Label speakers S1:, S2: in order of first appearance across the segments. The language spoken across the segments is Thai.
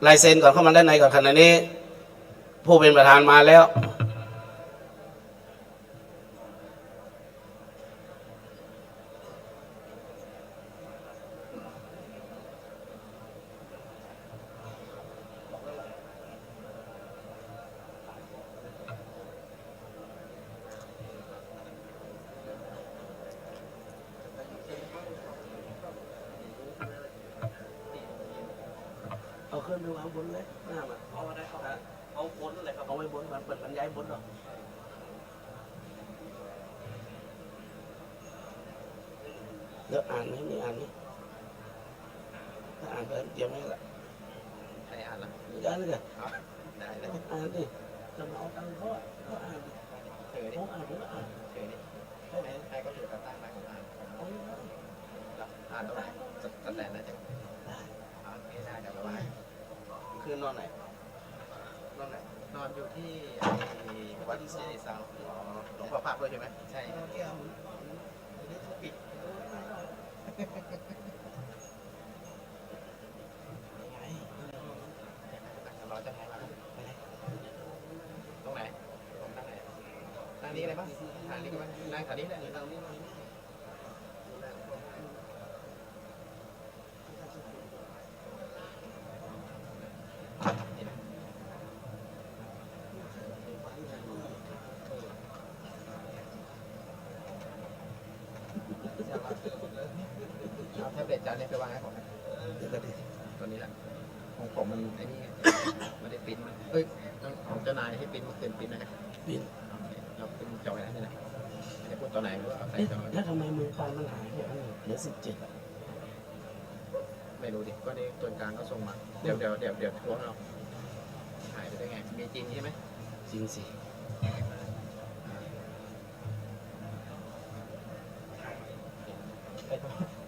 S1: ลายเซ็นก่อนเข้ามาด้านในก่อนขณะนี้ผู้เป็นประธานมาแล้วเอาขึ้นไปวางบนเลยหน้ามันเอาได้ครับเอาบนเลยครับเอาไว้บนมันเปิดบรรยายบนหรอเดี๋ยวอ่านไหมนี่อ่านไหมถ้าอ่านไปเตรียมไว้ละใครอ่านล่ะอ่านเลยได้เลยอ่านดิจะมาเอาตังค์เขาอ่านผมอ่านผมก็อ่านเฉยดิใครก็ถือตั้งของอ่านอ่านเท่าไหร่ตั้งแต่น่าจะไม่ได้จะไปไหว้คือนอนไหนนอนไหนนอนอยู่ที่วัดที่เซซาวหลวงพ่อภาคด้วยใช่ไหมใช่แก้วปิดเราจะไหนมาตรงไหนตรงไหนทางนี้อะไรบ้างทางนี้ก็ไหมนั่งทางนี้ได้หรือทางนี้เอาแท็บเล็ตจานนี้ไปวางให้ผมตัวนี้แหละของผมมันไอ้นี่ไม่ได้ปิ้นเอ้ยของเจ้านายให้ปิ้นมาเต็มปิ้นนะครับปิ้นเราปิ้นจอยนี่แหละไม่ได้พูดตัวไหนหรือว่าเอาใส่จอยแล้วทำไมมือปลายมันหายไปเหลือ17อ่ะไม่รู้ดิก็นี่ตัวกลางก็ส่งมาเดี๋ยวทวงเราหายไปได้ไงมีจริงใช่ไหมจริงสิ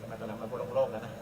S1: มาตอนนั้นมาพูดโล่งๆแล้วนะ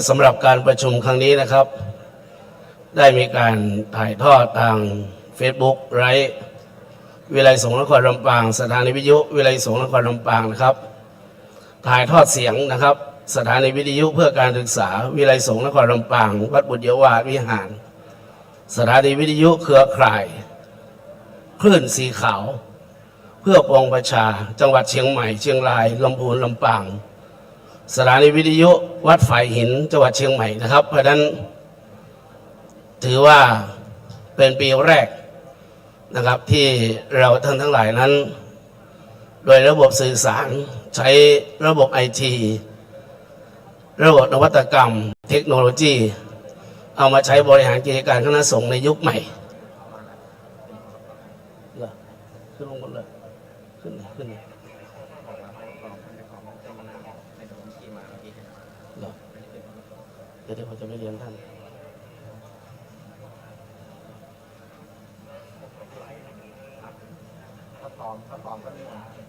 S1: สำหรับการประชุมครั้งนี้นะครับได้มีการถ่ายทอดทาง Facebook ไลฟ์วิไลสงฆ์นครลำปางสถานีวิทยุวิไลสงฆ์นครลำปางนะครับถ่ายทอดเสียงนะครับสถานีวิทยุเพื่อการศึกษาวิไลสงฆ์นครลำปางวัดบุตรยวาสวิหารสถานีวิทยุเครือข่ายคลื่นสีขาวเพื่อปวงประชาจังหวัดเชียงใหม่เชียงรายลำพูนลำปางสถานีวิทยุวัดฝ่ายหินจังหวัดเชียงใหม่นะครับเพราะนั้นถือว่าเป็นปีแรกนะครับที่เราทั้งหลายนั้น โดยระบบสื่อสารใช้ระบบไอทีระบบนวัตกรรมเทคโนโลยีเอามาใช้บริหารกิจการคณะสงฆ์ในยุคใหม่ขึ้นลงบนเลยขึ้นเดี๋ยวผมจะไม่เรียนท่าน
S2: ถ้าตอมก็นี่นะ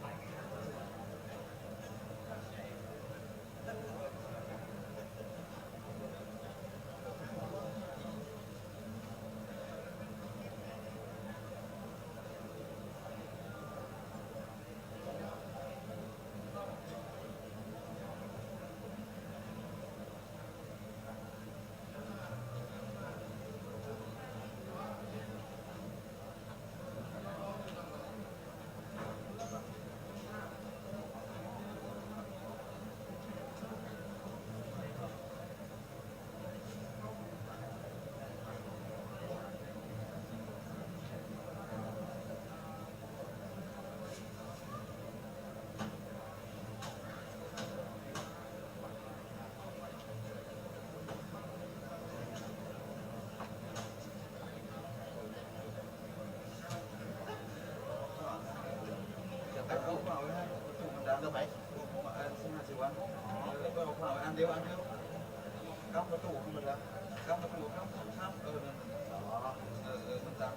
S2: เดี๋ยวข้ามประตูขึ้นมาแล้วข้ามประตูข้ามมันดัง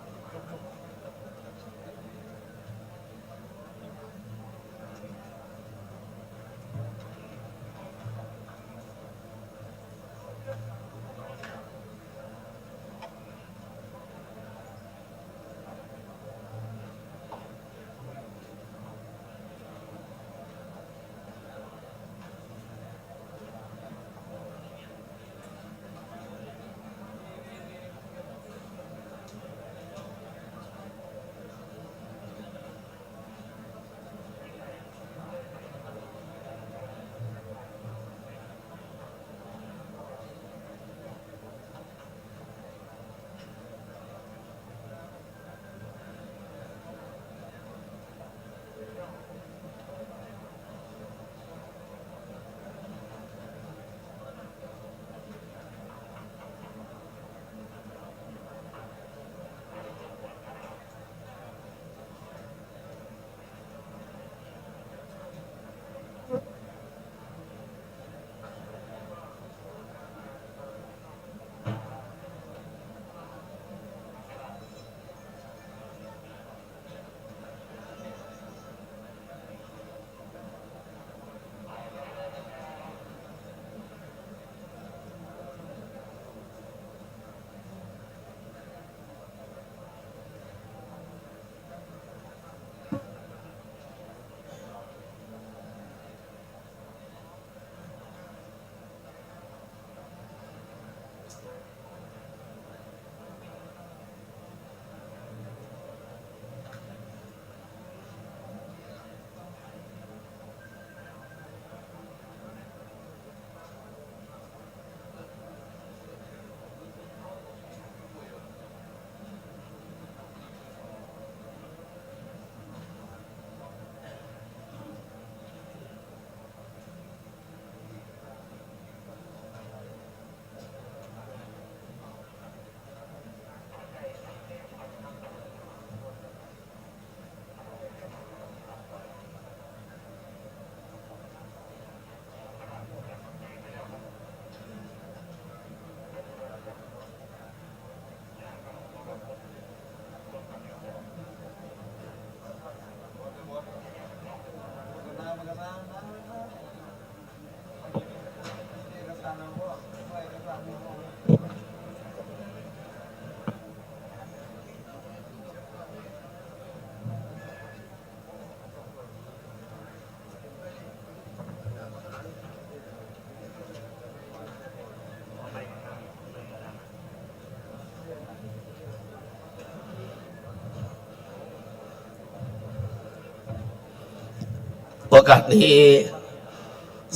S1: โอกาสนี้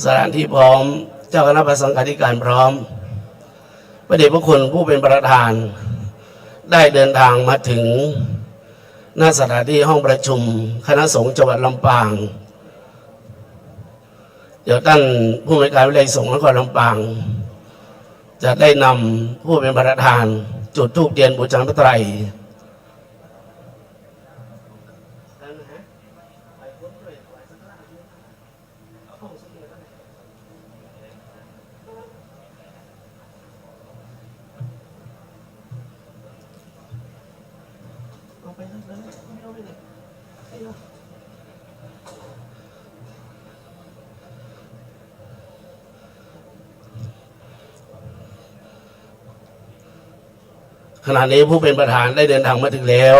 S1: สถานที่พร้อมเจ้าคณะพระสังฆาธิการพร้อมพระเดชพระคุณผู้เป็นประธานได้เดินทางมาถึง หน้าสถานที่ห้องประชุมคณะสงฆ์จังหวัดลำปางเดี๋ยวท่านผู้บริการวิเลยสงฆ์นครลำปางจะได้นำผู้เป็นประธานจุดธูปเทียนบูชาพระไตรขณะนี้ผู้เป็นประธานได้เดินทางมาถึงแล้ว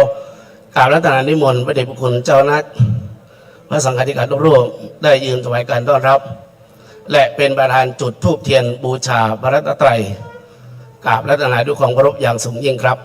S1: กราบรัตนานิมนต์พระเดชพระคุณเจ้าคณะพระสังฆาธิการทุกรูปได้ยืนถวายการต้อนรับและเป็นประธานจุดธูปเทียนบูชาพระรัตนตรัยกราบรัตนาด้วยความเคารพอย่างสูงยิ่งครับ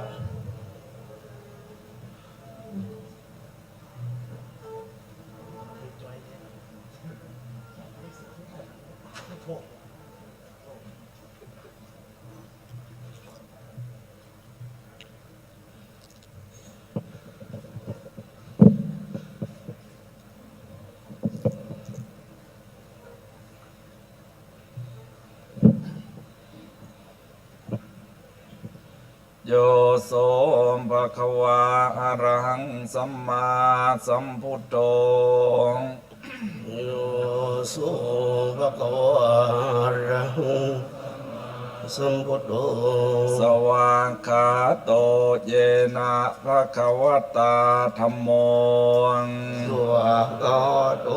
S3: โยโสภะคะวาอะระหังสัมมาสัมพุทโธ
S1: โยสุภะคะวะอะระหังสัมพุทโธ
S3: สวากขาโตเยนะภะคะวะตาธัมโม
S1: สุขะโต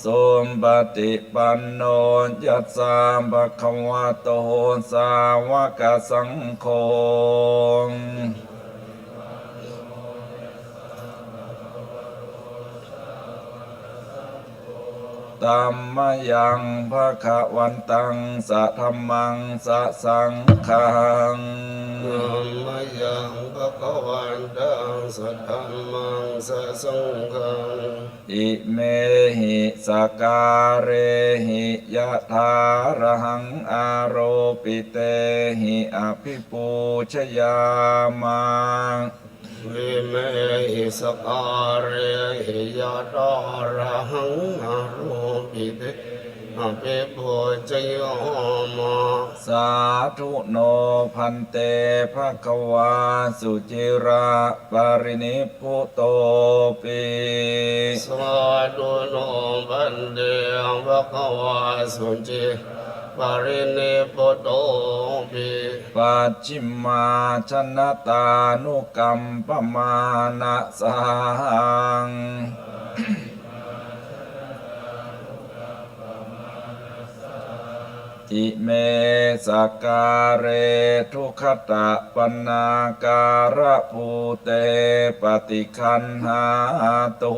S3: สุปฏิปันโนยัสสะภะคะวะโตสาวกสังโฆตัมมยังภะคะวันตังสะธัมมังสะสังฆัง
S1: ธัมมยังภะคะวันตังสัทธัมมังสัสสังฆัง
S3: อิเมหิสการเรหิยะถารหังอาโรปิเตหิอภิปูชยามา
S1: วิเมหิสการเรหิยะตาระหังอารุปิเตอภิปุจโยมา
S3: สาธุโนพันเตภะคะวาสุจิระปารินิพพุโตปิ
S1: สาธุโนบันเดภะคะวาสุจิปารินิพพุโตปิ
S3: ปัจฉิมาชนะตานุกัมปมานะสัง อิเมสกการเรทุคตะปนาการะภูเตปฏิคันหาตุ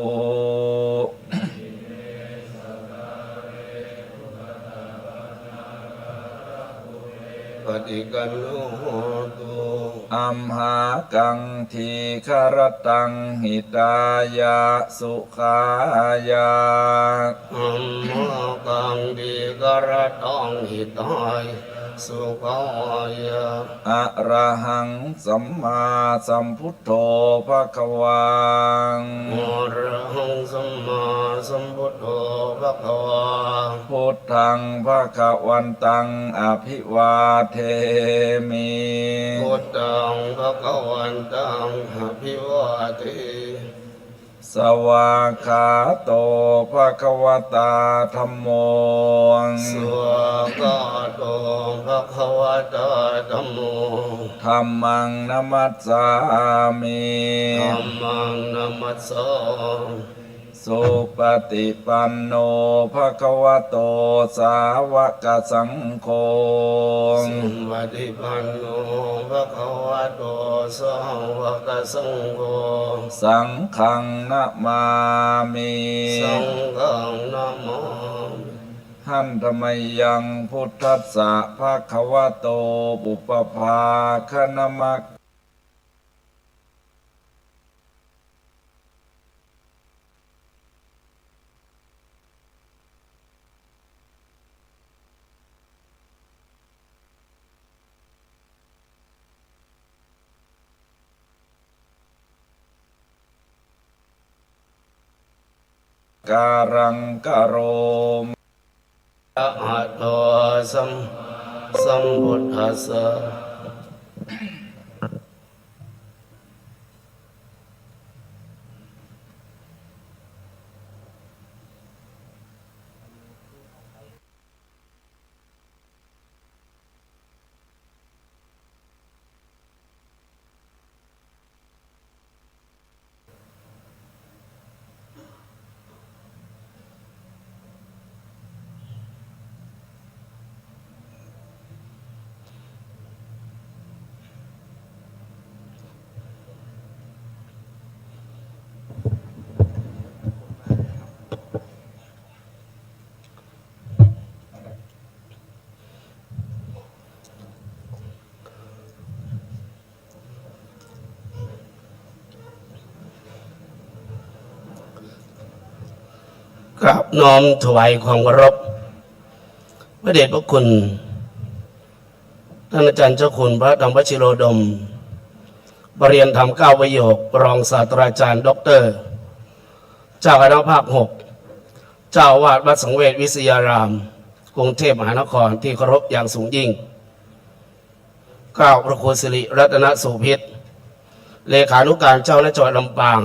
S1: ปฏิกันโนโหตุ
S3: อัมหากังทีคารตังหิตายาสุขายา
S1: อัมมากังดีกระตังหิตายสุขายะ
S3: อะระหังสัมมาสัมพุทโธภะคะวัง
S1: อรหังสัมมาสัมพุทโธภะคะวา
S3: พุทธังภะคะวันตังอภิวาเทมิ
S1: พุทธังภะคะวันตังอภิวาเท
S3: สวากขาโตภะคะวตาธัมโม
S1: สวากาโตภะคะวะตาธัมโม
S3: ธัมมังนัมัสสามิ
S1: ธัมมังนัมมัสสา
S3: สุปฏิปันโนภะคะวะโตสาวกสังโฆ
S1: สุปฏิปันโนภะคะวะโตสาวกสังโฆ
S3: สังฆังนะมามิ
S1: สังฆังนะมามิ
S3: หันธรรมยังพุทธัสสะภะคะวะโตปุปภาคณมัก การังกโรม
S1: อะหะโตสัมพุทธัสสะกราบน้อมถวายความเคารพพระเดชพระคุณท่านอาจารย์เจ้าคุณพระธรรมวชิโรดมปรริญญาธรรม9 ประโยครองศาสตราจารย์ด็อกเตอร์เจ้าคณะภาค 6เจ้าอาวาสวัดสังเวชวิทยารามกรุงเทพมหานครที่เคารพอย่างสูงยิ่ง9พระครูสิริรัตนสุพิตรเลขานุการเจ้าคณะจังหวัดลำปาง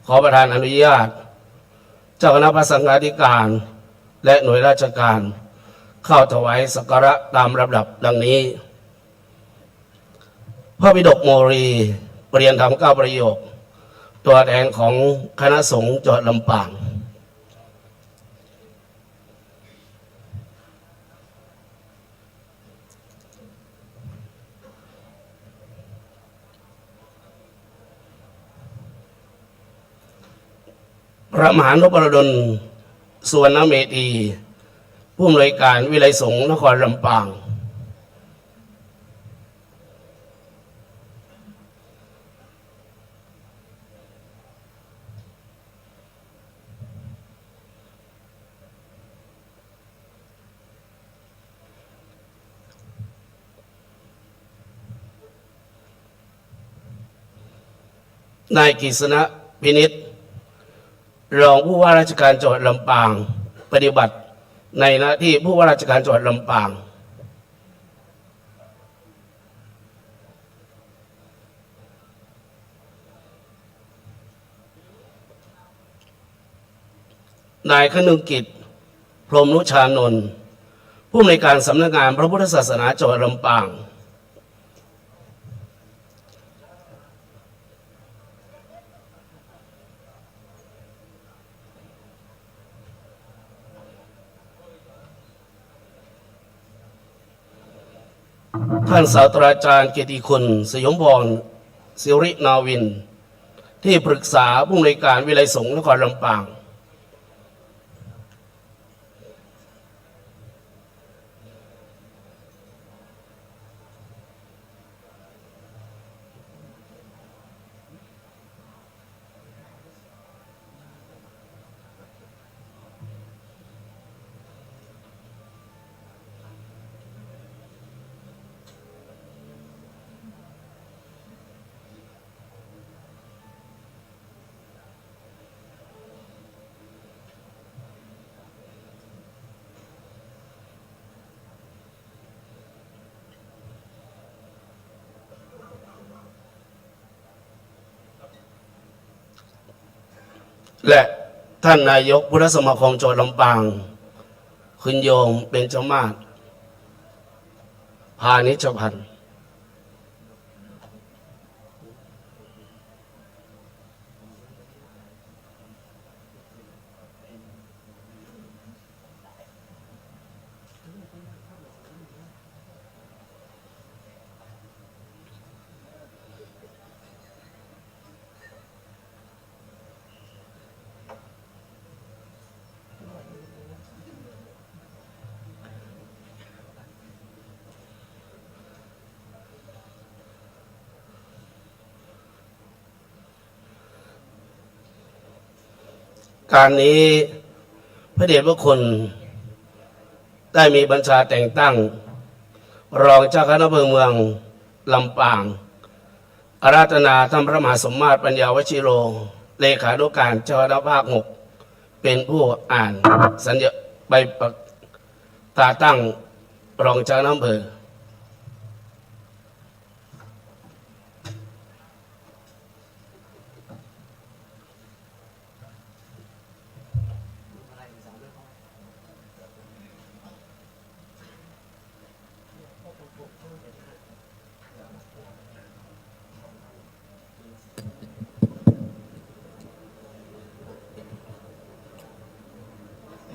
S1: ขอประทานอนุญาตเจ้าคณะพระสังฆาธิการและหน่วยราชการเข้าถวายสักการะตามลำดับดังนี้พระบิดกโมรีปรริญญาธรรม9 ประโยคตัวแทนของคณะสงฆ์จังหวัดลำปางพระมหานพดลสุวรรณเมธีผู้อำนวยการวิไลสงฆ์นครลำปางนายกฤษณะพินิจรองผู้ว่าราชการจังหวัดลำปางปฏิบัติในหน้าที่ผู้ว่าราชการจังหวัดลำปางนายคนึงกิจพรหมนุชานนท์ผู้อำนวยการสำนักงานพระพุทธศาสนาจังหวัดลำปางท่านศาสตราจารย์เกียรติคุณสยมพรศิรินาวินที่ปรึกษาผู้อำนวยการวิไลสงฆ์นครลำปางและท่านนายกพุทธสมาคมจังหวัดลำปางคุณโยมเป็นเจ้ามาศพานิชพันธ์การนี้พระเดชพระคุณได้มีบัญชาแต่งตั้งรองเจ้าคณะอำเภอเมืองลำปางอาราธนาท่านพระมหาสมมาตรปัญญาวชิโรเลขานุการเจ้าคณะภาค 6 เป็นผู้อ่านสัญญาใบประตาตั้งรองเจ้าอำเภอ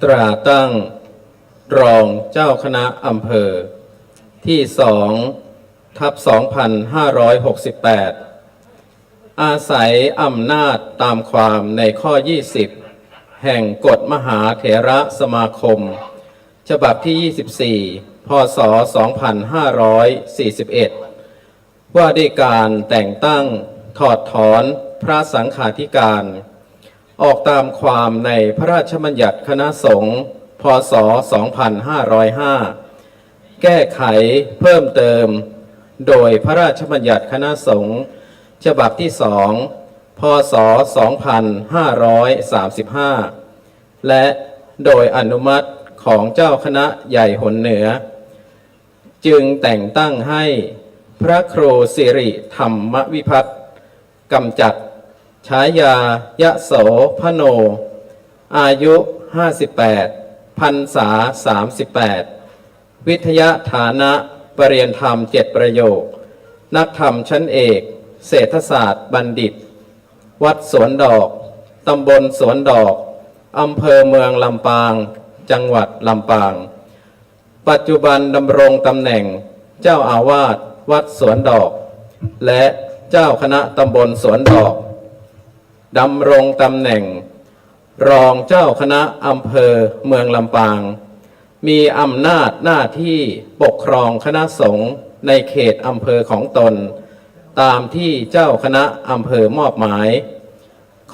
S4: ตราตั้งรองเจ้าคณะอำเภอที่2/2568อาศัยอำนาจตามความในข้อ20แห่งกฎมหาเถระสมาคมฉบับที่24พ.ศ. 2541ว่าด้วยการแต่งตั้งถอดถอนพระสังฆาธิการออกตามความในพระราชบัญญัติคณะสงฆ์พ.ศ. 2505แก้ไขเพิ่มเติมโดยพระราชบัญญัติคณะสงฆ์ฉบับที่2พ.ศ. 2535และโดยอนุมัติของเจ้าคณะใหญ่หนเหนือจึงแต่งตั้งให้พระครูสิริธรรมวิพัฒน์กำจัดฉายายะโสพโนอายุ58พรรษา38วิทยาฐานะปรริญญาธรรม7ประโยคนักธรรมชั้นเอกเศรษฐศาสตร์บัณฑิตวัดสวนดอกตำบลสวนดอกอำเภอเมืองลำปางจังหวัดลำปางปัจจุบันดำรงตำแหน่งเจ้าอาวาสวัดสวนดอกและเจ้าคณะตำบลสวนดอกดำรงตำแหน่งรองเจ้าคณะอำเภอเมืองลำปางมีอำนาจหน้าที่ปกครองคณะสงฆ์ในเขตอำเภอของตนตามที่เจ้าคณะอำเภอมอบหมาย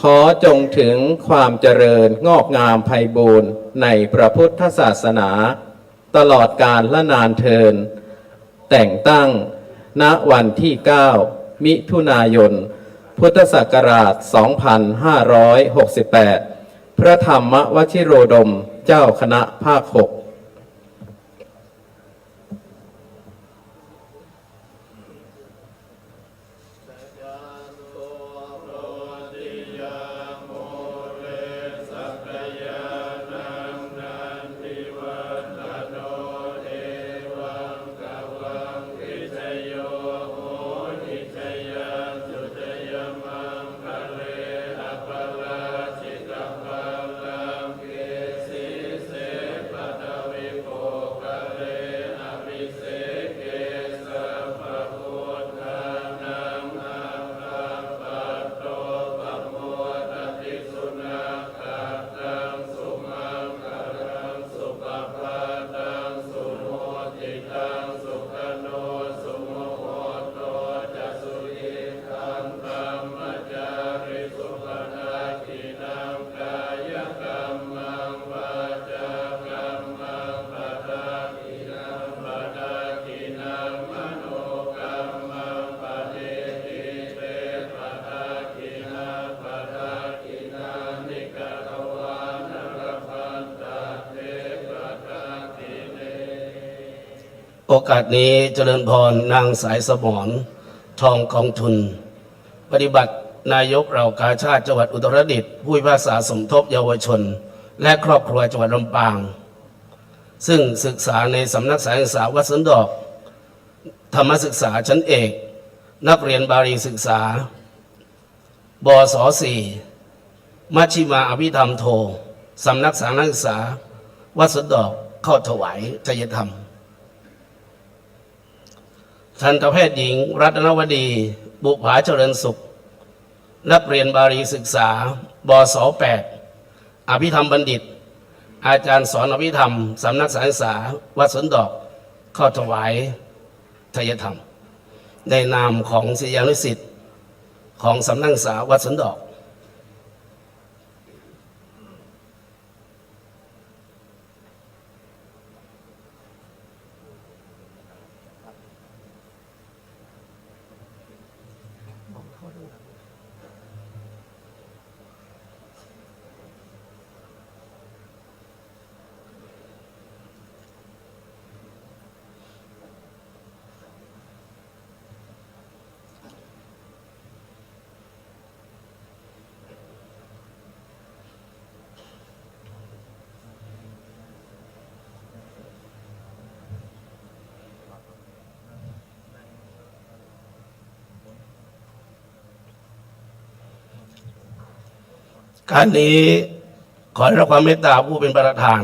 S4: ขอจงถึงความเจริญงอกงามไพบูรณ์ในพระพุทธศาสนาตลอดกาลและนานเทินแต่งตั้งณวันที่9มิถุนายนพุทธศักราช 2568 พระธรรมวชิโรดมเจ้าคณะภาค 6
S1: โอกาสนี้เจริญพรนางสายสมรทองกองทุนปฏิบัตินายกเหล่ากาชาติจังหวัดอุตรดิตถ์ผู้พิพากษาสมทบเยาวชนและครอบครัวจังหวัดลำปางซึ่งศึกษาในสำนักศึกษาวัดสวนดอกธรรมศึกษาชั้นเอกนักเรียนบาลีศึกษาบศ4มัชชิมาอภิธรรมโทสำนักศึกษาวัดสวนดอกเข้าถวายทายธรรมทันตแพทย์หญิงรัตนวดีบุภาเจริญสุขนักเรียนบาลีศึกษาบศ8อภิธรรมบัณฑิตอาจารย์สอนอภิธรรมสำนักศึกษาวัดสวนดอกเข้าถวายทายธรรมในนามของศิษยานุศิษย์ของสำนักศึกษาวัดสวนดอก การนี้ขอได้รับความเมตตาผู้เป็นประธาน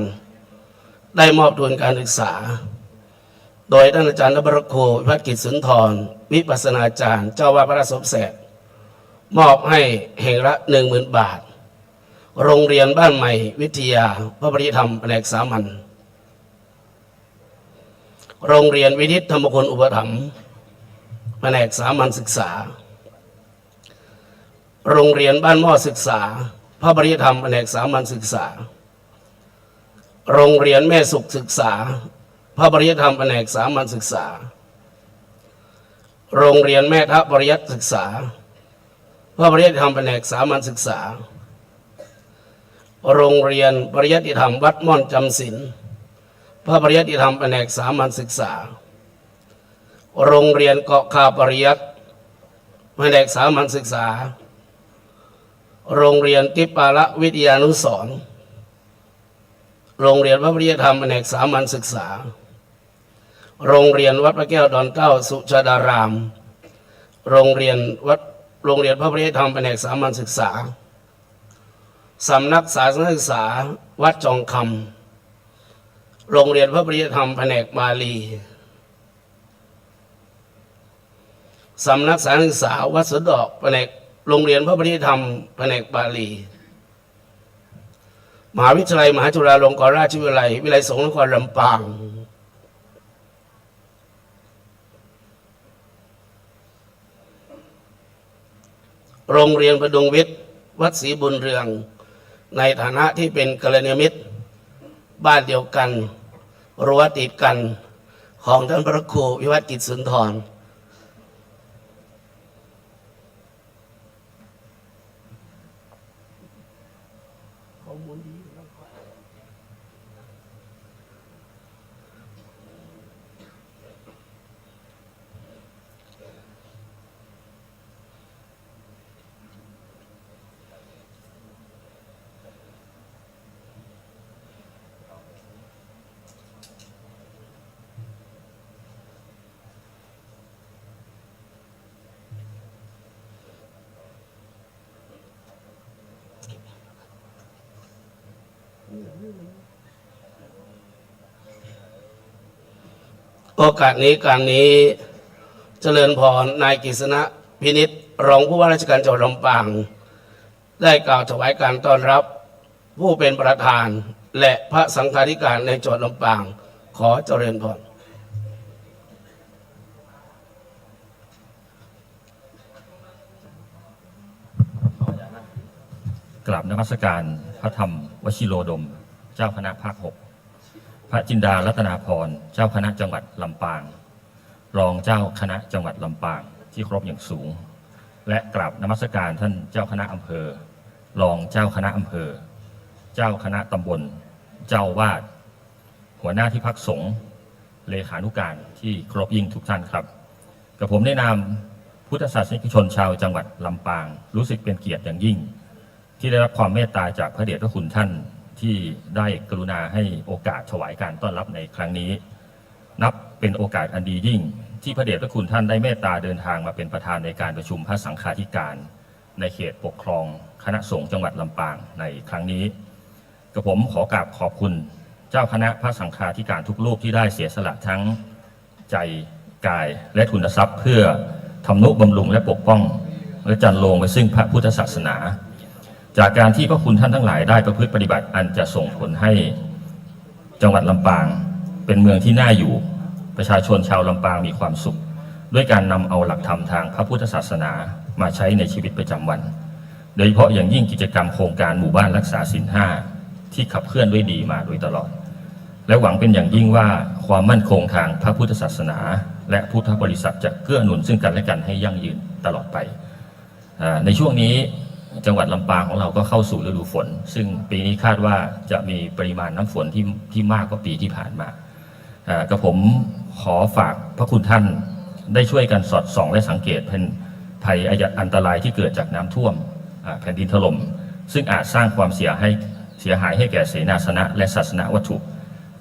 S1: ได้มอบทุนการศึกษา โดยท่านอาจารย์นบรโควิพัฒน์กิจสุนทรวิปัสสนาจารย์เจ้าวาดพระราชสมแสกมอบให้แห่งละ 10,000 บาท โรงเรียนบ้านใหม่วิทยาพระปริยธรรมแผนกสามัญโรงเรียนวินิตธรรมคุณอุปถัมภ์แผนกสามัญศึกษาโรงเรียนบ้านหม้อศึกษาพระปริยธรรมแผนกสามัญศึกษาโรงเรียนแม่สุขศึกษาพระปริยธรรมแผนกสามัญศึกษาโรงเรียนแม่ทะปริยัติศึกษาพระปริยธรรมแผนกสามัญศึกษาโรงเรียนปริยัติธรรมวัดม่อนจำศีลพระปริยัติธรรมแผนกสามัญศึกษาโรงเรียนเกาะคาปริยัติแผนกสามัญศึกษาโรงเรียนทิปาละวิทยานุสรณ์โรงเรียนพระปริยธรรมแผนกสามัญศึกษาโรงเรียนวัดพระแก้วดอนเก้าสุชาดารามโรงเรียนพระปริยธรรมแผนกสามัญศึกษาสำนักศาสนศึกษาวัดจองคำโรงเรียนพระปริยธรรมแผนกบาลีสำนักศาสนศึกษาวัดสะดอกแผนกโรงเรียนพระปริยธรรมแผนกบาลีมหาวิทยาลัยมหาจุฬาลงกรณราชวิทยาลัยวิทยาลัยสงฆ์นครลำปางโรงเรียนประดุงวิทย์วัดศรีบุญเรืองในฐานะที่เป็นกัลยาณมิตรบ้านเดียวกันรั้วติดกันของท่านพระครูวิวัฒน์กิจสุนทรโอกาสนี้การนี้เจริญพรนายกฤษณะพินิจรองผู้ว่าราชการจังหวัดลำปางได้กล่าวถวายการต้อนรับผู้เป็นประธานและพระสังฆาธิการในจังหวัดลำปางขอเจริญพร
S5: กราบนมัสการพระธรรมวชิโรดมเจ้าคณะภาค 6พระจินดารัตนาพรเจ้าคณะจังหวัดลำปางรองเจ้าคณะจังหวัดลำปางที่เคารพอย่างสูงและกราบนมัสการท่านเจ้าคณะอำเภอรองเจ้าคณะอำเภอเจ้าคณะตำบลเจ้าวาดหัวหน้าที่พักสงฆ์เลขานุการที่เคารพยิ่งทุกท่านครับกับผมในนามพุทธศาสนิกชนชาวจังหวัดลำปางรู้สึกเป็นเกียรติอย่างยิ่งที่ได้รับความเมตตาจากพระเดชพระคุณท่านที่ได้กรุณาให้โอกาสถวายการต้อนรับในครั้งนี้นับเป็นโอกาสอันดียิ่งที่พระเดชพระคุณท่านได้เมตตาเดินทางมาเป็นประธานในการประชุมพระสังฆาธิการในเขตปกครองคณะสงฆ์จังหวัดลำปางในครั้งนี้กับผมขอกราบขอบคุณเจ้าคณะพระสังฆาธิการทุกรูปที่ได้เสียสละทั้งใจกายและทุนทรัพย์เพื่อทำนุบำรุงและปกป้องและจันโลงไปซึ่งพระพุทธศาสนาจากการที่พระคุณท่านทั้งหลายได้ประพฤติปฏิบัติอันจะส่งผลให้จังหวัดลำปางเป็นเมืองที่น่าอยู่ประชาชนชาวลำปางมีความสุขด้วยการนำเอาหลักธรรมทางพระพุทธศาสนามาใช้ในชีวิตประจำวันโดยเฉพาะอย่างยิ่งกิจกรรมโครงการหมู่บ้านรักษาศีล 5ที่ขับเคลื่อนด้วยดีมาโดยตลอดและหวังเป็นอย่างยิ่งว่าความมั่นคงทางพระพุทธศาสนาและพุทธบริษัทจะเกื้อหนุนซึ่งกันและกันให้ยั่งยืนตลอดไปในช่วงนี้จังหวัดลำปางของเราก็เข้าสู่ฤดูฝนซึ่งปีนี้คาดว่าจะมีปริมาณน้ำฝนที่มากกว่าปีที่ผ่านมากับผมขอฝากพระคุณท่านได้ช่วยกันสอดส่องและสังเกตภัยอันตรายที่เกิดจากน้ำท่วมแผ่นดินถล่มซึ่งอาจสร้างความเสียหายให้แก่เสนาสนะและศาสนวัตถุ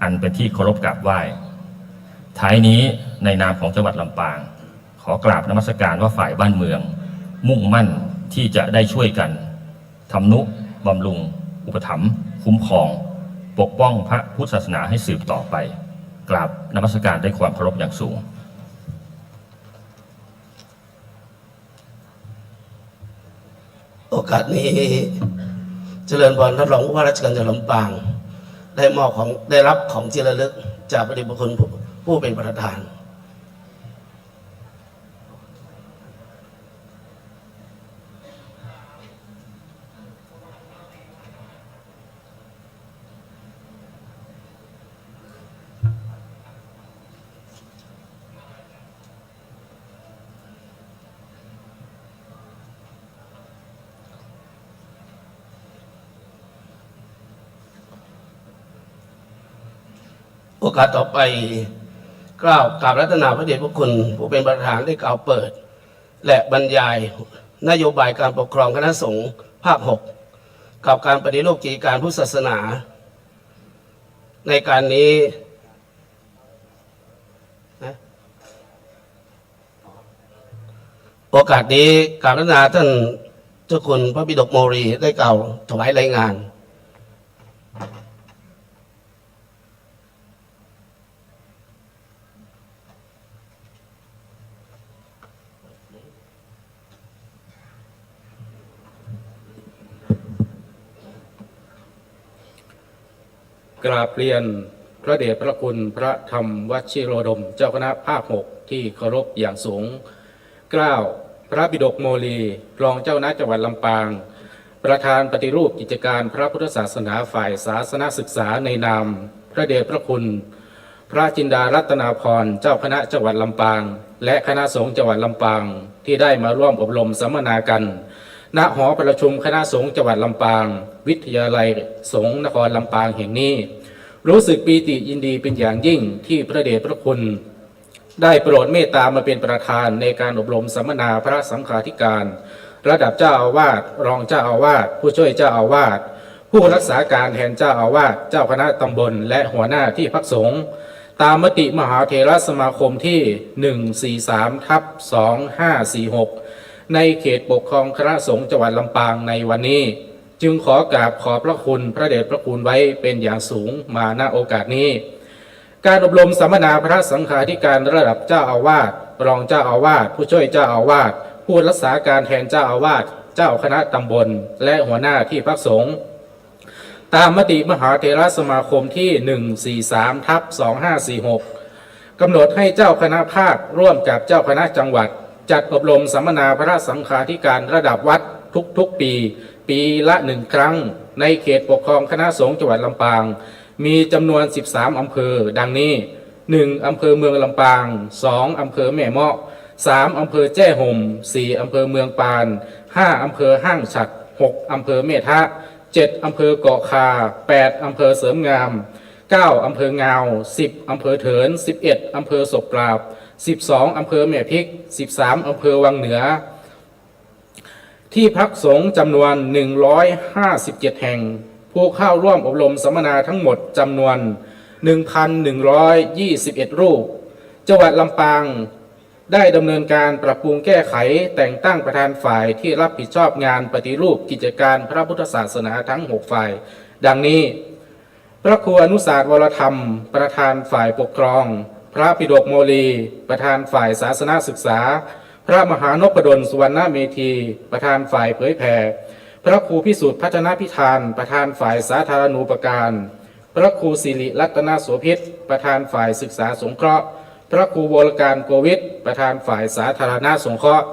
S5: อันเป็นที่เคารพกราบไหว้ท้ายนี้ในนามของจังหวัดลำปางขอกราบนมัสการว่าฝ่ายบ้านเมืองมุ่งมั่นที่จะได้ช่วยกันทำนุ บำรุงอุปถัมภ์คุ้มครองปกป้องพระพุทธศาสนาให้สืบต่อไปกราบนมัสการด้วยความเคารพอย่างสูง
S1: โอกาสนี้เจริญพรท่านรองผู้ว่าราชการจังหวัดลำปางได้รับของที่ระลึกจากพระเดชพระคุณผู้เป็นประธาน โอกาสต่อไปกล่าวกราบรัตนาพระเดชพระคุณผู้เป็นประธานได้กล่าวเปิด และบรรยายนโยบายการปกครองคณะสงฆ์ภาค 6 กับการปฏิรูปกิจการพุทธศาสนาในการนี้โอกาสนี้กราบรัตนาท่านเจ้าคุณพระบิดกโมรีได้กล่าวถวายรายงาน
S4: กราบเรียนพระเดชพระคุณพระธรรมวชิโรดมเจ้าคณะภาค 6 ที่เคารพอย่างสูงเกล้าพระบิดกโมลีรองเจ้าคณะจังหวัดลำปางประธานปฏิรูปกิจการพระพุทธศาสนาฝ่ายศาสนศึกษาในนามพระเดชพระคุณพระจินดารัตนาพรเจ้าคณะจังหวัดลำปางและคณะสงฆ์จังหวัดลำปางที่ได้มาร่วมอบรมสัมมนากันณหอประชุมคณะสงฆ์จังหวัดลำปางวิทยาลัยสงฆ์นครลำปางแห่งนี้รู้สึกปีติยินดีเป็นอย่างยิ่งที่พระเดชพระคุณได้โปรดเมตตามาเป็นประธานในการอบรมสัมมนาพระสังฆาธิการระดับเจ้าอาวาสรองเจ้าอาวาสผู้ช่วยเจ้าอาวาสผู้รักษาการแทนเจ้าอาวาสเจ้าคณะตำบลและหัวหน้าที่พักสงฆ์ตามมติมหาเถรสมาคมที่ 143/2546 ในเขตปกครองคณะสงฆ์จังหวัดลำปางในวันนี้จึงขอกราบขอบพระคุณพระเดชพระคุณไว้เป็นอย่างสูงมาณโอกาสนี้การอบรมสัมมนาพระสังฆาธิการระดับเจ้าอาวาสรองเจ้าอาวาสผู้ช่วยเจ้าอาวาสผู้รักษาการแทนเจ้าอาวาสเจ้าคณะตำบลและหัวหน้าที่พักสงฆ์ตามมติมหาเถรสมาคมที่ 143/2546 กำหนดให้เจ้าคณะภาคร่วมกับเจ้าคณะจังหวัดจัดอบรมสัมมนาพระสังฆาธิการระดับวัดทุกปีละ1 ครั้งในเขตปกครองคณะสงฆ์จังหวัดลำปางมีจำนวน13 อำเภอดังนี้ 1. อำเภอเมืองลำปาง 2. อำเภอแม่เมาะ 3. อำเภอแจ้ห่ม 4. อำเภอเมืองปาน 5. อำเภอห้างฉัตร 6. อำเภอเมทะ 7. อำเภอเกาะคา 8. อำเภอเสริมงาม 9. อำเภองาว 10. อำเภอเถิน 11. อำเภอศพปราบ 12. อำเภอแม่พริก 13. อำเภอวังเหนือที่พักสงฆ์จำนวน157 แห่งผู้เข้าร่วมอบรมสัมมนาทั้งหมดจำนวน 1,121 รูปจังหวัดลำปางได้ดำเนินการปรับปรุงแก้ไขแต่งตั้งประธานฝ่ายที่รับผิดชอบงานปฏิรูปกิจการพระพุทธศาสนาทั้ง6ฝ่ายดังนี้พระครูอนุสาสวรธรรมประธานฝ่ายปกครองพระปิฎกโมลีประธานฝ่ายศาสนศึกษาพระมหานพดลสุวรรณเมธีประธานฝ่ายเผยแผ่พระครูพิสุทธิ์พัฒนพิธานประธานฝ่ายสาธารณูปการพระครูศิริรัตนโสภิตประธานฝ่ายศึกษาสงเคราะห์พระครูวรการโกวิทประธานฝ่ายสาธารณสงเคราะห์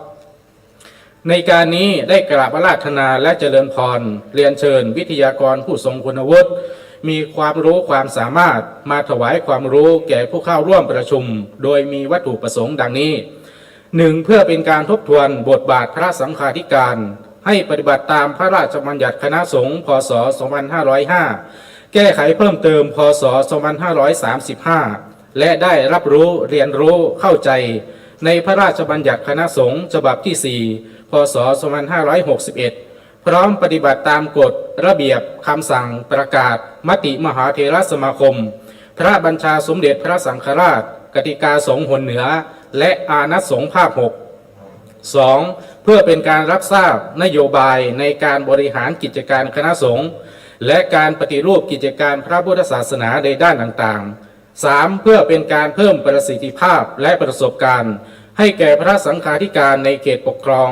S4: ในการนี้ได้กราบอาราธนาและเจริญพรเรียนเชิญวิทยากรผู้ทรงคุณวุฒิมีความรู้ความสามารถมาถวายความรู้แก่ผู้เข้าร่วมประชุมโดยมีวัตถุประสงค์ดังนี้ 1. เพื่อเป็นการทบทวนบทบาทพระสังฆาธิการให้ปฏิบัติตามพระราชบัญญัติคณะสงฆ์พ.ศ. 2505 แก้ไขเพิ่มเติมพ.ศ. 2535 และได้รับรู้เรียนรู้เข้าใจในพระราชบัญญัติคณะสงฆ์ฉบับที่ 4 พ.ศ. 2561 พร้อมปฏิบัติตามกฎระเบียบคำสั่งประกาศมติมหาเถรสมาคมพระบัญชาสมเด็จพระสังฆราชกติกาสงฆ์หนเหนือและอานัตสงฆ์ภาค 6 2.
S6: เพื่อเป็นการรับทราบนโยบายในการบริหารกิจการคณะสงฆ์และการปฏิรูปกิจการพระพุทธศาสนาในด้านต่างๆ 3. เพื่อเป็นการเพิ่มประสิทธิภาพและประสบการณ์ให้แก่พระสังฆาธิการในเขตปกครอง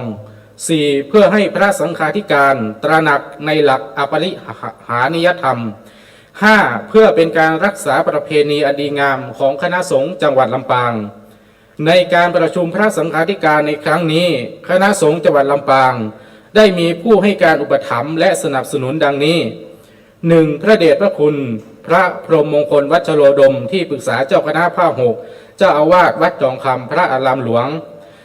S6: 4. เพื่อให้พระสังฆาธิการตระหนักในหลักอปริหานิยธรรม 5. เพื่อเป็นการรักษาประเพณีอันดีงามของคณะสงฆ์จังหวัดลำปางในการประชุมพระสังฆาธิการในครั้งนี้คณะสงฆ์จังหวัดลำปางได้มีผู้ให้การอุปถัมภ์และสนับสนุนดังนี้ 1. พระเดชพระคุณพระพรหมมงคลวัชโรดมที่ปรึกษาเจ้าคณะภาค 6เจ้าอาวาสวัดจองคำพระอารามหลวง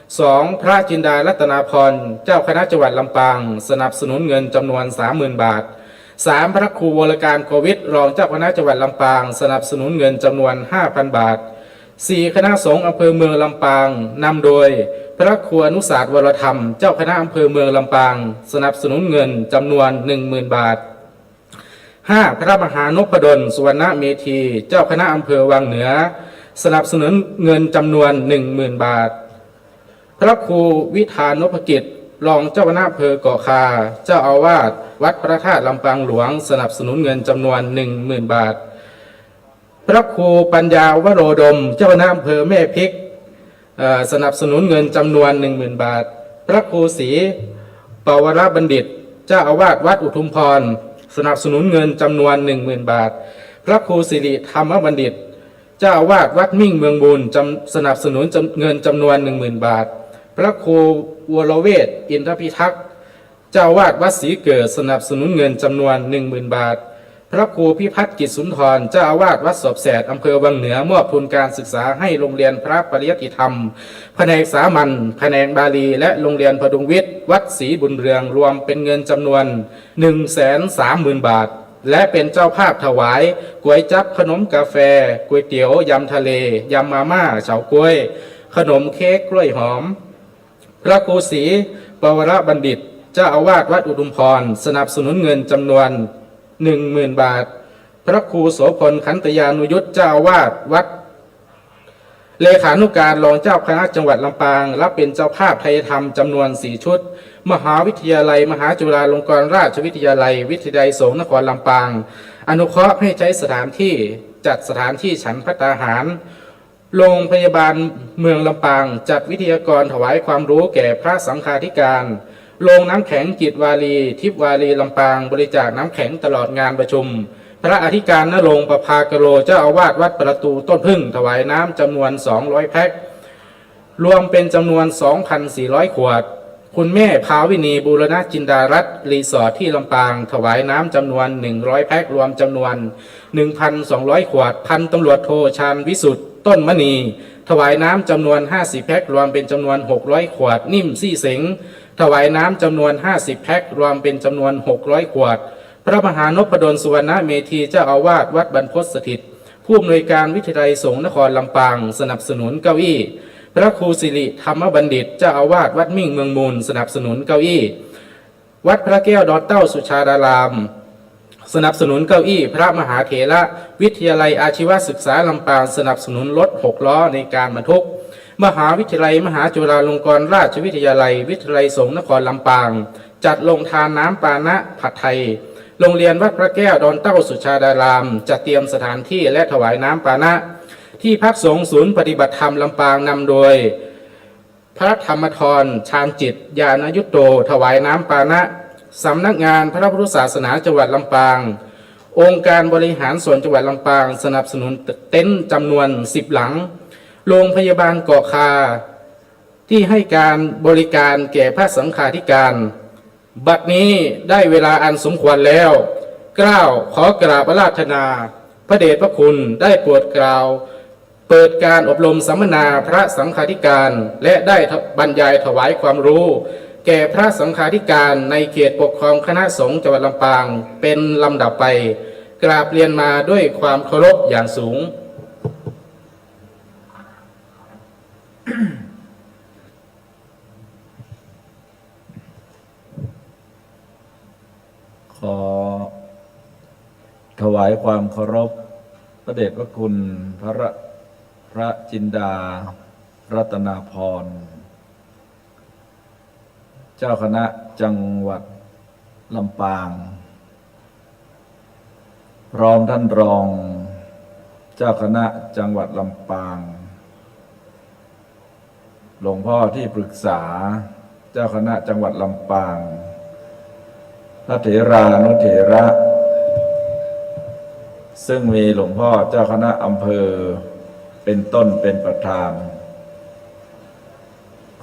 S6: 2. พระจินดารัตนาพรเจ้าคณะจังหวัดลำปางสนับสนุนเงินจำนวน 30,000 บาท 3. พระครูวรการโควิดรองเจ้าคณะจังหวัดลำปางสนับสนุนเงินจำนวน 5,000 บาท 4. คณะสงฆ์อำเภอเมืองลำปางนำโดยพระครูอนุสาสวรธรรมเจ้าคณะอำเภอเมืองลำปางสนับสนุนเงินจำนวน 10,000 บาท 5. พระมหานพดลสุวรรณเมธีเจ้าคณะอำเภอวังเหนือสนับสนุนเงินจำนวน 10,000 บาท พระครูวิธานพกิจรองเจ้าคณะอำเภอเกาะคาเจ้าอาวาสวัดพระธาตุลำปางหลวงสนับสนุนเงินจำนวน 10,000 บาท พระครูปัญญาวโรดมเจ้าคณะอำเภอแม่พริกสนับสนุนเงินจำนวน 10,000 บาท พระครูศรีปวรบัณฑิตเจ้าอาวาสวัดอุทุมพรสนับสนุนเงินจำนวน 10,000 บาท พระครูสิริธรรมบัณฑิตเจ้าอาวาสวัดมิ่งเมืองบุญสนับสนุนเงินจำนวน 10,000 บาท พระครูวรเวทอินทพิทักษ์เจ้าอาวาสวัดศรีเกิดสนับสนุนเงินจำนวน 10,000 บาท พระครูพิพัฒน์กิจสุนทรเจ้าอาวาสวัดศพแสดอำเภอวังเหนือมอบทุนการศึกษาให้โรงเรียนพระปริยัติธรรมแผนกสามัญแผนกบาลีและโรงเรียนพดุงวิทย์วัดศรีบุญเรืองรวมเป็นเงินจำนวน 130,000 บาทและเป็นเจ้าภาพถวายก๋วยจั๊บขนมกาแฟก๋วยเตี๋ยวยำทะเลยำมาม่าเฉาก๊วยขนมเค้กกล้วยหอมพระครูศรีปวรบัณฑิตเจ้าอาวาสวัดอุทุมพรสนับสนุนเงินจำนวน 10,000 บาท พระครูโสพลขันตยานุยุทธเจ้าอาวาสวัดเลขานุการรองเจ้าคณะจังหวัดลำปางรับเป็นเจ้าภาพไทยธรรมจำนวน 4 ชุดมหาวิทยาลัยมหาจุฬาลงกรณราชวิทยาลัยวิทยาลัยสงฆ์นครลำปางอนุเคราะห์ให้ใช้สถานที่จัดสถานที่ฉันภัตตาหารโรงพยาบาลเมืองลำปางจัดวิทยากรถวายความรู้แก่พระสังฆาธิการโรงน้ำแข็งจิตวารีทิพวารีลำปางบริจาคน้ำแข็งตลอดงานประชุมพระอธิการณรงค์ประภากโรเจ้าอาวาสวัดประตูต้นพึ่งถวายน้ำจำนวน 200 แพ็ครวมเป็นจำนวน 2,400 ขวดคุณแม่ภาวินีบูรณจินดารัตน์รีสอร์ทที่ลำปางถวายน้ำจำนวน 100 แพ็ครวมจำนวน 1,200 ขวดพันตำรวจโทชาญวิสุทธิ์ต้นมณีถวายน้ำจำนวน 50 แพ็ครวมเป็นจำนวน 600 ขวดนิ่มซี่เสงถวายน้ำจำนวน 50 แพ็ครวมเป็นจำนวน 600 ขวดพระมหานพดลสุวรรณเมธีเจ้าอาวาสวัดบรรพตสถิตผู้อำนวยการวิทยาลัยสงฆ์นครลำปางสนับสนุนเก้าอี้พระครูสิริธรรมบัณฑิตเจ้าอาวาสวัดมิ่งเมืองมูลสนับสนุนเก้าอี้วัดพระแก้วดอนเต้าสุชาดารามสนับสนุนเก้าอี้พระมหาเถระวิทยาลัยอาชีวศึกษาลำปางสนับสนุนรถ6 ล้อในการบรรทุกมหาวิทยาลัยมหาจุฬาลงกรณราชวิทยาลัยวิทยาลัยสงฆ์นครลำปางจัดลงทานน้ำปานะผัดไทยโรงเรียนวัดพระแก้วดอนเต้าสุชาดารามจัดเตรียมสถานที่และถวายน้ำปานะที่พักสงฆ์ศูนย์ปฏิบัติธรรมลำปางนำโดยพระธรรมธรชาญจิตญาณยุตโตถวายน้ำปานะสำนักงานพระพุทธศาสนาจังหวัดลำปางองค์การบริหารส่วนจังหวัดลำปางสนับสนุนเต็นท์จำนวน10 หลังโรงพยาบาลเกาะคาที่ให้การบริการแก่พระสังฆาธิการบัดนี้ได้เวลาอันสมควรแล้วเกล้าขอกราบอาราธนาพระเดชพระคุณได้โปรดกล่าวเปิดการอบรมสัมมนาพระสังฆาธิการและได้บรรยายถวายความรู้แก่พระสังฆาธิการในเขตปกครองคณะสงฆ์จังหวัดลำปางเป็นลำดับไปกราบเรียนมาด้วยความเคารพอย่างสูง
S3: ขอถวายความเคารพพระเดชพระคุณพระจินดารัตนาพร เจ้าคณะจังหวัดลำปาง พร้อมท่านรองเจ้าคณะจังหวัดลำปาง หลวงพ่อที่ปรึกษาเจ้าคณะจังหวัดลำปาง พระเถรานุเถระ ซึ่งมีหลวงพ่อเจ้าคณะอำเภอเป็นต้นเป็นประธาน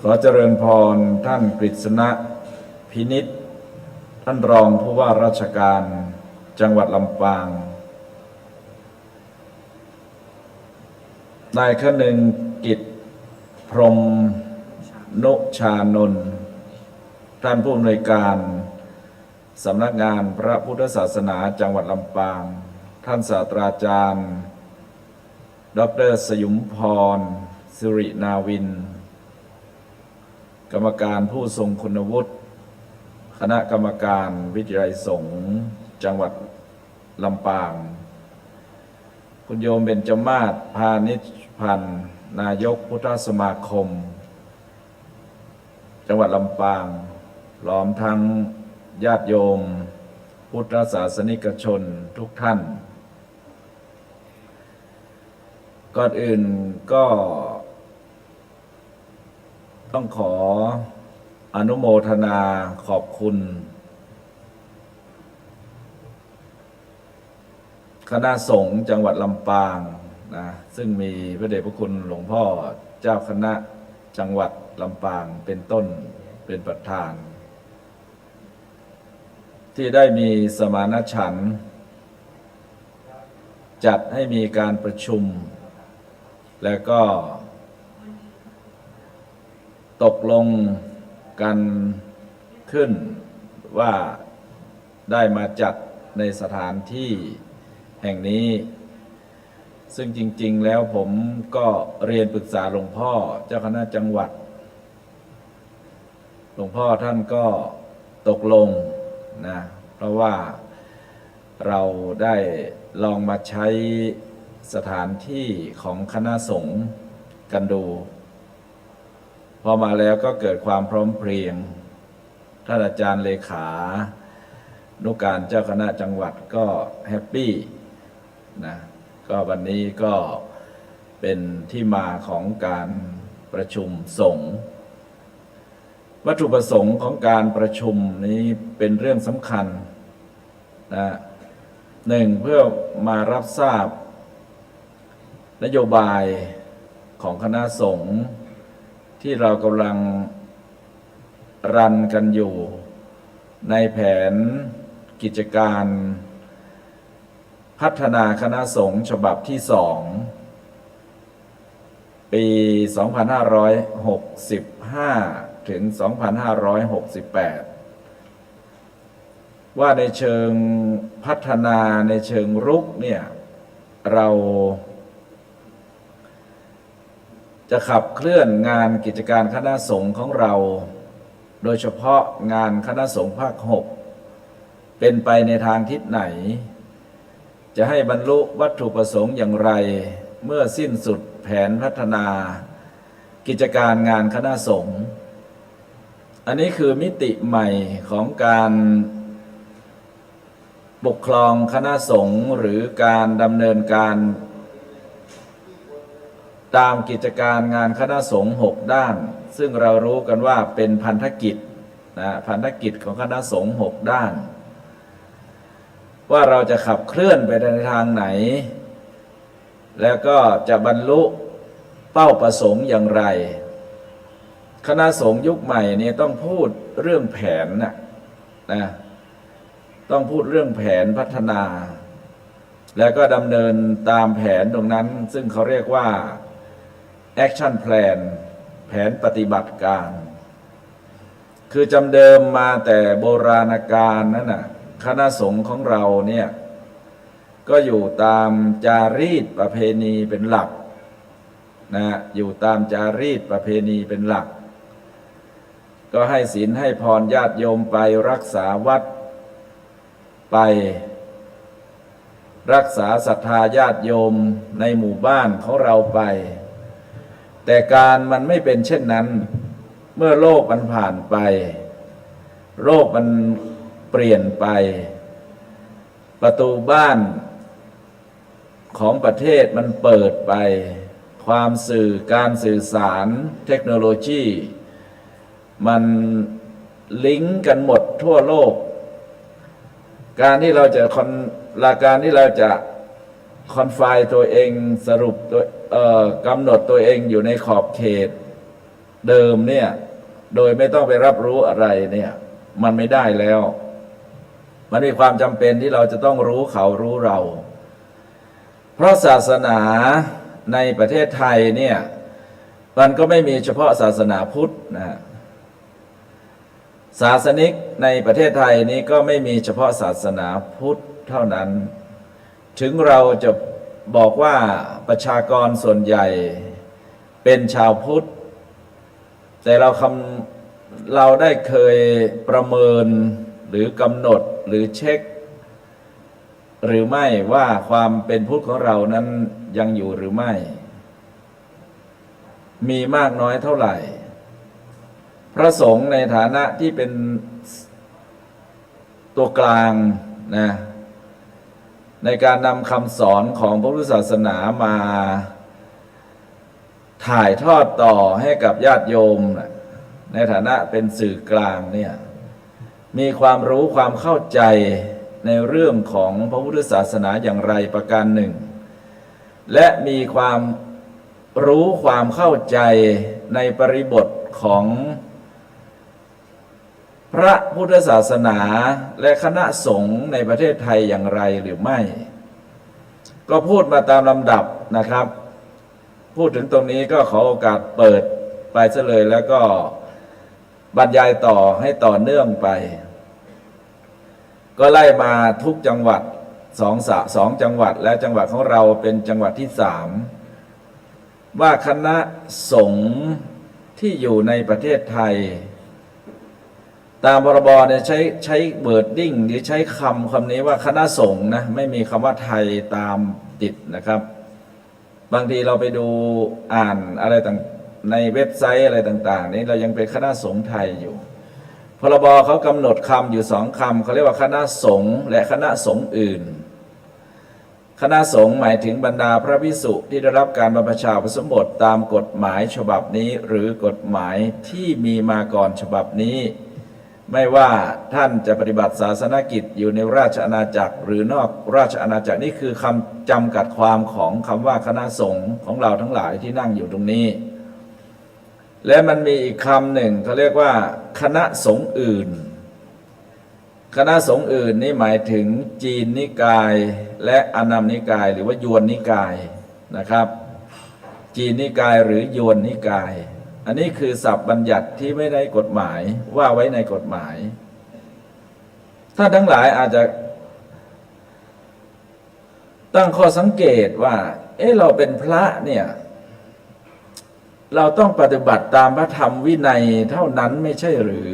S3: ขอเจริญพรท่านกฤษณะพินิจท่านรองผู้ว่าราชการจังหวัดลำปาง นายคนึงกิจพรหมนุชานนท์ท่านผู้อำนวยการสำนักงานพระพุทธศาสนาจังหวัดลำปาง ท่านศาสตราจารย์ดร.สยุมพรสิรินาวิน กรรมการผู้ทรงคุณวุฒิคณะกรรมการวิทยาลัยสงฆ์จังหวัดลำปาง คุณโยมเบญจมาศพานิชพันธ์นายกพุทธสมาคม จังหวัดลำปางพร้อมทั้งญาติโยมพุทธศาสนิกชนทุกท่าน ก่อนอื่นก็ต้องขออนุโมทนาขอบคุณคณะสงฆ์จังหวัดลำปางนะซึ่งมีพระเดชพระคุณหลวงพ่อเจ้าคณะจังหวัดลำปางเป็นต้นเป็นประธาน ที่ได้มีสมานฉันท์จัดให้มีการประชุม และก็ตกลงกันขึ้นว่าได้มาจัดในสถานที่แห่งนี้ ซึ่งจริงๆแล้วผมก็เรียนปรึกษาหลวงพ่อเจ้าคณะจังหวัด หลวงพ่อท่านก็ตกลงนะเพราะว่าเราได้ลองมาใช้สถานที่ของคณะสงฆ์กันดู พอมาแล้วก็เกิดความพร้อมเพรียงท่านอาจารย์เลขานุการเจ้าคณะจังหวัดก็แฮปปี้นะก็วันนี้ก็เป็นที่มาของการประชุมสงฆ์วัตถุประสงค์ของการประชุมนี้เป็นเรื่องสำคัญนะหนึ่งเพื่อมารับทราบนโยบายของคณะสงฆ์ที่เรากำลังรันกันอยู่ในแผนกิจการพัฒนาคณะสงฆ์ฉบับที่2ปี 2565 ถึง 2568 ว่าในเชิงพัฒนาในเชิงรุกเนี่ยเราจะขับเคลื่อนงานกิจการคณะสงฆ์ของเราโดยเฉพาะงานคณะสงฆ์ภาค 6เป็นไปในทางทิศไหนจะให้บรรลุวัตถุประสงค์อย่างไรเมื่อสิ้นสุดแผนพัฒนากิจการงานคณะสงฆ์อันนี้คือมิติใหม่ของการปกครองคณะสงฆ์หรือการดำเนินการตามกิจการงานคณะสงฆ์6ด้านซึ่งเรารู้กันว่าเป็นพันธกิจนะพันธกิจของคณะสงฆ์6ด้านว่าเราจะขับเคลื่อนไปในทางไหนแล้วก็จะบรรลุเป้าประสงค์อย่างไรคณะสงฆ์ยุคใหม่นี้ต้องพูดเรื่องแผนนะต้องพูดเรื่องแผนพัฒนาแล้วก็ดำเนินตามแผนตรงนั้นซึ่งเขาเรียกว่า Action Plan แผนปฏิบัติการคือจำเดิมมาแต่โบราณกาลนั่นน่ะคณะสงฆ์ของเราเนี่ยก็อยู่ตามจารีตประเพณีเป็นหลักนะอยู่ตามจารีตประเพณีเป็นหลักก็ให้ศีลให้พรญาติโยมไปรักษาวัดไปรักษาศรัทธาญาติโยมในหมู่บ้านของเราไปแต่การมันไม่เป็นเช่นนั้นเมื่อโลกมันผ่านไป โลกมันเปลี่ยนไปประตูบ้านของประเทศมันเปิดไปความสื่อการสื่อสารเทคโนโลยีมันลิงก์กันหมดทั่วโลกการที่เราจะคอนไฟน์ตัวเองสรุปตัวกำหนดตัวเองอยู่ในขอบเขตเดิมเนี่ยโดยไม่ต้องไปรับรู้อะไรเนี่ยมันไม่ได้แล้วมันมีความจำเป็นที่เราจะต้องรู้เขารู้เราเพราะศาสนาในประเทศไทยเนี่ยมันก็ไม่มีเฉพาะศาสนาพุทธนะศาสนิกในประเทศไทยนี้ก็ไม่มีเฉพาะศาสนาพุทธเท่านั้นถึงเราจะบอกว่าประชากรส่วนใหญ่เป็นชาวพุทธแต่เราได้เคยประเมินหรือกำหนดหรือเช็คหรือไม่ว่าความเป็นพุทธของเรานั้นยังอยู่หรือไม่มีมากน้อยเท่าไหร่พระสงฆ์ในฐานะที่เป็นตัวกลางนะในการนำคำสอนของพระพุทธศาสนามาถ่ายทอดต่อให้กับญาติโยมในฐานะเป็นสื่อกลางเนี่ยมีความรู้ความเข้าใจในเรื่องของพระพุทธศาสนาอย่างไรประการหนึ่งและมีความรู้ความเข้าใจในบริบทของพระพุทธศาสนาและคณะสงฆ์ในประเทศไทยอย่างไรหรือไม่ก็พูดมาตามลำดับนะครับพูดถึงตรงนี้ก็ขอโอกาสเปิดไปซะเลยแล้วก็บรรยายต่อให้ต่อเนื่องไปก็ไล่มาทุกจังหวัดสองจังหวัดและจังหวัดของเราเป็นจังหวัดที่3ว่าคณะสงฆ์ที่อยู่ในประเทศไทยตามพรบเนี่ยใช้เวิร์ดดิ้งหรือใช้คำนี้ว่าคณะสงฆ์นะไม่มีคำว่าไทยตามติดนะครับบางทีเราไปดูอ่านอะไรต่างในเว็บไซต์อะไรต่างๆนี้เรายังเป็นคณะสงฆ์ไทยอยู่พรบเขากำหนดคำอยู่2คำเขาเรียกว่าคณะสงฆ์และคณะสงฆ์อื่นคณะสงฆ์หมายถึงบรรดาพระภิกษุที่ได้รับการบรรพชาอุปสมบทตามกฎหมายฉบับนี้หรือกฎหมายที่มีมาก่อนฉบับนี้ไม่ว่าท่านจะปฏิบัติศาสนกิจอยู่ในราชอาณาจักรหรือนอกราชอาณาจักรนี่คือคำจำกัดความของคำว่าคณะสงฆ์ของเราทั้งหลายที่นั่งอยู่ตรงนี้และมันมีอีกคำหนึ่งเขาเรียกว่าคณะสงฆ์อื่นคณะสงฆ์อื่นนี่หมายถึงจีนนิกายและอานัมนิกายหรือว่ายวนนิกายนะครับจีนนิกายหรือยวนนิกายอันนี้คือศัพท์บัญญัติที่ไม่ได้กฎหมายว่าไว้ในกฎหมายท่านทั้งหลายอาจจะตั้งข้อสังเกตว่าเราเป็นพระเนี่ยเราต้องปฏิบัติตามพระธรรมวินัยเท่านั้นไม่ใช่หรือ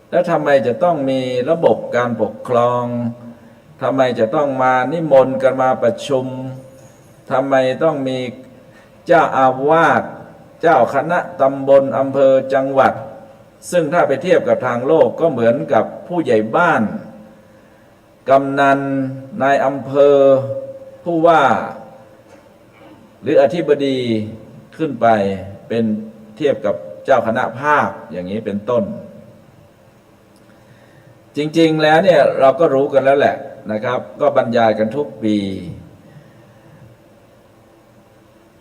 S3: แล้วทำไมจะต้องมีระบบการปกครองทำไมจะต้องมานิมนต์กันมาประชุมทำไมต้องมีเจ้าอาวาสเจ้าคณะตำบลอำเภอจังหวัดซึ่งถ้าไปเทียบกับทางโลกก็เหมือนกับผู้ใหญ่บ้านกำนันนายอำเภอผู้ว่าหรืออธิบดีขึ้นไปเป็นเทียบกับเจ้าคณะภาคอย่างนี้เป็นต้นจริงๆแล้วเนี่ยเราก็รู้กันแล้วแหละนะครับก็บรรยายกันทุกปี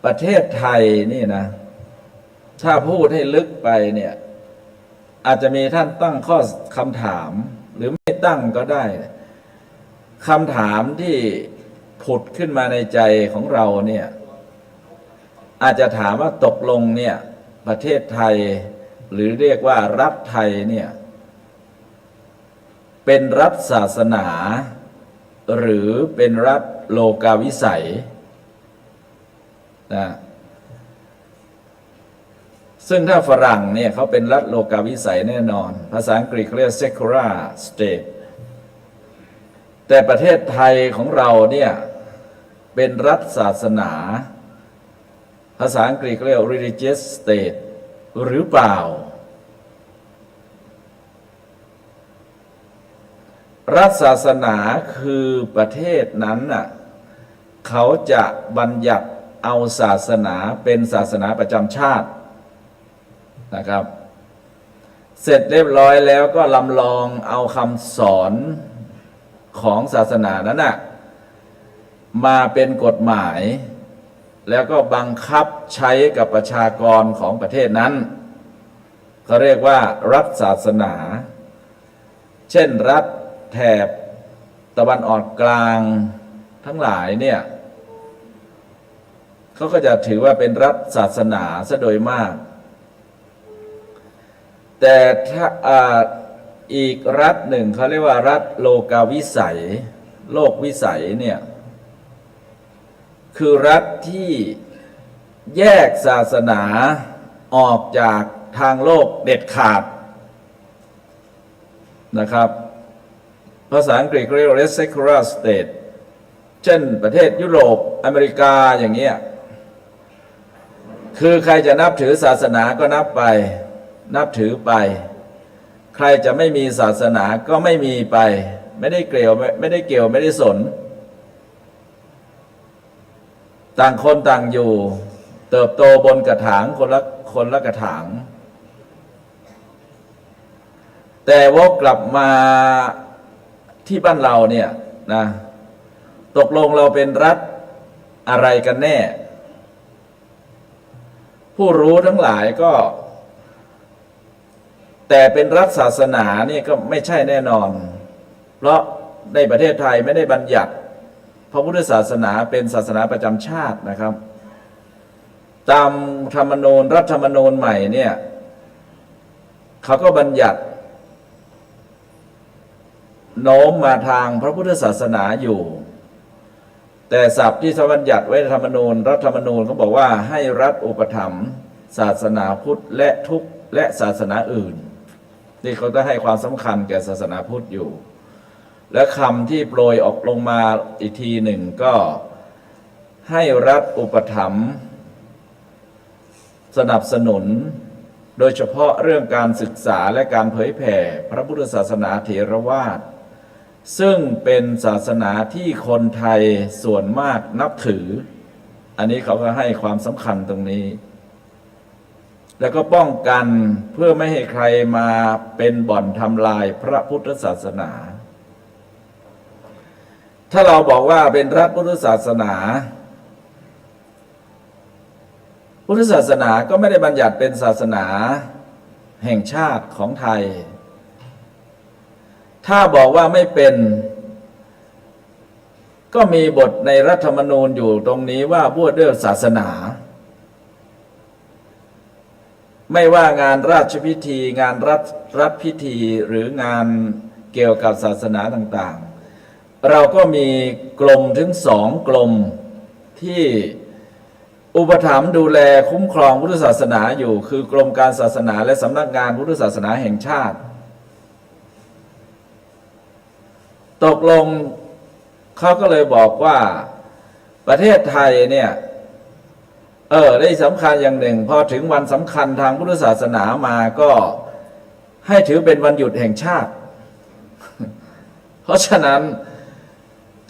S3: ประเทศไทยนี่นะถ้าพูดให้ลึกไปเนี่ยอาจจะมีท่านตั้งข้อคำถามหรือไม่ตั้งก็ได้คำถามที่ผุดขึ้นมาในใจของเราเนี่ยอาจจะถามว่าตกลงเนี่ยประเทศไทยหรือเรียกว่ารัฐไทยเนี่ยเป็นรัฐศาสนาหรือเป็นรัฐโลกาวิสัยนะซึ่งถ้าฝรั่งเนี่ยเขาเป็นรัฐโลกาวิสัยแน่นอนภาษาอังกฤษเรียก secular state แต่ประเทศไทยของเราเนี่ยเป็นรัฐศาสนาภาษาอังกฤษเรียก religious state หรือเปล่า รัฐศาสนาคือประเทศนั้นน่ะเขาจะบัญญัติเอาศาสนาเป็นศาสนาประจำชาตินะครับเสร็จเรียบร้อยแล้วก็ลำลองเอาคำสอนของศาสนานั้นน่ะมาเป็นกฎหมายแล้วก็บังคับใช้กับประชากรของประเทศนั้นเขาเรียกว่ารัฐศาสนาเช่นรัฐแถบตะวันออกกลางทั้งหลายเนี่ยเขาก็จะถือว่าเป็นรัฐศาสนาซะโดยมากแต่ถ้าอีกรัฐหนึ่งเขาเรียกว่ารัฐโลกาวิสัยโลกวิสัยเนี่ยคือรัฐที่แยกศาสนาออกจากทางโลกเด็ดขาดนะครับภาษาอังกฤษเรียกว่า secular state เช่นประเทศยุโรปอเมริกาอย่างเงี้ยคือใครจะนับถือศาสนาก็นับไปนับถือไปใครจะไม่มีศาสนาก็ไม่มีไปไม่ได้เกี่ยวไม่ได้สนต่างคนต่างอยู่เติบโตบนกระถางคนละกระถางแต่วกกลับมาที่บ้านเราเนี่ยนะตกลงเราเป็นรัฐอะไรกันแน่ผู้รู้ทั้งหลายก็แต่เป็นรัฐศาสนานี่ก็ไม่ใช่แน่นอนเพราะในประเทศไทยไม่ได้บัญญัติพระพุทธศาสนาเป็นศาสนาประจำชาตินะครับตามธรรมนูญรัฐธรรมนูญใหม่เนี่ยเขาก็บัญญัติโน้มมาทางพระพุทธศาสนาอยู่แต่ศัพท์ที่บัญญัติไว้ในธรรมนูญรัฐธรรมนูญเขาบอกว่าให้รัฐอุปถัมภ์ศาสนาพุทธและทุกและศาสนาอื่นนี่เขาจะให้ความสำคัญแก่ศาสนาพุทธอยู่และคำที่โปรยออกลงมาอีกทีหนึ่งก็ให้รัฐอุปถัมภ์สนับสนุนโดยเฉพาะเรื่องการศึกษาและการเผยแผ่พระพุทธศาสนาเถรวาทซึ่งเป็นศาสนาที่คนไทยส่วนมากนับถืออันนี้เขาก็ให้ความสำคัญตรงนี้แล้วก็ป้องกันเพื่อไม่ให้ใครมาเป็นบ่อนทำลายพระพุทธศาสนาถ้าเราบอกว่าเป็นรัฐพุทธศาสนาพุทธศาสนาก็ไม่ได้บัญญัติเป็นศาสนาแห่งชาติของไทยถ้าบอกว่าไม่เป็นก็มีบทในรัฐธรรมนูญอยู่ตรงนี้ว่าพูดเรื่องศาสนาไม่ว่างานราชพิธีงานรัฐพิธีหรืองานเกี่ยวกับศาสนาต่างๆเราก็มีกรมถึง2กรมที่อุปถัมภ์ดูแลคุ้มครองพุทธศาสนาอยู่คือกรมการศาสนาและสำนักงานพุทธศาสนาแห่งชาติตกลงเขาก็เลยบอกว่าประเทศไทยเนี่ยได้สำคัญอย่างหนึ่งพอถึงวันสำคัญทางพุทธศาสนามาก็ให้ถือเป็นวันหยุดแห่งชาติ เพราะฉะนั้น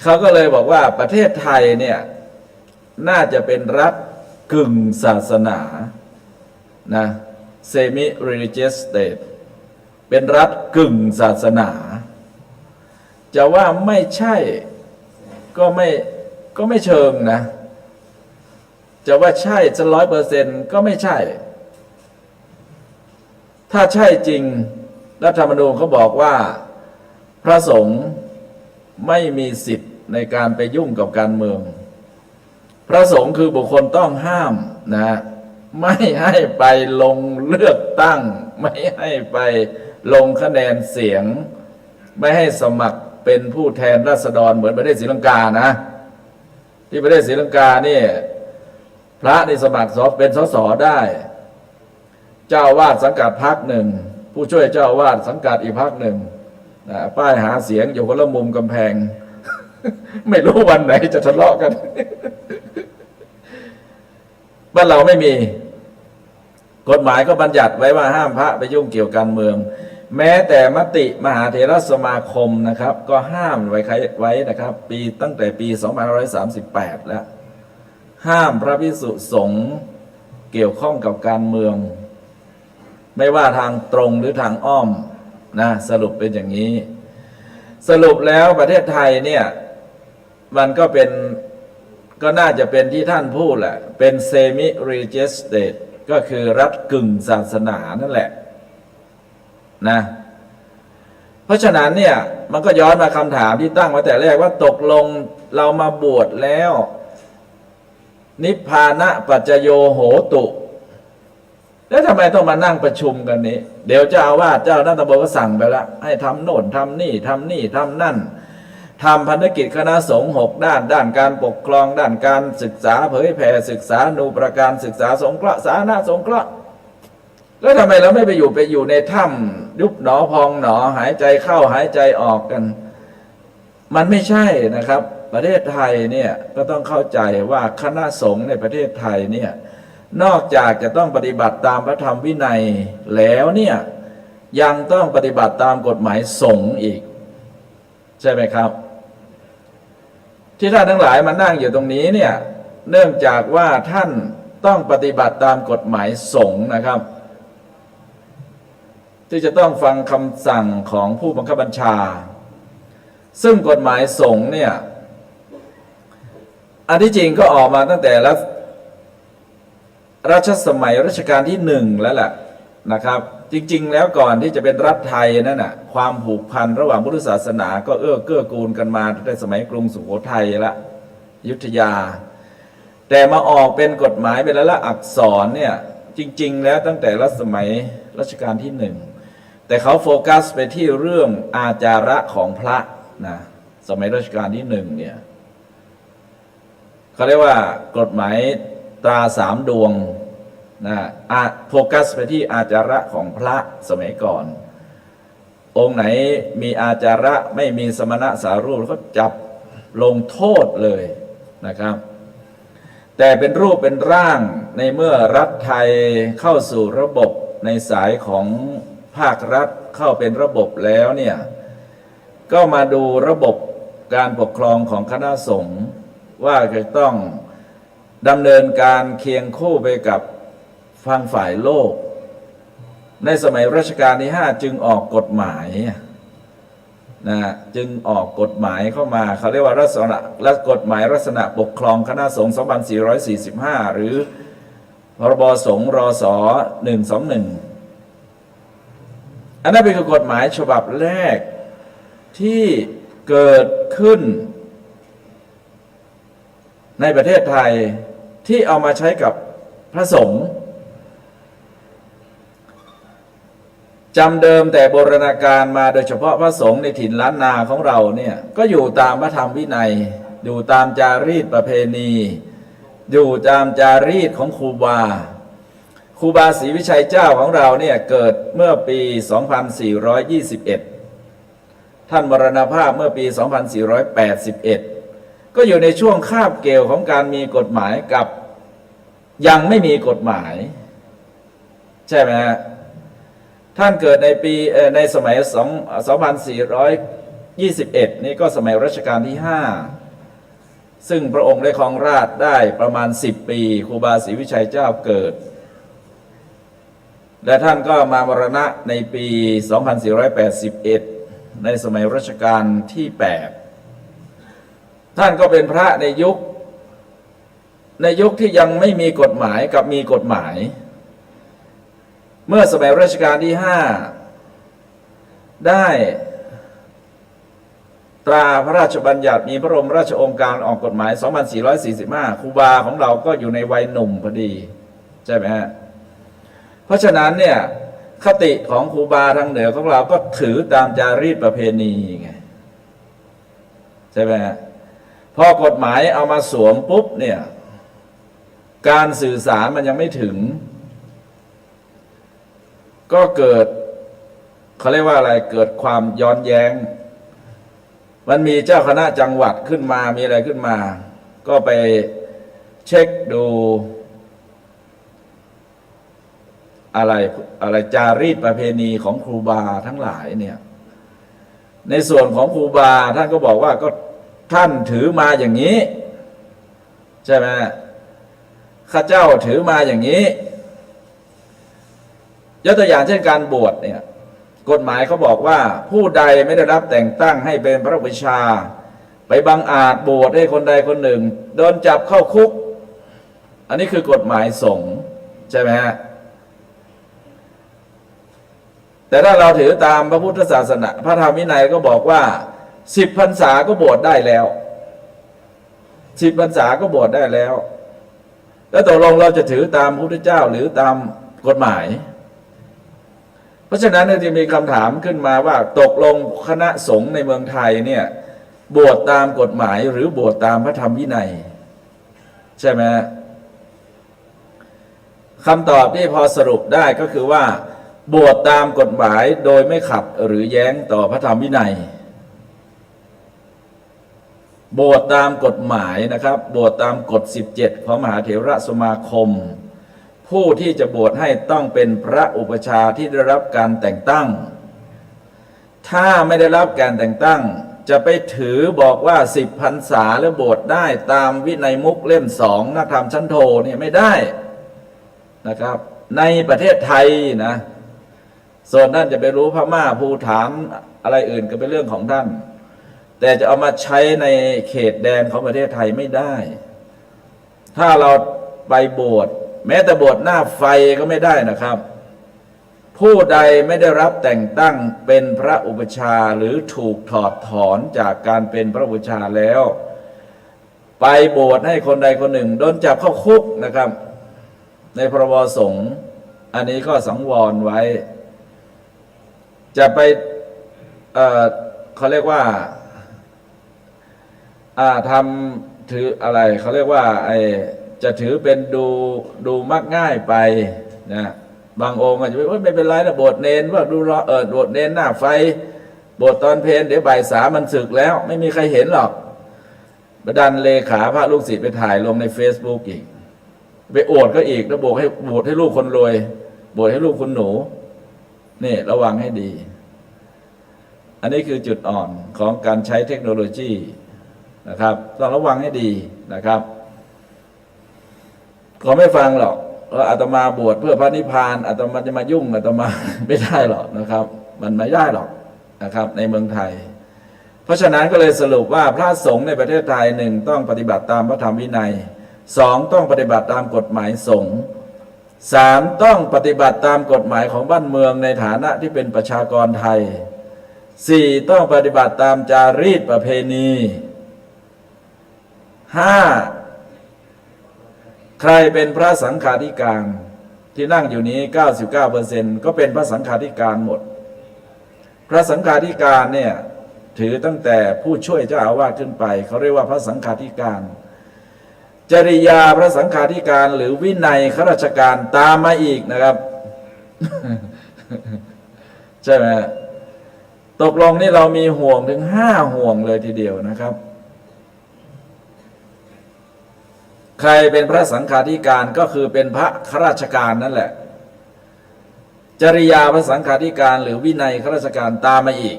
S3: เขาก็เลยบอกว่าประเทศไทยเนี่ยน่าจะเป็นรัฐกึ่งศาสนานะ semi religious state เป็นรัฐกึ่งศาสนาจะว่าไม่ใช่ก็ไม่เชิงนะจะว่าใช่จะ100%ก็ไม่ใช่ถ้าใช่จริงรัฐธรรมนูญเขาบอกว่าพระสงฆ์ไม่มีสิทธิ์ในการไปยุ่งกับการเมืองพระสงฆ์คือบุคคลต้องห้ามนะไม่ให้ไปลงเลือกตั้งไม่ให้ไปลงคะแนนเสียงไม่ให้สมัครเป็นผู้แทนราษฎรเหมือนประเทศศรีลังกานะที่ประเทศศรีลังกานี่พระในสมัครเป็นสสได้เจ้าวาดสังกัดพรรคหนึ่งผู้ช่วยเจ้าวาดสังกัดอีกพรรคหนึ่งป้ายหาเสียงอยู่คนละมุมกำแพง ไม่รู้วันไหนจะทะเลาะกัน บ้านเราไม่มีกฎหมายก็บัญญัติไว้ว่าห้ามพระไปยุ่งเกี่ยวกับการเมือง แม้แต่มติมหาเถรสมาคมนะครับก็ห้ามไว้นะครับตั้งแต่ปี 2538 แล้วห้ามพระภิกษุสงฆ์เกี่ยวข้องกับการเมือง ไม่ว่าทางตรงหรือทางอ้อมนะสรุปเป็นอย่างนี้ สรุปแล้วประเทศไทยเนี่ยมันก็น่าจะเป็นที่ท่านพูดแหละเป็นเซมิรีเจสเตทก็คือรัฐกึ่งศาสนานั่นแหละนะเพราะฉะนั้นเนี่ยมันก็ย้อนมาคำถามที่ตั้งไว้แต่แรกว่าตกลงเรามาบวชแล้วนิพพานะปัจจโยโหตุแล้วทำไมต้องมานั่งประชุมกันนี้เดี๋ยวเจ้าอาวาสเจ้าหน้าตำบลก็สั่งไปแล้วให้ทำโน่นทำนี่ทำนี่ทำนั่นทำภารกิจคณะสงฆ์6 ด้านด้านการปกครองด้านการศึกษาเผยแผ่ศึกษานูปการศึกษาสงเคราะห์สาธารณสงเคราะห์แล้วทำไมเราไม่ไปอยู่ในถ้ำยุบหนอพองหนอหายใจเข้าหายใจออกกันมันไม่ใช่นะครับประเทศไทยเนี่ยก็ต้องเข้าใจว่าคณะสงฆ์ในประเทศไทยเนี่ยนอกจากจะต้องปฏิบัติตามพระธรรมวินัยแล้วเนี่ยยังต้องปฏิบัติตามกฎหมายสงฆ์อีกใช่ไหมครับที่ท่านทั้งหลายมานั่งอยู่ตรงนี้เนี่ยเนื่องจากว่าท่านต้องปฏิบัติตามกฎหมายสงฆ์นะครับที่จะต้องฟังคำสั่งของผู้บังคับบัญชาซึ่งกฎหมายสงฆ์เนี่ยอันที่จริงก็ออกมาตั้งแต่รัชสมัยรัชกาลที่1แล้วแหละนะครับจริงๆแล้วก่อนที่จะเป็นรัฐไทยนั่นน่ะความผูกพันระหว่างพุทธศาสนาก็เกื้อกูลกันมาตั้งแต่สมัยกรุงสุโขทัยละอยุธยาแต่มาออกเป็นกฎหมายเป็นละอักษรเนี่ยจริงๆแล้วตั้งแต่รัชสมัยรัชกาลที่1แต่เขาโฟกัสไปที่เรื่องอาจาระของพระนะสมัยรัชกาลที่1เนี่ยเขาเรียกว่ากฎหมายตรา3 ดวงนะโฟกัสไปที่อาจาระของพระสมัยก่อนองค์ไหนมีอาจาระไม่มีสมณะสารูปก็จับลงโทษเลยนะครับแต่เป็นรูปเป็นร่างในเมื่อรัฐไทยเข้าสู่ระบบในสายของภาครัฐเข้าเป็นระบบแล้วเนี่ยก็มาดูระบบการปกครองของคณะสงฆ์ว่าจะต้องดำเนินการเคียงคู่ไปกับฟังฝ่ายโลกในสมัยรัชกาลที่5จึงออกกฎหมายนะจึงออกกฎหมายเข้ามาเขาเรียกว่ากฎหมายลักษณะปกครองคณะสงฆ์ 2445 หรือพรบสงฆ์รศ121อันนั้นเป็นกฎหมายฉบับแรกที่เกิดขึ้นในประเทศไทยที่เอามาใช้กับพระสงฆ์จำเดิมแต่โบราณกาลมาโดยเฉพาะพระสงฆ์ในถิ่นล้านนาของเราเนี่ยก็อยู่ตามพระธรรมวินัยอยู่ตามจารีตประเพณีอยู่ตามจารีตของครูบาศรีวิชัยเจ้าของเราเนี่ยเกิดเมื่อปี 2421ท่านมรณภาพเมื่อปี 2481ก็อยู่ในช่วงคาบเกี่ยวของการมีกฎหมายกับยังไม่มีกฎหมายใช่ไหมฮะท่านเกิดในปีในสมัย 2421 นี่ก็สมัยรัชกาลที่5ซึ่งพระองค์ได้ครองราชย์ได้ประมาณ10 ปีครูบาศรีวิชัยเจ้าเกิดและท่านก็มามรณะในปี 2481 ในสมัยรัชกาลที่8ท่านก็เป็นพระในยุคที่ยังไม่มีกฎหมายกับมีกฎหมายเมื่อสมัยรัชกาลที่5ได้ตราพระราชบัญญัติมีพระบรมราชโองการออกกฎหมาย 2445ครูบาของเราก็อยู่ในวัยหนุ่มพอดีใช่ไหมฮะเพราะฉะนั้นเนี่ยคติของครูบาทางเหนือของเราก็ถือตามจารีตประเพณีไงใช่ไหมฮะพอกฎหมายเอามาสวมปุ๊บเนี่ยการสื่อสารมันยังไม่ถึงก็เกิดเขาเรียกว่าอะไรเกิดความย้อนแย้งมันมีเจ้าคณะจังหวัดขึ้นมามีอะไรขึ้นมาก็ไปเช็คดู อะไรจารีตประเพณีของครูบาทั้งหลายเนี่ยในส่วนของครูบาท่านก็บอกว่าก็ท่านถือมาอย่างนี้ใช่ไหมข้าเจ้าถือมาอย่างนี้ยกตัวอย่างเช่นการบวชเนี่ยกฎหมายเขาบอกว่าผู้ใดไม่ได้รับแต่งตั้งให้เป็นพระอุปชฌาย์ไปบังอาจบวชให้คนใดคนหนึ่งโดนจับเข้าคุกอันนี้คือกฎหมายสงฆ์ใช่ไหมฮะแต่ถ้าเราถือตามพระพุทธศาสนาพระธรรมวินัยก็บอกว่า10 พรรษาก็บวชได้แล้ว10 พรรษาก็บวชได้แล้วแล้วตกลงเราจะถือตามพระพุทธเจ้าหรือตามกฎหมายเพราะฉะนั้นจะมีคำถามขึ้นมาว่าตกลงคณะสงฆ์ในเมืองไทยเนี่ยบวชตามกฎหมายหรือบวชตามพระธรรมวินัยใช่ไหมคำตอบที่พอสรุปได้ก็คือว่าบวชตามกฎหมายโดยไม่ขัดหรือแย้งต่อพระธรรมวินัยบวชตามกฎหมายนะครับบวชตามกฎ17ของมหาเถรสมาคมผู้ที่จะบวชให้ต้องเป็นพระอุปชฌาย์ที่ได้รับการแต่งตั้งถ้าไม่ได้รับการแต่งตั้งจะไปถือบอกว่า10 พรรษาแล้วบวชได้ตามวินัยมุขเล่ม2นักธรรมชั้นโทเนี่ยไม่ได้นะครับในประเทศไทยนะส่วนท่านจะไปรู้พม่าภูฏานอะไรอื่นก็เป็นเรื่องของท่านแต่จะเอามาใช้ในเขตแดนของประเทศไทยไม่ได้ถ้าเราไปบวชแม้แต่บวชหน้าไฟก็ไม่ได้นะครับผู้ใดไม่ได้รับแต่งตั้งเป็นพระอุปชฌาย์หรือถูกถอดถอนจากการเป็นพระอุปชฌาย์แล้วไปบวชให้คนใดคนหนึ่งโดนจับเข้าคุกนะครับในพรบสงฆ์อันนี้ก็สังวรไว้จะไปเขาเรียกว่าทำถืออะไรเขาเรียกว่าจะถือเป็นดูมักง่ายไปนะบางองค์อาจจะไม่เป็นไรนะบวชเนนว่าดูบวชเนนหน้าไฟบวชตอนเพลเดี๋ยวบ่าย3มันศึกแล้วไม่มีใครเห็นหรอกประดันเลขาพระลูกศิษย์ไปถ่ายลงใน Facebook อีกไปอวดก็อีกแล้วบวชให้ลูกคนรวยบวชให้ลูกคนหนูนี่ระวังให้ดีอันนี้คือจุดอ่อนของการใช้เทคโนโลยีนะครับต้องระวังให้ดีนะครับเขาไม่ฟังหรอกว่าอาตมาบวชเพื่อพระนิพพานอาตมาจะมายุ่งอาตมาไม่ได้หรอกนะครับมันไม่ได้หรอกนะครับในเมืองไทยเพราะฉะนั้นก็เลยสรุปว่าพระสงฆ์ในประเทศไทย1ต้องปฏิบัติตามพระธรรมวินัย2ต้องปฏิบัติตามกฎหมายสงฆ์3ต้องปฏิบัติตามกฎหมายของบ้านเมืองในฐานะที่เป็นประชากรไทย4ต้องปฏิบัติตามจารีตประเพณี5ใครเป็นพระสังฆาธิการที่นั่งอยู่นี้ 99% ก็เป็นพระสังฆาธิการหมดพระสังฆาธิการเนี่ยถือตั้งแต่ผู้ช่วยเจ้าอาวาสขึ้นไปเขาเรียกว่าพระสังฆาธิการจริยาพระสังฆาธิการหรือวินัยข้าราชการตามมาอีกนะครับ ใช่ไหมตกลงนี่เรามีห่วงถึง5ห่วงเลยทีเดียวนะครับใครเป็นพระสังฆาธิการก็คือเป็นพระข้าราชการนั่นแหละจริยาพระสังฆาธิการหรือวินัยข้าราชการตามมาอีก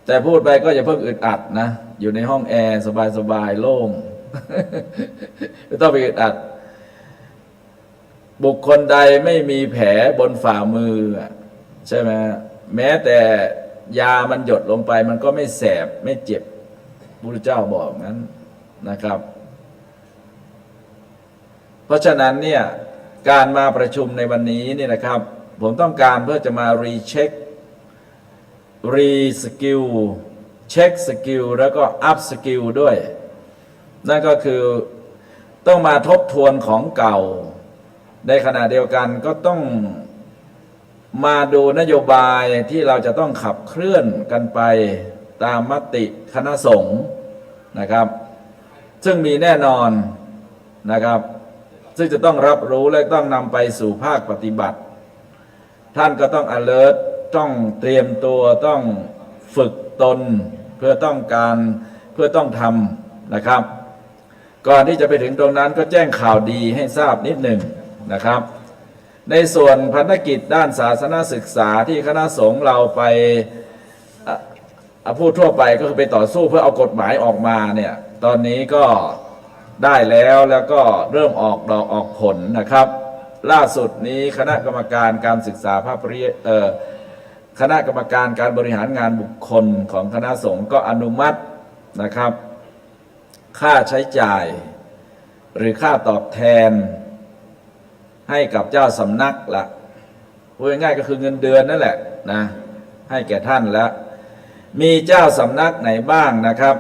S3: แต่พูดไปก็อย่าเพิ่งอึดอัดนะอยู่ในห้องแอร์สบายๆโล่ง ไม่ต้องไปอึดอัดบุคคลใดไม่มีแผลบนฝ่ามือใช่ไหมแม้แต่ยามันหยดลงไปมันก็ไม่แสบไม่เจ็บพระพุทธเจ้าบอกงั้นนะครับเพราะฉะนั้นเนี่ยการมาประชุมในวันนี้นี่นะครับผมต้องการเพื่อจะมารีเช็ครีสกิลเช็คสกิลแล้วก็อัพสกิลด้วยนั่นก็คือต้องมาทบทวนของเก่าในขณะเดียวกันก็ต้องมาดูนโยบายที่เราจะต้องขับเคลื่อนกันไปตามมติคณะสงฆ์นะครับซึ่งมีแน่นอนนะครับซึ่งจะต้องรับรู้และต้องนำไปสู่ภาคปฏิบัติท่านก็ต้อง alert ต้องเตรียมตัวต้องฝึกตนเพื่อต้องทำนะครับก่อนที่จะไปถึงตรงนั้นก็แจ้งข่าวดีให้ทราบนิดหนึ่งนะครับ ในส่วนพันธกิจด้านศาสนศึกษาที่คณะสงฆ์เราไปพูดทั่วไปก็คือไปต่อสู้เพื่อเอากฎหมายออกมาเนี่ยตอนนี้ก็ได้แล้วก็เริ่มออกดอกออกผลนะครับ ล่าสุดนี้คณะกรรมการการศึกษาพระปริยคณะกรรมการการบริหารงานบุคคลของคณะสงฆ์ก็อนุมัตินะครับค่าใช้จ่ายหรือค่าตอบแทนให้กับเจ้าสำนักละพูดง่ายๆก็คือเงินเดือนนั่นแหละนะให้แก่ท่านแล้วมีเจ้าสำนักไหนบ้างนะครับ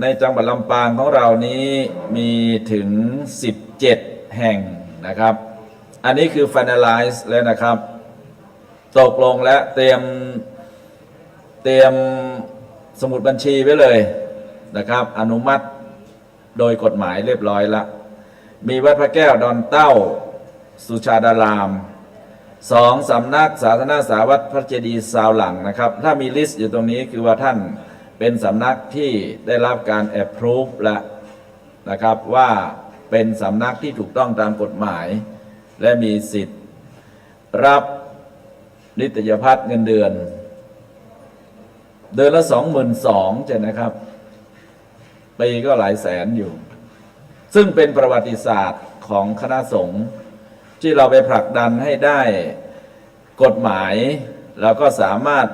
S3: ในจังหวัดลำปางของเรานี้มีถึง17แห่งนะครับอันนี้คือ finalize แล้วนะครับตกลงและเตรียมสมุดบัญชีไว้เลยนะครับอนุมัติโดยกฎหมายเรียบร้อยละมีวัดพระแก้วดอนเต้าสุชาดาราม2สำนักศาสนาสาวัดพระเจดีย์ซาวหลังนะครับถ้ามีลิสต์อยู่ตรงนี้คือว่าท่านเป็นสำนักที่ได้รับการ approve แล้วนะครับว่าเป็นสำนักที่ถูกต้องตามกฎหมายและมีสิทธิ์รับนิตยพัฒน์เงินเดือนละ 22,000ใช่นะครับปีก็หลายแสนอยู่ซึ่งเป็นประวัติศาสตร์ของคณะสงฆ์ที่เราไปผลักดันให้ได้กฎหมายเราก็สามารถ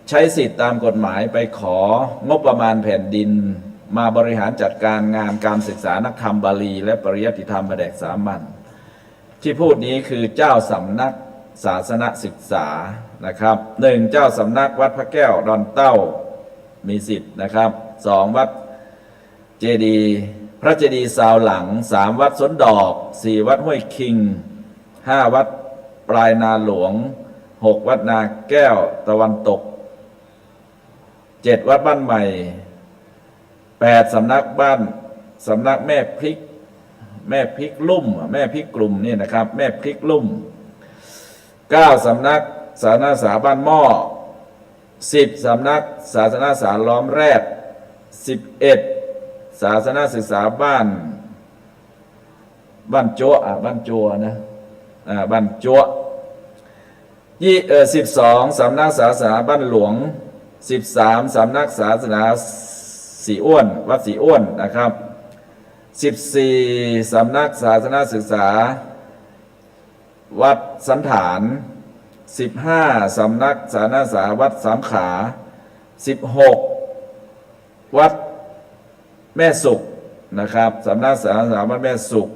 S3: ใช้สิทธิ์ตามกฎหมายไปของบประมาณแผ่นดินมาบริหารจัดการงานการศึกษานักธรรมบาลีและปริยัติธรรมแผนกสามัญที่พูดนี้คือเจ้าสำนักศาสนศึกษานะครับ1เจ้าสำนักวัดพระแก้วดอนเต้ามีสิทธิ์นะครับ2วัดเจดีย์พระเจดีย์ซาวหลัง3วัดสนดอก4วัดห้วยคิง5วัดปลายนาหลวง6วัดนาแก้วตะวันตก7วัดบ้านใหม่8สำนักแม่พริกลุ่มแม่พริกกลุ่มนี่นะครับแม่พริกลุ่ม9สำนักศาสนาสาบ้านหม้อ10สำนักศาสนาสาล้อมแรด11ศาสนาศึกษาบ้านโจ๊ะบ้านจัวนะบ้านจัว12สำนักศาสนาบ้านหลวง13สำนักศาสนาสีอ้วนวัดสีอ้วนนะครับ14สำนักศาสนาศึกษาวัดสันฐาน15สำนักศาสนาสาวัดสามขา16วัดแม่สุขนะครับสำนักศาสนาวัดแม่สุข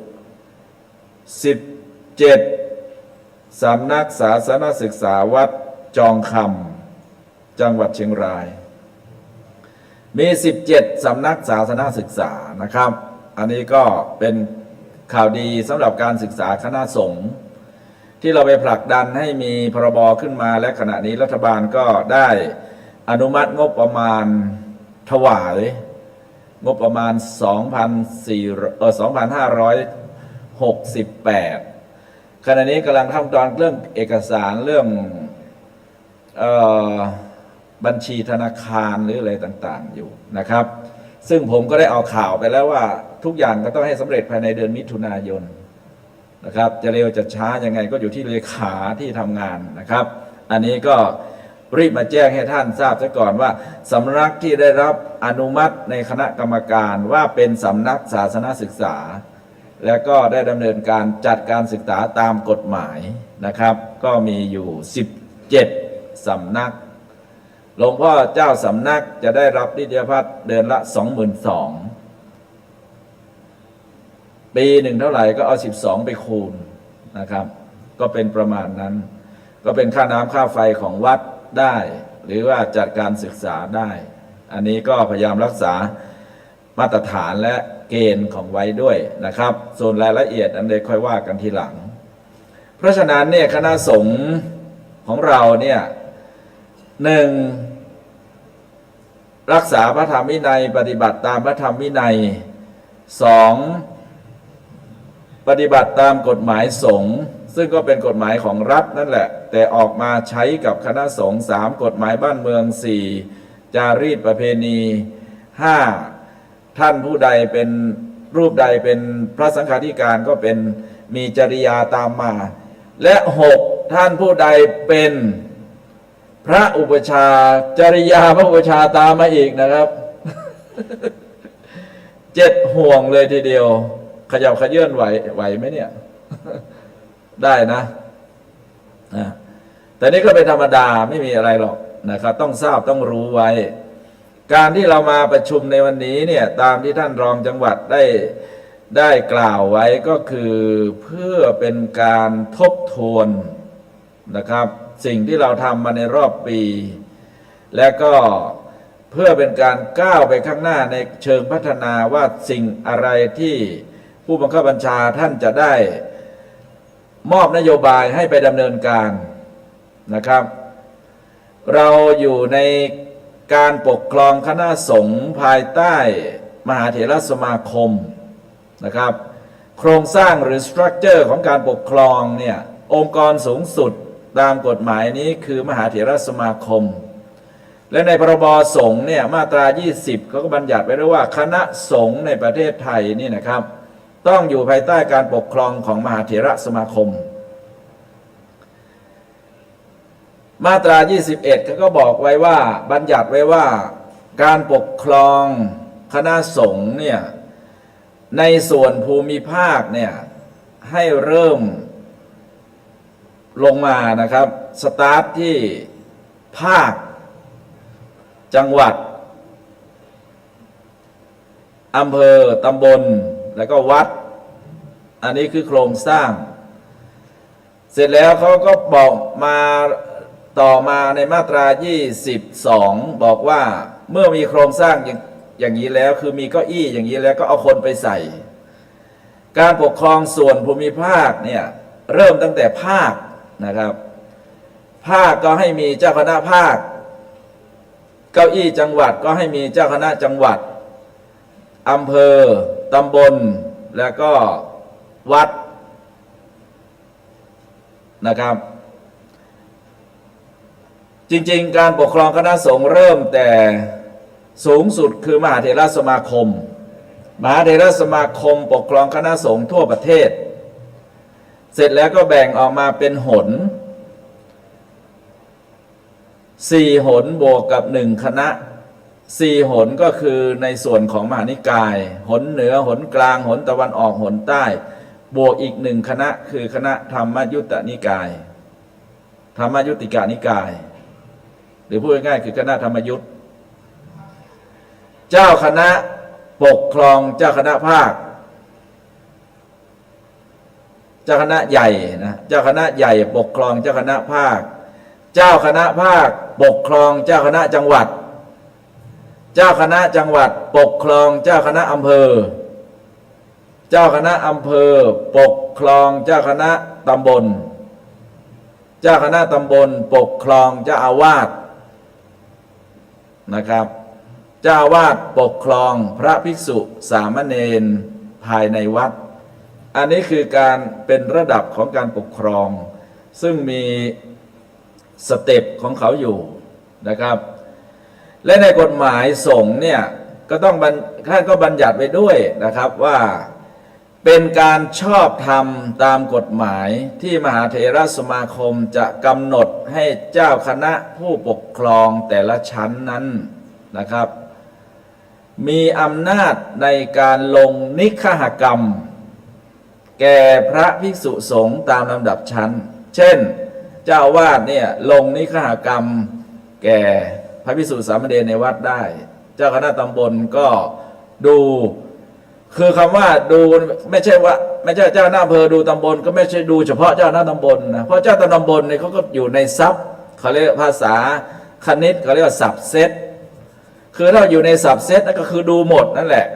S3: 17สำนักศาสนศึกษาวัดจองคำจังหวัดเชียงรายมี17สำนักศาสนศึกษานะครับอันนี้ก็เป็นข่าวดีสำหรับการศึกษาคณะสงฆ์ที่เราไปผลักดันให้มีพรบขึ้นมาและขณะนี้รัฐบาลก็ได้อนุมัติงบประมาณถวายงบประมาณ 2,568 ขณะนี้กำลังทำตอนเรื่องเอกสารเรื่องบัญชีธนาคารหรืออะไรต่างๆอยู่นะครับซึ่งผมก็ได้เอาข่าวไปแล้วว่าทุกอย่างก็ต้องให้สำเร็จภายในเดือนมิถุนายนนะครับจะเร็วจะช้ายังไงก็อยู่ที่เลขาที่ทำงานนะครับอันนี้ก็รีบมาแจ้งให้ท่านทราบซะก่อนว่าสำนักที่ได้รับอนุมัติในคณะกรรมการว่าเป็นสำนักศาสนศึกษาแล้วก็ได้ดำเนินการจัดการศึกษาตามกฎหมายนะครับก็มีอยู่17สำนักหลวงพ่อเจ้าสำนักจะได้รับนิตยพัฒน์เดือนละ 22,000 ปีหนึ่งเท่าไหร่ก็เอา12ไปคูณนะครับก็เป็นประมาณนั้นก็เป็นค่าน้ำค่าไฟของวัดได้หรือว่าจัดการศึกษาได้อันนี้ก็พยายามรักษามาตรฐานและเกณฑ์ของไว้ด้วยนะครับส่วนรายละเอียดอันใดค่อยว่ากันทีหลังเพราะฉะนั้นเนี่ยคณะสงฆ์ของเราเนี่ย1รักษาพระธรรมวินัยปฏิบัติตามพระธรรมวินัย2ปฏิบัติตามกฎหมายสงฆ์ซึ่งก็เป็นกฎหมายของรัฐนั่นแหละแต่ออกมาใช้กับคณะสงฆ์3กฎหมายบ้านเมือง4จารีตประเพณี5ท่านผู้ใดเป็นรูปใดเป็นพระสังฆาธิการก็เป็นมีจริยาตามมา และ6ท่านผู้ใดเป็นพระอุปชฌาย์จริยาพระอุปชฌาย์ตามมาอีกนะครับ 7 ห่วงเลยทีเดียวขยับขยื่นไหวไหมเนี่ย ได้นะแต่นี่ก็เป็นธรรมดาไม่มีอะไรหรอกนะครับต้องทราบต้องรู้ไว้ การที่เรามาประชุมในวันนี้เนี่ยตามที่ท่านรองจังหวัดได้กล่าวไว้ก็คือเพื่อเป็นการทบทวนนะครับสิ่งที่เราทำมาในรอบปี และก็เพื่อเป็นการก้าวไปข้างหน้าในเชิงพัฒนาว่าสิ่งอะไรที่ผู้บังคับบัญชาท่านจะได้มอบนโยบายให้ไปดำเนินการนะครับ เราอยู่ในการปกครองคณะสงฆ์ภายใต้มหาเถรสมาคมนะครับโครงสร้างหรือสตรัคเจอร์ของการปกครองเนี่ยองค์กรสูงสุดตามกฎหมายนี้คือมหาเถรสมาคมและในพรบสงฆ์เนี่ยมาตรา 20เขาก็บัญญัติไว้ด้วยว่าคณะสงฆ์ในประเทศไทยนี่นะครับต้องอยู่ภายใต้การปกครองของมหาเถรสมาคมมาตรา 21เขาก็บอกไว้ว่าบัญญัติไว้ว่าการปกครองคณะสงฆ์เนี่ยในส่วนภูมิภาคเนี่ยให้เริ่มลงมานะครับสตาร์ทที่ภาคจังหวัดอำเภอตำบลแล้วก็วัดอันนี้คือโครงสร้างเสร็จแล้วเขาก็บอกมาต่อมาในมาตรา 22บอกว่าเมื่อมีโครงสร้างอย่างนี้แล้วคือมีเก้าอี้อย่างนี้แล้วก็เอาคนไปใส่การปกครองส่วนภูมิภาคเนี่ยเริ่มตั้งแต่ภาคนะครับภาคก็ให้มีเจ้าคณะภาคเก้าอี้จังหวัดก็ให้มีเจ้าคณะจังหวัดอำเภอตำบลแล้วก็วัดนะครับจริงๆการปกครองคณะสงฆ์เริ่มแต่สูงสุดคือมหาเถรสมาคมมหาเถรสมาคมปกครองคณะสงฆ์ทั่วประเทศเสร็จแล้วก็แบ่งออกมาเป็นหน4 หนบวกกับ1 คณะ4 หนก็คือในส่วนของมหานิกายหนเหนือหนกลางหนตะวันออกหนใต้บวกอีก1 คณะคือคณะธรรมยุตตนิกายธรรมยุติกานิกายหรือพูดง่ายๆคือคณะธรรมยุตเจ้าคณะปกครองเจ้าคณะภาคเจ้าคณะใหญ่นะเจ้าคณะใหญ่ปกครองเจ้าคณะภาคเจ้าคณะภาคปกครองเจ้าคณะจังหวัดเจ้าคณะจังหวัดปกครองเจ้าคณะอำเภอเจ้าคณะอำเภอปกครองเจ้าคณะตำบลเจ้าคณะตำบลปกครองเจ้าอาวาสนะครับเจ้าอาวาสปกครองพระภิกษุสามเณรภายในวัดอันนี้คือการเป็นระดับของการปกครองซึ่งมีสเต็ปของเขาอยู่นะครับและในกฎหมายสงฆ์เนี่ยก็ต้องท่านก็บัญญัติไว้ด้วยนะครับว่าเป็นการชอบธรรมตามกฎหมายที่มหาเถรสมาคมจะกำหนดให้เจ้าคณะผู้ปกครองแต่ละชั้นนั้นนะครับมีอำนาจในการลงนิฆหกรรมแก่พระภิกษุสงฆ์ตามลำดับชั้นเช่นเจ้าอาวาสเนี่ยลงนิฆหกรรมแก่พระภิกษุสามเณรในวัดได้เจ้าคณะตำบลก็ดูคือคำว่าดูไม่ใช่เจ้าหน้าอำเภอดูตำบลก็ไม่ใช่ดูเฉพาะเจ้าหน้าตำบลนะเพราะเจ้าตำบลเนี่ยเขาก็อยู่ในทรัพย์เขาเรียกภาษาคณิตเขาเรียกว่าสับเซตคือถ้าอยู่ในสับเซตนั่นก็คือดูหมดนั่นแหละ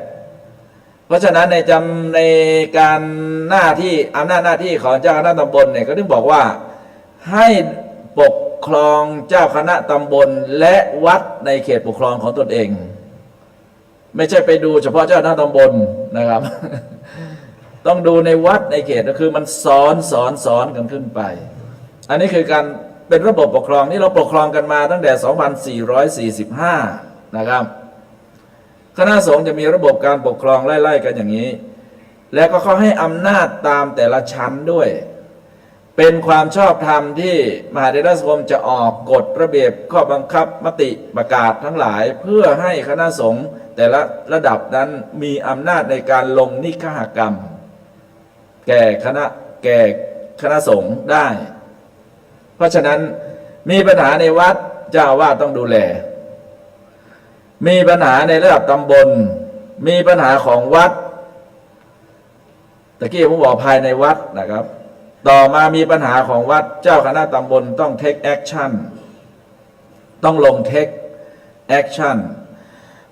S3: เพราะฉะนั้นในการหน้าที่อำนาจหน้าที่ของเจ้าคณะตำบลเนี่ยก็ถึงบอกว่าให้ปกครองเจ้าคณะตำบลและวัดในเขตปกครองของตนเองไม่ใช่ไปดูเฉพาะเจ้าคณะตำบลนะครับ ต้องดูในวัดในเขตก็คือมันสอนกันขึ้นไปอันนี้คือการเป็นระบบปกครองที่เราปกครองกันมาตั้งแต่ 2445 นะครับคณะสงฆ์จะมีระบบการปกครองไล่ๆกันอย่างนี้แล้วก็เขาให้อำนาจตามแต่ละชั้นด้วย เป็นความชอบธรรมที่มหาเถรสมาคมจะออกกฎระเบียบข้อบังคับมติประกาศทั้งหลาย เพื่อให้คณะสงฆ์แต่ละระดับนั้นมีอำนาจในการลงนิฆกรรม แก่คณะสงฆ์ได้ เพราะฉะนั้นมีปัญหาในวัดเจ้าอาวาสต้องดูแล มีปัญหาในระดับตำบลมีปัญหาของวัดตะกี้ผมบอกภายในวัดนะครับต่อมามีปัญหาของวัดเจ้าคณะตำบลต้อง take action ต้องลง take action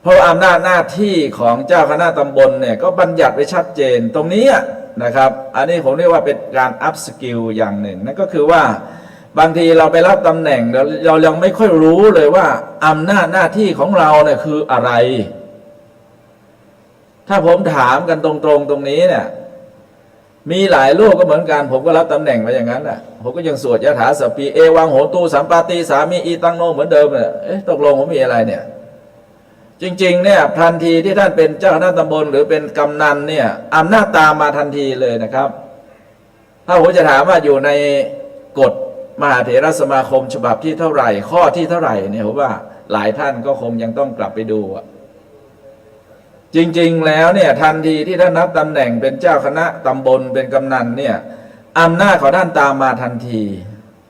S3: เพราะอำนาจหน้าที่ของเจ้าคณะตำบลเนี่ยก็บัญญัติไว้ชัดเจนตรงนี้นะครับอันนี้ผมเรียกว่าเป็นการ up skill อย่างหนึ่งนั่นก็คือว่าบางทีเราไปรับตำแหน่งเรายังไม่ค่อยรู้เลยว่าอำนาจหน้าที่ของเราเนี่ยคืออะไรถ้าผมถามกันตรงๆตรงนี้เนี่ยมีหลายลูกก็เหมือนกันผมก็รับตำแหน่งมาอย่างนั้นแหละผมก็ยังสวดยถาสัพพีเอวังโหตูสัมปาติสามีอีตังโนเหมือนเดิมเนี่ยตกลงผมมีอะไรเนี่ยจริงๆเนี่ยทันทีที่ท่านเป็นเจ้าคณะตำบลหรือเป็นกำนันเนี่ยอำนาจตามมาทันทีเลยนะครับถ้าผมจะถามว่าอยู่ในกฎมหาเถรสมาคมฉบับที่เท่าไหร่ข้อที่เท่าไหร่เนี่ยผมว่าหลายท่านก็คงยังต้องกลับไปดูจริงๆแล้วเนี่ยทันทีที่ท่านนับตำแหน่งเป็นเจ้าคณะตำบลเป็นกำนันเนี่ยอำนาจของท่านตามมาทันที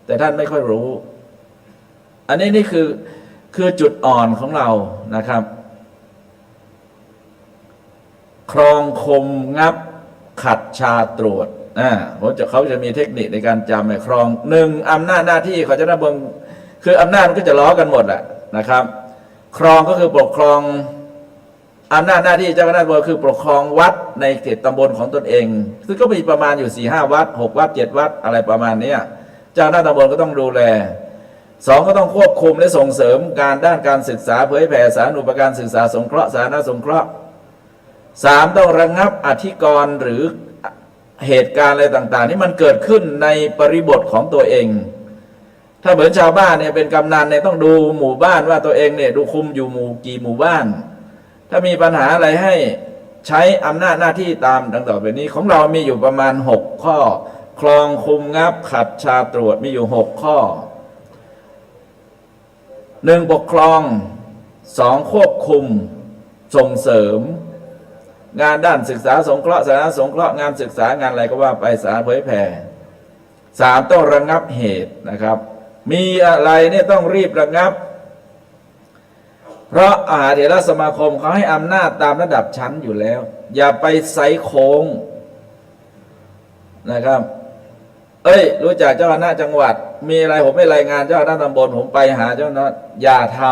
S3: แต่ท่านไม่ค่อยรู้อันนี้นี่คือจุดอ่อนของเรานะครับครองคมงับขัดชาตรวจเขาจะมีเทคนิคในการจำครองหนึ่งอำนาจหน้าที่ของเจ้าหน้าที่คืออำนาจมันก็จะล้อกันหมดแหละนะครับครองก็คือปกครองอำนาจหน้าที่เจ้าคณะตำบลคือปกครองวัดในเขตตำบลของตนเองซึ่งก็มีประมาณอยู่4-5 วัด6 วัด 7 วัดอะไรประมาณนี้เจ้าคณะตำบลก็ต้องดูแล2ก็ต้องควบคุมและส่งเสริมการด้านการศึกษาเผยแผ่สาธารณูปการศึกษาสงเคราะห์สาธารณสงเคราะห์3ต้องระงับอธิกรณ์หรือเหตุการณ์อะไรต่างๆที่มันเกิดขึ้นในบริบทของตัวเองถ้าเหมือนชาวบ้านเนี่ยเป็นกำนันเนี่ยต้องดูหมู่บ้านว่าตัวเองเนี่ยดูคุมอยู่กี่หมู่บ้านถ้ามีปัญหาอะไรให้ใช้อำนาจหน้าที่ตามดังต่อไปนี้ของเรามีอยู่ประมาณ6ข้อครองคุมงับขัดชาตรวจมีอยู่6ข้อ1ปกครอง2ควบคุมส่งเสริมงานด้านศึกษาสงเคราะห์สาธารณสงเคราะห์งานศึกษางานอะไรก็ว่าไปสาธารณเผยแผ่3ต้องระงับเหตุนะครับมีอะไรเนี่ยต้องรีบระงับเพราะมหาเถรสมาคมเขาให้อำนาจตามระดับชั้นอยู่แล้วอย่าไปไซโค้งนะครับรู้จักเจ้าคณะจังหวัดมีอะไรผมไม่รายงานเจ้าคณะตำบลผมไปหาเจ้าคณะอย่าท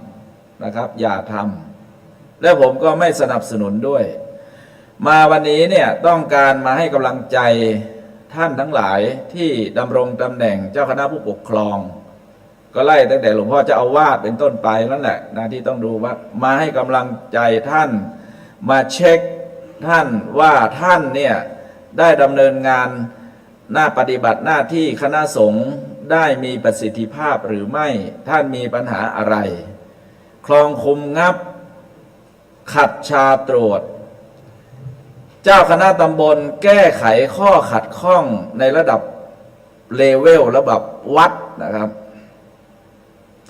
S3: ำนะครับอย่าทำและผมก็ไม่สนับสนุนด้วยมาวันนี้เนี่ยต้องการมาให้กำลังใจท่านทั้งหลายที่ดำรงตำแหน่งเจ้าคณะผู้ปกครองก็ไล่ตั้งแต่หลวงพ่อเจ้าอาวาสเป็นต้นไปนั่นแหละนะที่ต้องดูว่ามาให้กำลังใจท่านมาเช็คท่านว่าท่านเนี่ยได้ดำเนินงานปฏิบัติหน้าที่คณะสงฆ์ได้มีประสิทธิภาพหรือไม่ท่านมีปัญหาอะไรครองคุมงับขัดชาตรวจเจ้าคณะตำบลแก้ไขข้อขัดข้องในระดับเลเวลระดับวัดนะครับ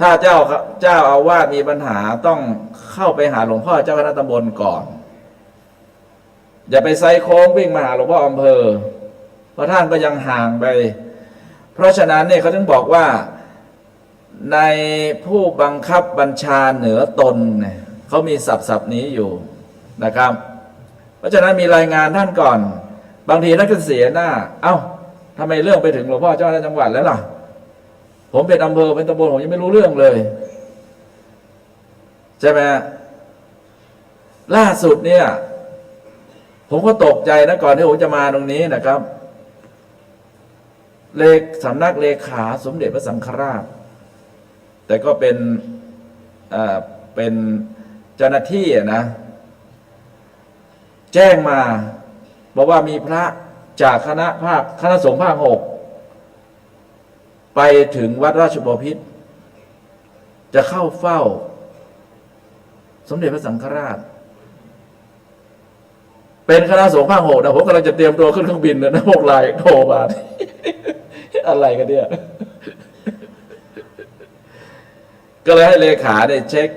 S3: ถ้าเจ้าอาวาสมีปัญหาต้องเข้าไปหาหลวงพ่อเจ้าคณะตำบลก่อนอย่าไปไซโค้งวิ่งมาหาหลวงพ่ออำเภอเพราะท่านก็ยังห่างไปเพราะฉะนั้นเนี่ยเขาถึงบอกว่าในผู้บังคับบัญชาเหนือตนเนี่ยเขามีศัพท์นี้อยู่นะครับเพราะฉะนั้นมีรายงานท่านก่อนบางทีท่านก็เสียหน้าทำไมเรื่องไปถึงหลวงพ่อเจ้าคณะจังหวัดแล้วล่ะผมเป็นอำเภอเป็นตำบลผมยังไม่รู้เรื่องเลยใช่ไหมล่าสุดเนี่ยผมก็ตกใจนะก่อนที่ผมจะมาตรงนี้นะครับสำนักเลขาสมเด็จพระสังฆราชแต่ก็เป็นเจ้าหน้าที่นะแจ้งมาบอกว่ามีพระจากคณะสงฆ์ภาค 6ไปถึงวัดราชบพิตรจะเข้าเฝ้าสมเด็จพระสังฆราชเป็นคณะสงฆ์ภาค 6นะผมกำลังจะเตรียมตัวขึ้นเครื่องบินนะพวกลายโทรมา อะไรกันเนี่ย ก็เลยให้เลขาได้เช็ค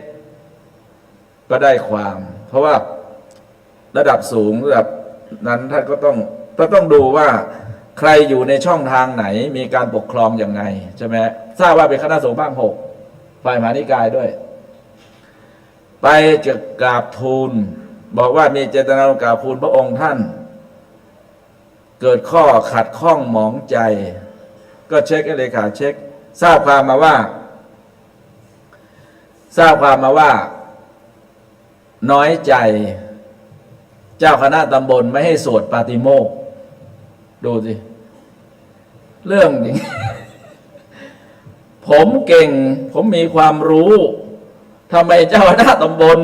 S3: ก็ได้ความ เพราะว่าระดับสูงระดับนั้นท่านก็ต้องดูว่าใครอยู่ในช่องทางไหนมีการปกครองอย่างไงใช่ไหมทราบว่าเป็นคณะสงฆ์ภาค 6ฝ่ายมหานิกายด้วย ไปจะกราบทูลบอกว่ามีเจตนากราบทูลพระองค์ท่าน เกิดข้อขัดข้องหมองใจ ก็เช็คให้เลขาเช็คทราบความมาว่าน้อยใจเจ้าคณะตำบลไม่ให้สวดปาติโมกข์ดูสิเรื่องนี้ ผมเก่งผมมีความรู้ทำไมเจ้าคณะตำบล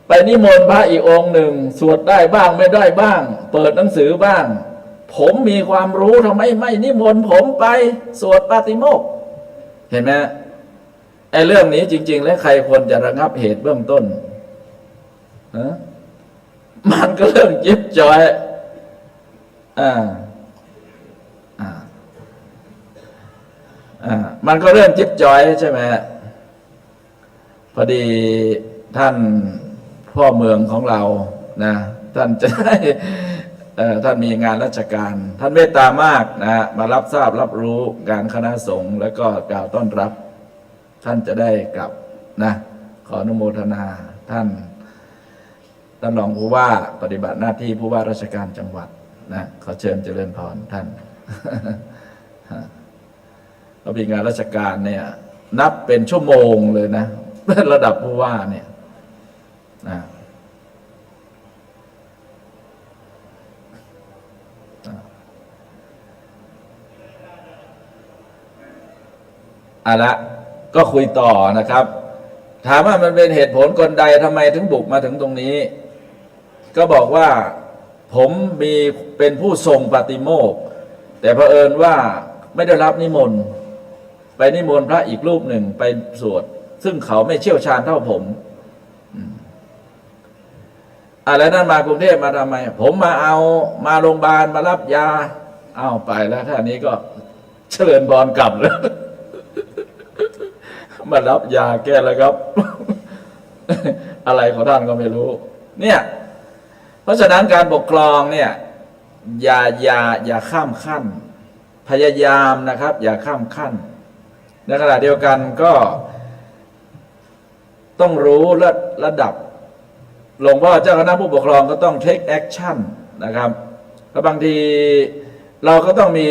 S3: ไปนิมนต์พระอีกองค์หนึ่งสวดได้บ้างไม่ได้บ้าง เปิดหนังสือบ้าง ผมมีความรู้ทำไมไม่นิมนต์ผมไปสวดปาติโมกข์เห็นไหมไอ้เรื่องนี้จริงๆแล้วใครควรจะระงับเหตุเบื้องต้นนะมันก็เรื่องจิ๊บจอยมันก็เรื่องจิ๊บจอยใช่ไหมพอดีท่านพ่อเมืองของเรานะท่านจะได้ท่านมีงานราชการท่านเมตตามากนะมารับทราบรับรู้การคณะสงฆ์แล้วก็กล่าวต้อนรับท่านจะได้กลับนะขออนุโมทนาท่านรองผู้ว่าปฏิบัติหน้าที่ผู้ว่าราชการจังหวัดนะขอเชิญเจริญพรท่าน เรามีงานราชการเนี่ยนับเป็นชั่วโมงเลยนะ ระดับผู้ว่าเนี่ยนะละก็คุยต่อนะครับถามว่ามันเป็นเหตุผลกลใดทำไมถึงบุกมาถึงตรงนี้ก็บอกว่าผมมีเป็นผู้ทรงปาติโมกข์แต่เผอิญว่าไม่ได้รับนิมนต์ไปนิมนต์พระอีกรูปหนึ่งไปสวดซึ่งเขาไม่เชี่ยวชาญเท่าผมอะไรนั้นมากรุงเทพมาทำไมผมมาโรงพยาบาลมารับยาไปแล้วท่านี้ก็เจริญบอลกลับแล้ว มารับยาแก้แล้วครับ อะไรของท่านก็ไม่รู้เนี่ยเพราะฉะนั้นการปกครองเนี่ยอย่าข้ามขั้นพยายามนะครับอย่าข้ามขั้นในขณะเดียวกันก็ต้องรู้ระดับหลวงพ่อเจ้าคณะผู้ปกครองก็ต้อง take action นะครับแล้วบางทีเราก็ต้องมี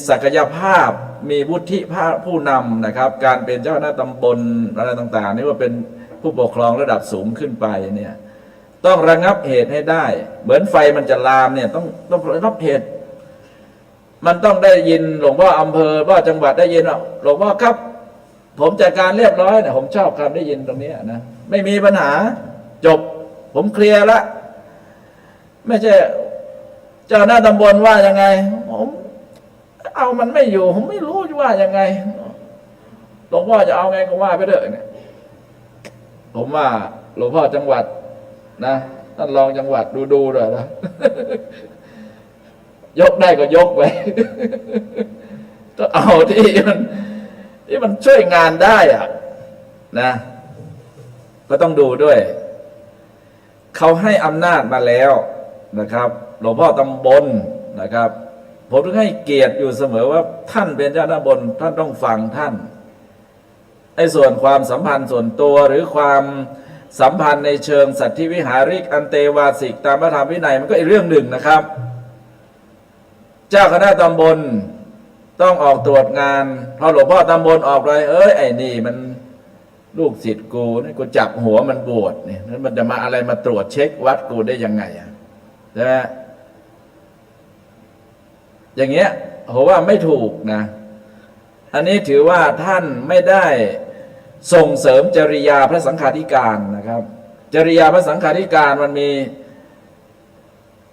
S3: ศักยภาพมีวุฒิภาพผู้นำนะครับการเป็นเจ้าคณะตำบลอะไรต่างๆนี่ว่าเป็นผู้ปกครองระดับสูงขึ้นไปเนี่ยต้องระงับเหตุให้ได้เหมือนไฟมันจะลามเนี่ยต้องระงับเหตุมันต้องได้ยินหลวงพ่ออำเภอว่าจังหวัดได้ยินว่าหลวงพ่อครับผมจัดการเรียบร้อยเนี่ยผมชอบคำได้ยินตรงนี้นะไม่มีปัญหาจบผมเคลียร์ละไม่ใช่เจ้าหน้าตำบลว่ายังไงผมเอามันไม่อยู่ผมไม่รู้ว่ายังไงหลวงพ่อจะเอาไงก็ว่าไปเถอะเนี่ยผมว่าหลวงพ่อจังหวัดนะท่านรองจังหวัดดูด้วยนะ ยกได้ก็ยกไป ก็เอาที่มันช่วยงานได้อะนะก็ต้องดูด้วยเขาให้อำนาจมาแล้วนะครับหลวงพ่อตำบลนะครับผมต้องให้เกียรติอยู่เสมอว่าท่านเป็นเจ้าหน้าบนท่านต้องฟังท่านไอ้ส่วนความสัมพันธ์ส่วนตัวหรือความสัมพันธ์ในเชิงสัตธิวิหาริกอันเตวาสิกตามพระธรรมวินัยมันก็อีกเรื่องหนึ่งนะครับเจ้าคณะตำบลต้องออกตรวจงานพอหลวงพ่อตำบลออกเลยไอ้นี่มันลูกศิษย์กูนี่กูจับหัวมันบวชเนี่ยนั้นมันจะมาอะไรมาตรวจเช็ควัดกูได้ยังไงใช่ไหมอย่างเงี้ยผมว่าไม่ถูกนะอันนี้ถือว่าท่านไม่ได้ส่งเสริมจริยาพระสังฆาธิการนะครับจริยาพระสังฆาธิการมันมี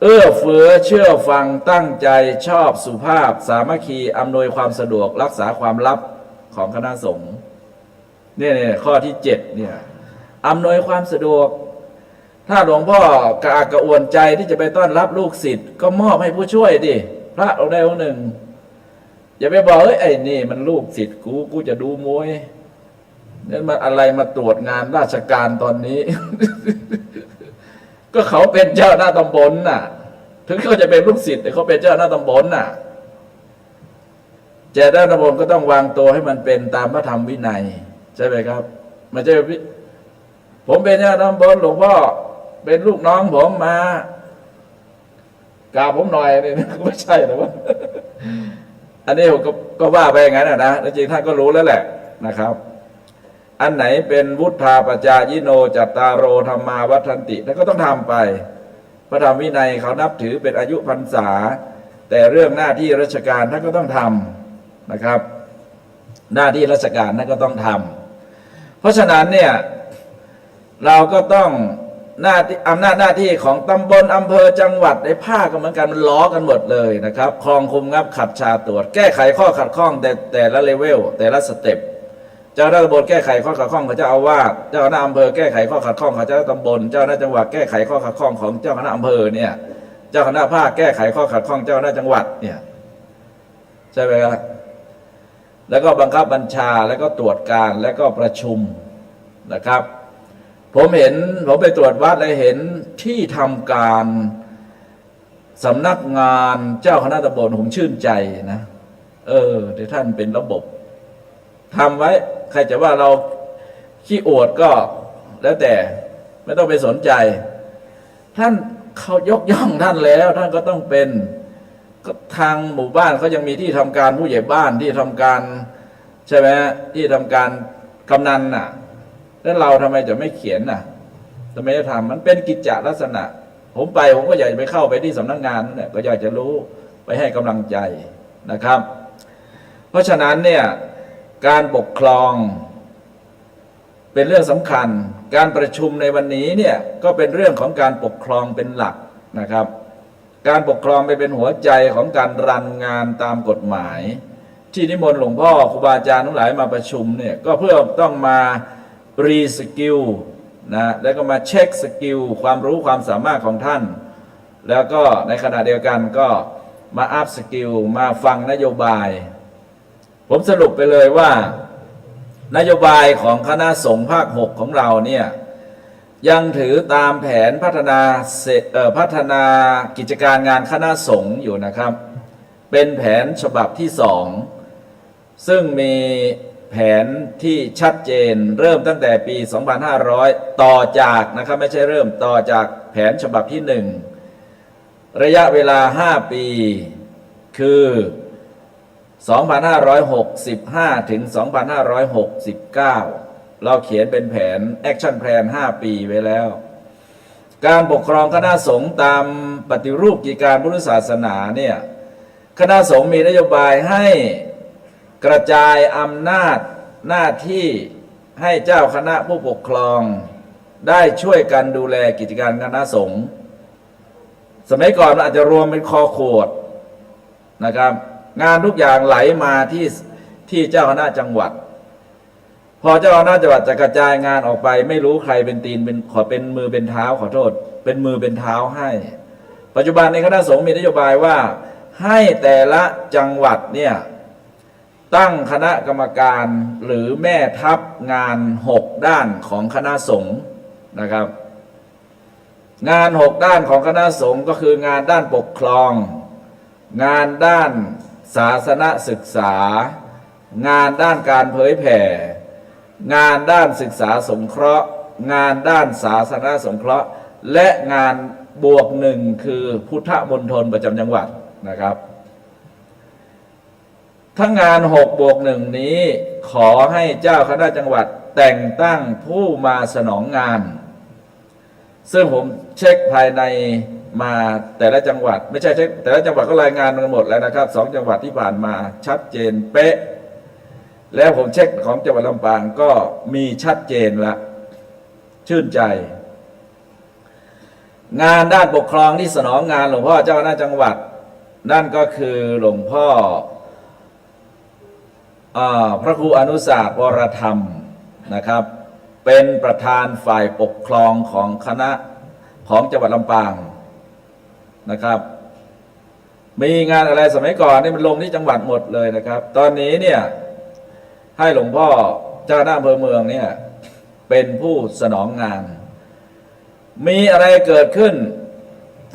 S3: เอื้อเฟื้อเชื่อฟังตั้งใจชอบสุภาพสามัคคีอำนวยความสะดวกรักษาความลับของคณะสงฆ์เนี่ยข้อที่7เนี่ยอำนวยความสะดวกถ้าหลวงพ่อกระอักกระอ่วนใจที่จะไปต้อนรับลูกศิษย์ก็มอบให้ผู้ช่วยดิพระองค์ใดองค์หนึ่ง อย่าไปบอกเฮ้ยไอ้นี่มันลูกศิษย์กูจะดูมวยนั่นมันอะไรมาตรวจงานราชการตอนนี้ ก็เขาเป็นเจ้าหน้าตำบลน่ะ ถึงเขาจะเป็นลูกศิษย์แต่เขาเป็นเจ้าหน้าตำบลน่ะเจ้าหน้าตำบลก็ต้องวางตัวให้มันเป็นตามพระธรรมวินัยใช่ไหมครับไม่ใช่ผมเป็นเจ้าหน้าตำบลหลวงพ่อเป็นลูกน้องผมมากราบผมหน่อยนี่ไม่ใช่หรอกว่า อันนี้ผมก็ว่าไปอย่างนั้นนะจริงท่านก็รู้แล้วแหละนะครับ อันไหนเป็นวุฒาปจายิโนจัตตารโรธรรมาวัฏันติท่านก็ต้องทำไปพระธรรมวินัยเขานับถือเป็นอายุพรรษาแต่เรื่องหน้าที่ราชการท่านก็ต้องทำนะครับ หน้าที่ราชการท่านก็ต้องทำเพราะฉะนั้นเนี่ยเราก็ต้องอำนาจหน้าที่ของตำบลอำเภอจังหวัดในภาคก็เหมือนกันมันล้อกันหมดเลยนะครับคลองคุมงับขัดชาตรวจแก้ไขข้อขัดข้องแต่ละเลเวลแต่ละสเต็ปเจ้าหน้าตำบลแก้ไขข้อขัดข้องของเจ้าอาวาสเจ้าหน้าอำเภอแก้ไขข้อขัดข้องของเจ้าตำบลเจ้าหน้าจังหวัดแก้ไขข้อขัดข้องของเจ้าคณะอำเภอเนี่ยเจ้าคณะภาคแก้ไขข้อขัดข้องเจ้าหน้าจังหวัดเนี่ยใช่ไหมครับแล้วก็บังคับบัญชาแล้วก็ตรวจการแล้วก็ประชุมนะครับผมไปตรวจวัดและเห็นที่ทำการสำนักงานเจ้าคณะตำบลผมชื่นใจนะที่ท่านเป็นระบบทำไว้ใครจะว่าเราขี้อวดก็แล้วแต่ไม่ต้องไปสนใจท่านเขายกย่องท่านแล้วท่านก็ต้องเป็นก็ทางหมู่บ้านเขายังมีที่ทำการผู้ใหญ่บ้านที่ทำการใช่ไหมที่ทำการกำนันน่ะแล้วเราทำไมจะไม่เขียนน่ะทำไมจะทำมันเป็นกิจจลักษณะผมก็อยากจะไปเข้าไปที่สำนักงานนั่นแหละก็อยากจะรู้ไปให้กำลังใจนะครับเพราะฉะนั้นเนี่ยการปกครองเป็นเรื่องสำคัญการประชุมในวันนี้เนี่ยก็เป็นเรื่องของการปกครองเป็นหลักนะครับการปกครองไปเป็นหัวใจของการรันงานตามกฎหมายที่นิมนต์หลวงพ่อครูบาอาจารย์ทั้งหลายมาประชุมเนี่ยก็เพื่อต้องมารีสกิลนะแล้วก็มาเช็คสกิลความรู้ความสามารถของท่านแล้วก็ในขณะเดียวกันก็มาอัพสกิลมาฟังนโยบายผมสรุปไปเลยว่านโยบายของคณะสงฆ์ภาค 6ของเราเนี่ยยังถือตามแผนพัฒนากิจการงานคณะสงฆ์อยู่นะครับเป็นแผนฉบับที่2ซึ่งมีแผนที่ชัดเจนเริ่มตั้งแต่ปี 2500 ต่อจากนะครับไม่ใช่เริ่มต่อจากแผนฉบับที่1ระยะเวลา5ปีคือ 2565 ถึง 2569 เราเขียนเป็นแผนแอคชั่นแพลน5 ปีไว้แล้วการปกครองคณะสงฆ์ตามปฏิรูปกิจการพุทธศาสนาเนี่ยคณะสงฆ์มีนโยบายให้กระจายอำนาจหน้าที่ให้เจ้าคณะผู้ปกครองได้ช่วยกันดูแลกิจการคณะสงฆ์สมัยก่อนอาจจะรวมเป็นคอขวดนะครับงานทุกอย่างไหลมาที่เจ้าคณะจังหวัดพอเจ้าคณะจังหวัดจะกระจายงานออกไปไม่รู้ใครเป็นตีนเป็นมือเป็นเท้าขอโทษเป็นมือเป็นเท้าให้ปัจจุบันในคณะสงฆ์มีนโยบายว่าให้แต่ละจังหวัดเนี่ยตั้งคณะกรรมการหรือแม่ทัพงาน6ด้านของคณะสงฆ์นะครับงาน6ด้านของคณะสงฆ์ก็คืองานด้านปกครองงานด้านศาสนศึกษางานด้านการเผยแผ่งานด้านศึกษาสงเคราะห์งานด้านศาสนสงเคราะห์และงานบวก1คือพุทธมณฑลประจำจังหวัดนะครับทั้งงาน6+1นี้ขอให้เจ้าคณะจังหวัดแต่งตั้งผู้มาสนองงานซึ่งผมเช็คภายในมาแต่ละจังหวัดไม่ใช่เช็คแต่ละจังหวัดก็รายงานกันหมดแล้วนะครับ2จังหวัดที่ผ่านมาชัดเจนเป๊ะแล้วผมเช็คของจังหวัดลำปางก็มีชัดเจนละชื่นใจงานด้านปกครองที่สนองงานหลวงพ่อเจ้าคณะจังหวัดนั่นก็คือหลวงพ่อพระครูอนุสาสน์วรธรรมนะครับเป็นประธานฝ่ายปกครองของคณะของจังหวัดลำปางนะครับ มีงานอะไรสมัยก่อนนี่มันลงที่จังหวัดหมดเลยนะครับ ตอนนี้เนี่ยให้หลวงพ่อเจ้าคณะอำเภอเมืองเนี่ยเป็นผู้สนองงาน มีอะไรเกิดขึ้น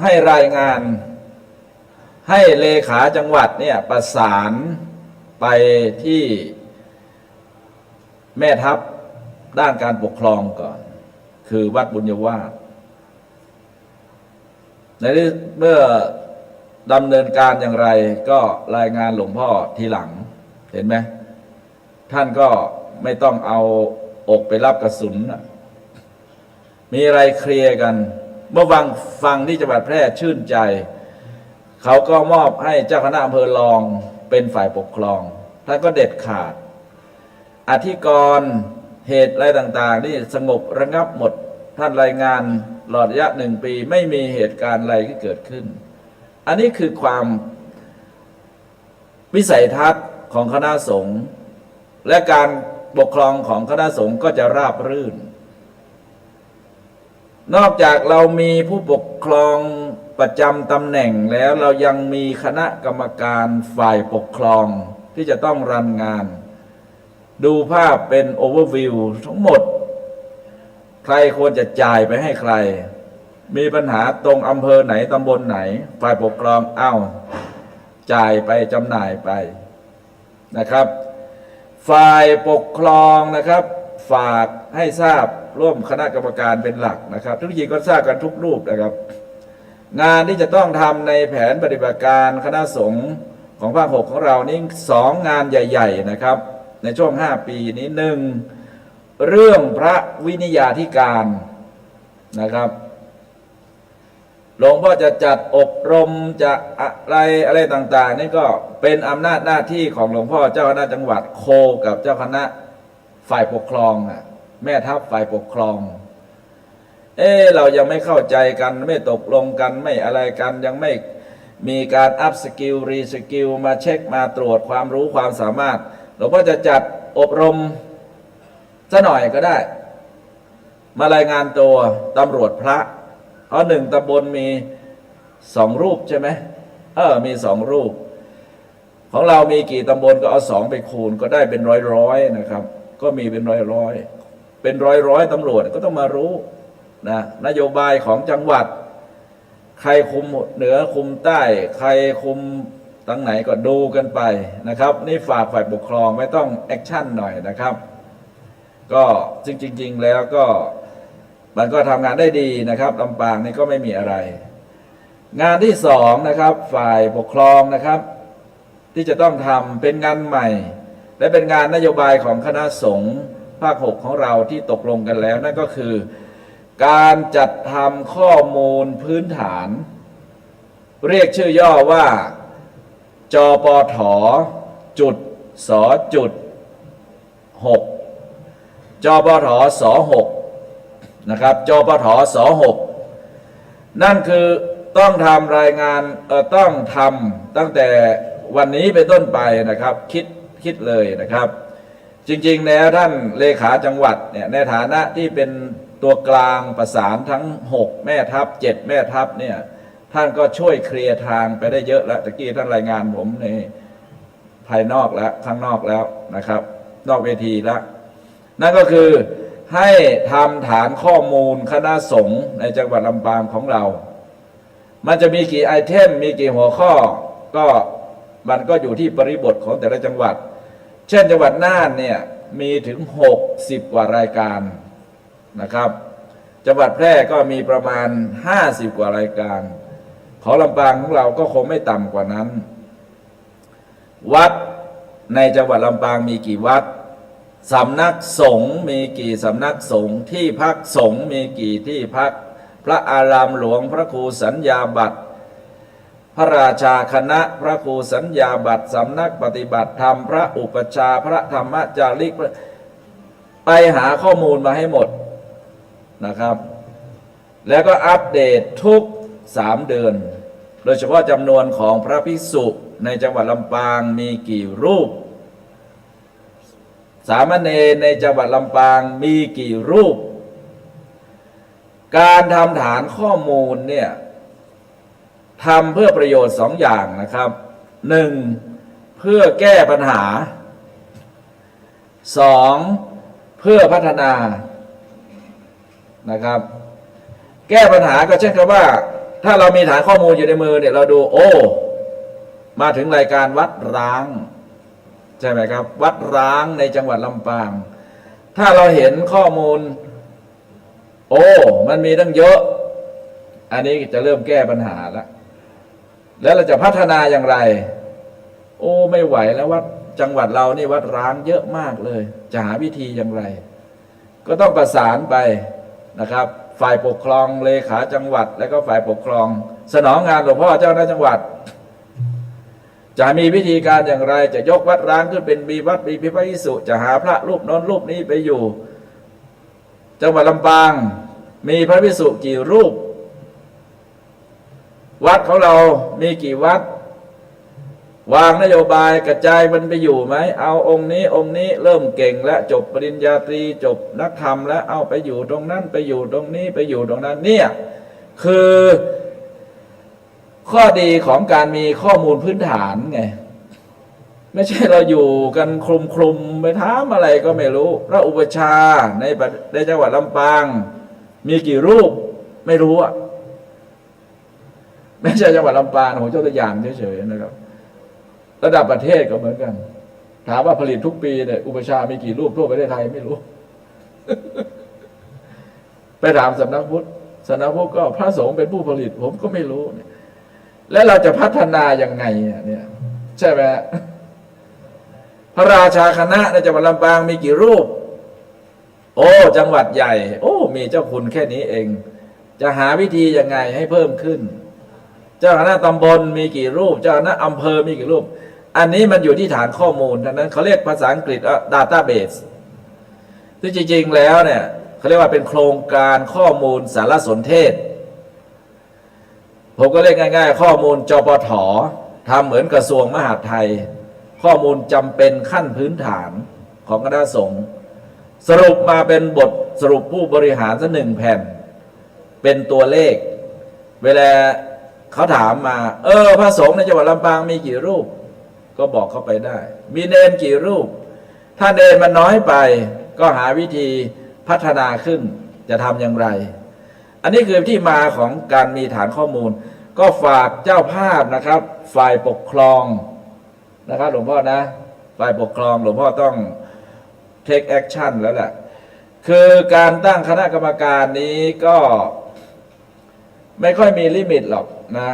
S3: ให้รายงานให้เลขาจังหวัดเนี่ยประสานไปที่แม่ทัพด้านการปกครองก่อน คือวัดบุญยวาสในที่เมื่อดำเนินการอย่างไรก็รายงานหลวงพ่อทีหลังเห็นไหมท่านก็ไม่ต้องเอาอกไปรับกระสุนมีอะไรเคลียร์กัน เมื่อฟังที่จังหวัดแพร่ชื่นใจเขาก็มอบให้เจ้าคณะอำเภอรองเป็นฝ่ายปกครองท่านก็เด็ดขาดอธิกรณ์เหตุอะไรต่างๆนี่สงบระงับหมดท่านรายงานหลอดระยะ1 ปีไม่มีเหตุการณ์อะไรที่เกิดขึ้นอันนี้คือความวิสัยทัศน์ของคณะสงฆ์และการปกครองของคณะสงฆ์ก็จะราบรื่นนอกจากเรามีผู้ปกครองประจำตำแหน่งแล้วเรายังมีคณะกรรมการฝ่ายปกครองที่จะต้องรันงานดูภาพเป็นโอเวอร์วิวทั้งหมดใครควรจะจ่ายไปให้ใครมีปัญหาตรงอำเภอไหนตำบลไหนฝ่ายปกครองจ่ายไปจำหน่ายไปนะครับฝ่ายปกครองนะครับฝากให้ทราบร่วมคณะกรรมการเป็นหลักนะครับทุกทีก็ทราบกันทุกรูปนะครับงานที่จะต้องทำในแผนปฏิบัติการคณะสงฆ์ของภาค 6ของเรานี่2 งานใหญ่ๆนะครับในช่วง5 ปีนี้1เรื่องพระวินิยาธิการนะครับหลวงพ่อจะจัดอบรมจะอะไรต่างๆนี่ก็เป็นอำนาจหน้าที่ของหลวงพ่อเจ้าคณะจังหวัดโคกับเจ้าคณะฝ่ายปกครองแม่ทัพฝ่ายปกครองเรายังไม่เข้าใจกันไม่ตกลงกันไม่อะไรกันยังไม่มีการอัพสกิลรีสกิลมาเช็คมาตรวจความรู้ความสามารถหลวงพ่อจะจัดอบรมซะหน่อยก็ได้มารายงานตัวตำรวจพระเพราะ1 ตำบลมี2 รูปใช่ไหมมี2 รูปของเรามีกี่ตำบลก็เอา2ไปคูณก็ได้เป็นร้อยนะครับก็มีเป็นร้อยเป็นร้อยตำรวจก็ต้องมารู้นะนโยบายของจังหวัดใครคุมเหนือคุมใต้ใครคุมตั้งไหนก็ดูกันไปนะครับนี่ฝากฝ่ายปกครองไม่ต้องแอคชั่นหน่อยนะครับก็จริงๆแล้วก็มันก็ทำงานได้ดีนะครับลำปางนี่ก็ไม่มีอะไรงานที่2นะครับฝ่ายปกครองนะครับที่จะต้องทำเป็นงานใหม่และเป็นงานนโยบายของคณะสงฆ์ภาค 6ของเราที่ตกลงกันแล้วนั่นก็คือการจัดทำข้อมูลพื้นฐานเรียกชื่อย่อว่าจปท.จุดสจุด6จปท.ส6นะครับจปท.ส6นั่นคือต้องทำรายงานต้องทำตั้งแต่วันนี้เป็นต้นไปนะครับคิดเลยนะครับจริงๆแล้วท่านเลขาจังหวัดเนี่ยในฐานะที่เป็นตัวกลางประสานทั้ง6 แม่ทัพ7 แม่ทัพเนี่ยท่านก็ช่วยเคลียร์ทางไปได้เยอะแล้วตะกี้ท่านรายงานผมในภายนอกแล้วข้างนอกแล้วนะครับนอกเวทีแล้วนั่นก็คือให้ทำฐานข้อมูลคณะสงฆ์ในจังหวัดลำปางของเรามันจะมีกี่ไอเทมมีกี่หัวข้อก็มันก็อยู่ที่บริบทของแต่ละจังหวัดเช่นจังหวัดน่านเนี่ยมีถึง60 กว่ารายการนะครับจังหวัดแพร่ก็มีประมาณ50 กว่ารายการของลำปางของเราก็คงไม่ต่ำกว่านั้นวัดในจังหวัดลำปางมีกี่วัดสำนักสงฆ์มีกี่สำนักสงฆ์ที่พักสงฆ์มีกี่ที่พักพระอารามหลวงพระครูสัญญาบัตรพระราชาคณะพระครูสัญญาบัตรสำนักปฏิบัติธรรมพระอุปชาพระธรรมจาริกไปหาข้อมูลมาให้หมดนะครับแล้วก็อัปเดตทุก3 เดือนโดยเฉพาะจำนวนของพระภิกษุในจังหวัดลำปางมีกี่รูปสามเณรในจังหวัดลำปางมีกี่รูปการทำฐานข้อมูลเนี่ย ทำเพื่อประโยชน์สองอย่างนะครับหนึ่งเพื่อแก้ปัญหาสองเพื่อพัฒนานะครับแก้ปัญหาก็เช่นกับว่าถ้าเรามีฐานข้อมูลอยู่ในมือเนี่ยเราดูโอ้มาถึงรายการวัดร้างใช่ไหมครับวัดร้างในจังหวัดลำปางถ้าเราเห็นข้อมูลโอ้มันมีตั้งเยอะอันนี้จะเริ่มแก้ปัญหาแล้วเราจะพัฒนาอย่างไรโอ้ไม่ไหวแล้ววัดจังหวัดเรานี่วัดร้างเยอะมากเลยจะหาวิธีอย่างไรก็ต้องประสานไปนะครับฝ่ายปกครองเลขาจังหวัดและก็ฝ่ายปกครองสนองงานหลวงพ่อเจ้าคณะจังหวัดจะมีวิธีการอย่างไรจะยกวัดร้างขึ้นเป็นมีวัดมีพิพิธภัณฑ์จะหาพระรูปโน้นรูปนี้ไปอยู่จังหวัดลำปางมีพระภิกษุกี่รูปวัดของเรามีกี่วัดวางนโยบายกระจายมันไปอยู่ไหมเอาองค์นี้เริ่มเก่งและจบปริญญาตรีจบนักธรรมแล้วเอาไปอยู่ตรงนั้นไปอยู่ตรงนี้ไปอยู่ตรงนั้นเนี่ยคือข้อดีของการมีข้อมูลพื้นฐานไงไม่ใช่เราอยู่กันคลุมไปถามอะไรก็ไม่รู้พระอุปชาในจังหวัดลำปางมีกี่รูปไม่รู้อะไม่ใช่จังหวัดลำปางผมยกตัวอย่างเฉยๆนะครับระดับประเทศก็เหมือนกันถามว่าผลิตทุกปีเนี่ยอุปชามีกี่รูปทั่วประเทศไทยไม่รู้ ไปถามสำนักพุทธก็พระสงฆ์เป็นผู้ผลิตผมก็ไม่รู้แล้วเราจะพัฒนายังไงเนี่ยใช่ไหมพระราชาคณะในจังหวัดลำปางมีกี่รูปโอ้จังหวัดใหญ่โอ้มีเจ้าคุณแค่นี้เองจะหาวิธียังไงให้เพิ่มขึ้นเจ้าคณะตำบลมีกี่รูปเจ้าคณะอำเภอมีกี่รูปอันนี้มันอยู่ที่ฐานข้อมูลดังนั้นเขาเรียกภาษาอังกฤษว่า database ที่จริงๆแล้วเนี่ยเขาเรียกว่าเป็นโครงการข้อมูลสารสนเทศผมก็เรียกง่ายๆข้อมูลจปถทำเหมือนกระทรวงมหาดไทยข้อมูลจำเป็นขั้นพื้นฐานของคณะสงฆ์สรุปมาเป็นบทสรุปผู้บริหารสัก1 แผ่นเป็นตัวเลขเวลาเขาถามมาพระสงฆ์ในจังหวัดลำปางมีกี่รูปก็บอกเขาไปได้มีเนรกี่รูปถ้าเนรมันน้อยไปก็หาวิธีพัฒนาขึ้นจะทำอย่างไรอันนี้คือที่มาของการมีฐานข้อมูลก็ฝากเจ้าภาพนะครับฝ่ายปกครองนะครับหลวงพ่อนะฝ่ายปกครองหลวงพ่อต้อง take action แล้วแหละคือการตั้งคณะกรรมการนี้ก็ไม่ค่อยมีลิมิตหรอกนะ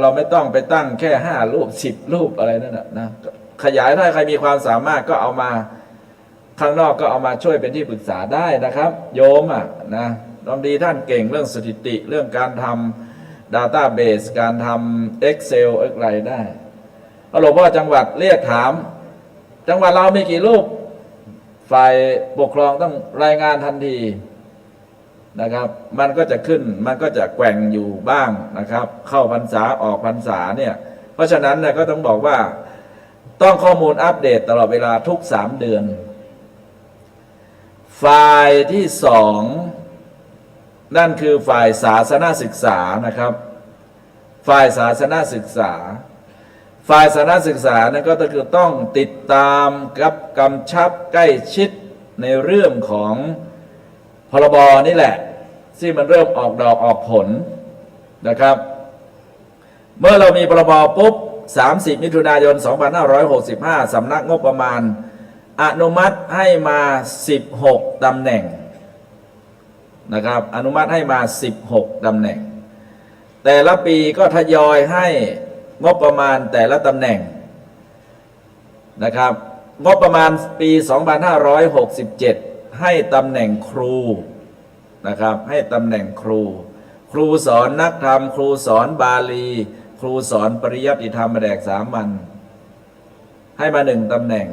S3: เราไม่ต้องไปตั้งแค่5 รูป10 รูปอะไรนั่นนะขยายถ้าใครมีความสามารถก็เอามาข้างนอกก็เอามาช่วยเป็นที่ปรึกษาได้นะครับโยมนะบางทีท่านเก่งเรื่องสถิติเรื่องการทำ database การทำ Excel อะไรได้หลวงพ่อจังหวัดเรียกถามจังหวัดเรามีกี่รูปฝ่ายปกครองต้องรายงานทันทีนะครับมันก็จะขึ้นมันก็จะแกว่งอยู่บ้างนะครับเข้าพรรษาออกพรรษาเนี่ยเพราะฉะนั้นเนี่ยก็ต้องบอกว่าต้องข้อมูลอัปเดตตลอดเวลาทุก3 เดือนฝ่ายที่2นั่นคือฝ่ายศาสนศึกษานะครับฝ่ายศาสนศึกษาฝ่ายศาสนศึกษานั่นก็คือต้องติดตามกับกำชับใกล้ชิดในเรื่องของพรบนี่แหละที่มันเริ่มออกดอกออกผลนะครับเมื่อเรามีพรบปุ๊บ30 มิถุนายน 2565สำนักงบประมาณอนุมัติให้มา16 ตำแหน่งนะครับอนุมัติให้มา16 ตำแหน่งแต่ละปีก็ทยอยให้งบประมาณแต่ละตำแหน่งนะครับงบประมาณปี 2567ให้ตำแหน่งครูนะครับให้ตำแหน่งครูสอนนักธรรมครูสอนบาลีครูสอนปริยัติธรรมแดกสามัญให้มา1 ตำแหน่ง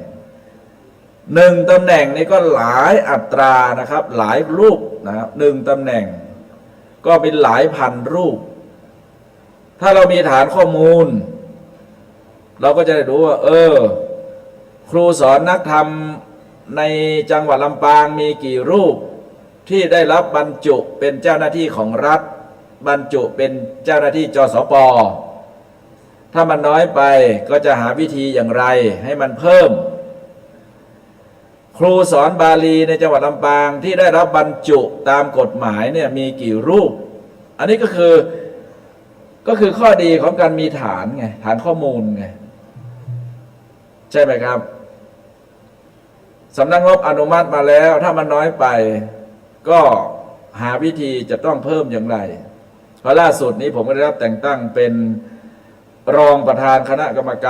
S3: 1 ตำแหน่งนี่ก็หลายอัตรานะครับหลายรูปนะครับ1 ตำแหน่งก็เป็นหลายพันรูปถ้าเรามีฐานข้อมูลเราก็จะได้รู้ว่าครูสอนนักธรรมในจังหวัดลำปางมีกี่รูปที่ได้รับบรรจุเป็นเจ้าหน้าที่ของรัฐบรรจุเป็นเจ้าหน้าที่จสป ถ้ามันน้อยไปก็จะหาวิธีอย่างไรให้มันเพิ่ม ครูสอนบาลีในจังหวัดลำปางที่ได้รับบรรจุตามกฎหมายเนี่ยมีกี่รูป อันนี้ก็คือข้อดีของการมีฐานไงฐานข้อมูลไงใช่ไหมครับสำนักงบอนุมัติมาแล้วถ้ามันน้อยไปก็หาวิธีจะต้องเพิ่มอย่างไรเพราะล่าสุดนี้ผมก็ได้รับแต่งตั้งเป็นรองประธานคณะกรรมก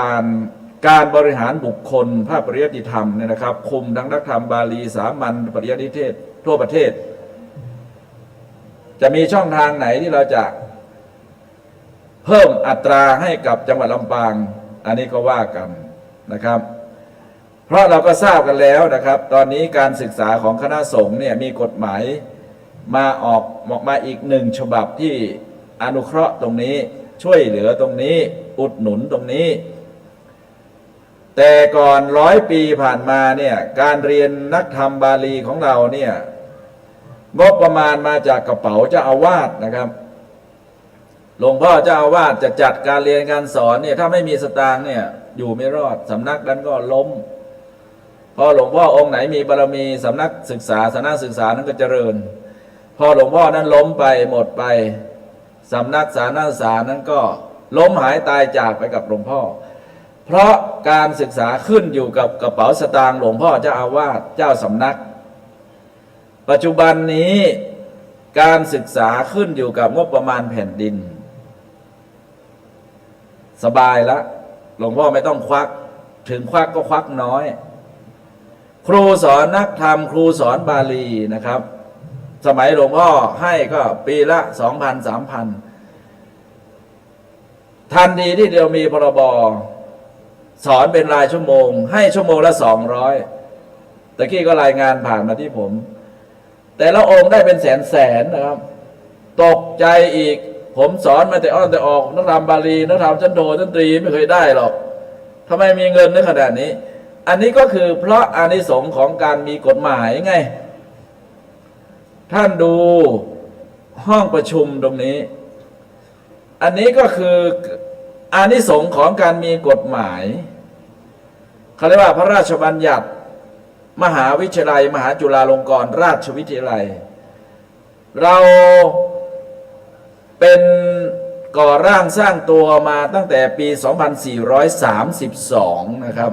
S3: ารบริหารบุคคลภาคปริยัติธรรมเนี่ยนะครับคุมทั้งนักธรรมบาลีสามัญปริยัติเทศทั่วประเทศจะมีช่องทางไหนที่เราจะเพิ่มอัตราให้กับจังหวัดลำปางอันนี้ก็ว่ากันนะครับเพราะเราก็ทราบกันแล้วนะครับตอนนี้การศึกษาของคณะสงฆ์เนี่ยมีกฎหมายมาออกมาอีกหนึ่งฉบับที่อนุเคราะห์ตรงนี้ช่วยเหลือตรงนี้อุดหนุนตรงนี้แต่ก่อน100 ปีผ่านมาเนี่ยการเรียนนักธรรมบาลีของเราเนี่ยงบประมาณมาจากกระเป๋าเจ้าอาวาสนะครับหลวงพ่อเจ้าอาวาสจะจัดการเรียนการสอนเนี่ยถ้าไม่มีสตางค์เนี่ยอยู่ไม่รอดสำนักนั้นก็ล้มพอหลวงพ่อองค์ไหนมีบารมีสำนักศึกษานั้นก็เจริญพอหลวงพ่อนั้นล้มไปหมดไปสำนักสาธารณศึกษานั้นก็ล้มหายตายจากไปกับหลวงพ่อเพราะการศึกษาขึ้นอยู่กับกระเป๋าสตางค์หลวงพ่อเจ้าอาวาสเจ้าสำนักปัจจุบันนี้การศึกษาขึ้นอยู่กับงบประมาณแผ่นดินสบายละหลวงพ่อไม่ต้องควักถึงควักก็ควักน้อยครูสอนนักธรรมครูสอนบาลีนะครับสมัยหลวงพ่อให้ก็ปีละ 2,000 3,000 ทันทีที่เดียวมีพรบสอนเป็นรายชั่วโมงให้ชั่วโมงละ200ตะกี้ก็รายงานผ่านมาที่ผมแต่ละองค์ได้เป็นแสนนะครับตกใจอีกผมสอนมาแต่อ้อนแต่ออกนักธรรมบาลีนักธรรมชั้นโทชั้นตรีไม่เคยได้หรอกทำไมมีเงินในขนาดนี้อันนี้ก็คือเพราะอานิสงส์ของการมีกฎหมายไงท่านดูห้องประชุมตรงนี้อันนี้ก็คืออานิสงส์ของการมีกฎหมายเขาเรียกว่าพระราชบัญญัติมหาวิทยาลัยมหาจุฬาลงกรณราชวิทยาลัยเราเป็นก่อร่างสร้างตัวมาตั้งแต่ปี 2432 นะครับ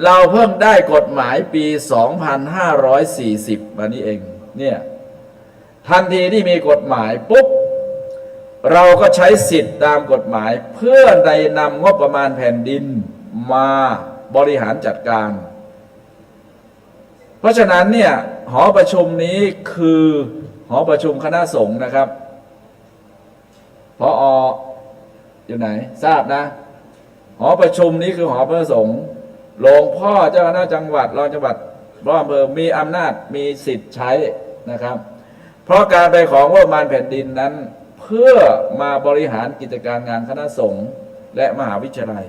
S3: เราเพิ่งได้กฎหมายปี 2540 มานี้เองเนี่ยทันทีที่มีกฎหมายปุ๊บเราก็ใช้สิทธิ์ตามกฎหมายเพื่อได้นำงบประมาณแผ่นดินมาบริหารจัดการเพราะฉะนั้นเนี่ยหอประชุมนี้คือหอประชุมคณะสงฆ์นะครับผอ.อยู่ไหนทราบนะหอประชุมนี้คือหอพระสงฆ์หลวงพ่อเจ้าคณะจังหวัดรองจังหวัดรองอำเภอมีอำนาจมีสิทธิ์ใช้นะครับเพราะการไปของงบประมาณแผ่นดินนั้นเพื่อมาบริหารกิจการงานคณะสงฆ์และมหาวิทยาลัย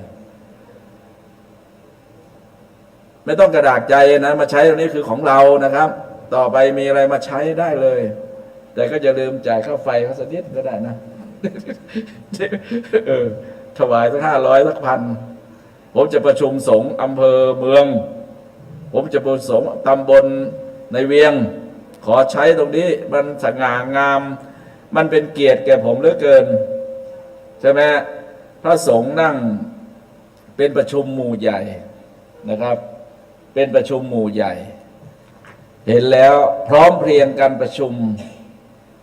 S3: ไม่ต้องกระดากใจนะมาใช้ตรงนี้คือของเรานะครับต่อไปมีอะไรมาใช้ได้เลยแต่ก็จะลืมจ่ายค่าไฟเขาสักนิดก็ได้นะ ถวายสัก500สัก1,000ผมจะประชุมสงฆ์อำเภอเมืองผมจะประชุมสงฆ์ตำบลในเวียงขอใช้ตรงนี้มันสง่างามมันเป็นเกียรติแก่ผมเหลือเกินใช่ไหมพระสงฆ์นั่งเป็นประชุมหมู่ใหญ่นะครับเป็นประชุมหมู่ใหญ่เห็นแล้วพร้อมเพรียงกันประชุม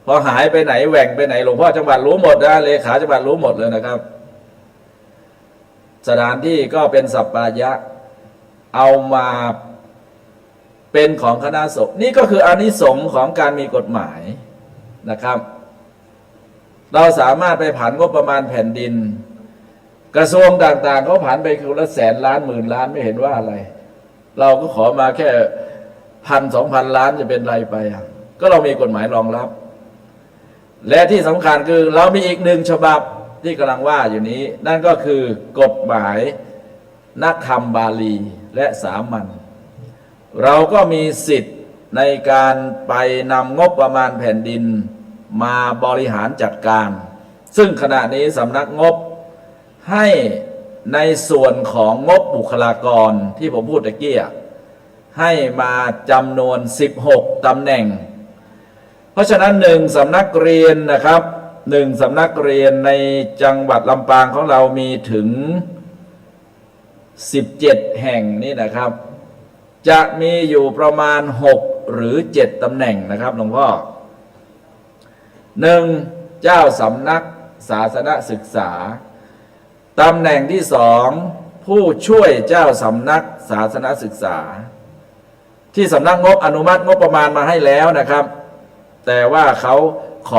S3: พอหายไปไหนแหว่งไปไหนหลวงพ่อจังหวัดรู้หมดนะเลขาจังหวัดรู้หมดเลยนะครับสถานที่ก็เป็นสัปปายะเอามาเป็นของคณะสงฆ์นี่ก็คืออานิสงส์ของการมีกฎหมายนะครับเราสามารถไปผันงบประมาณแผ่นดินกระทรวงต่างๆเขาผันไปคนละแสนล้านหมื่นล้านไม่เห็นว่าอะไรเราก็ขอมาแค่1,000-2,000 ล้านจะเป็นไรไปก็เรามีกฎหมายรองรับและที่สำคัญคือเรามีอีกหนึ่งฉบับที่กำลังว่าอยู่นี้นั่นก็คือกฎหมายนักธรรมบาลีและสามัญเราก็มีสิทธิ์ในการไปนำงบประมาณแผ่นดินมาบริหารจัดการ ซึ่งขณะนี้สำนักงบให้ในส่วนของงบบุคลากรที่ผมพูดตะกี้ให้มาจำนวน16ตำแหน่งเพราะฉะนั้น1สำนักเรียนนะครับ1สำนักเรียนในจังหวัดลำปางของเรามีถึง17แห่งนี่นะครับจะมีอยู่ประมาณ6หรือ7ตำแหน่งนะครับหลวงพ่อ1เจ้าสำนักศาสนศึกษาตำแหน่งที่2ผู้ช่วยเจ้าสำนักศาสนศึกษาที่สำนักงบอนุมัติงบประมาณมาให้แล้วนะครับแต่ว่าเขาข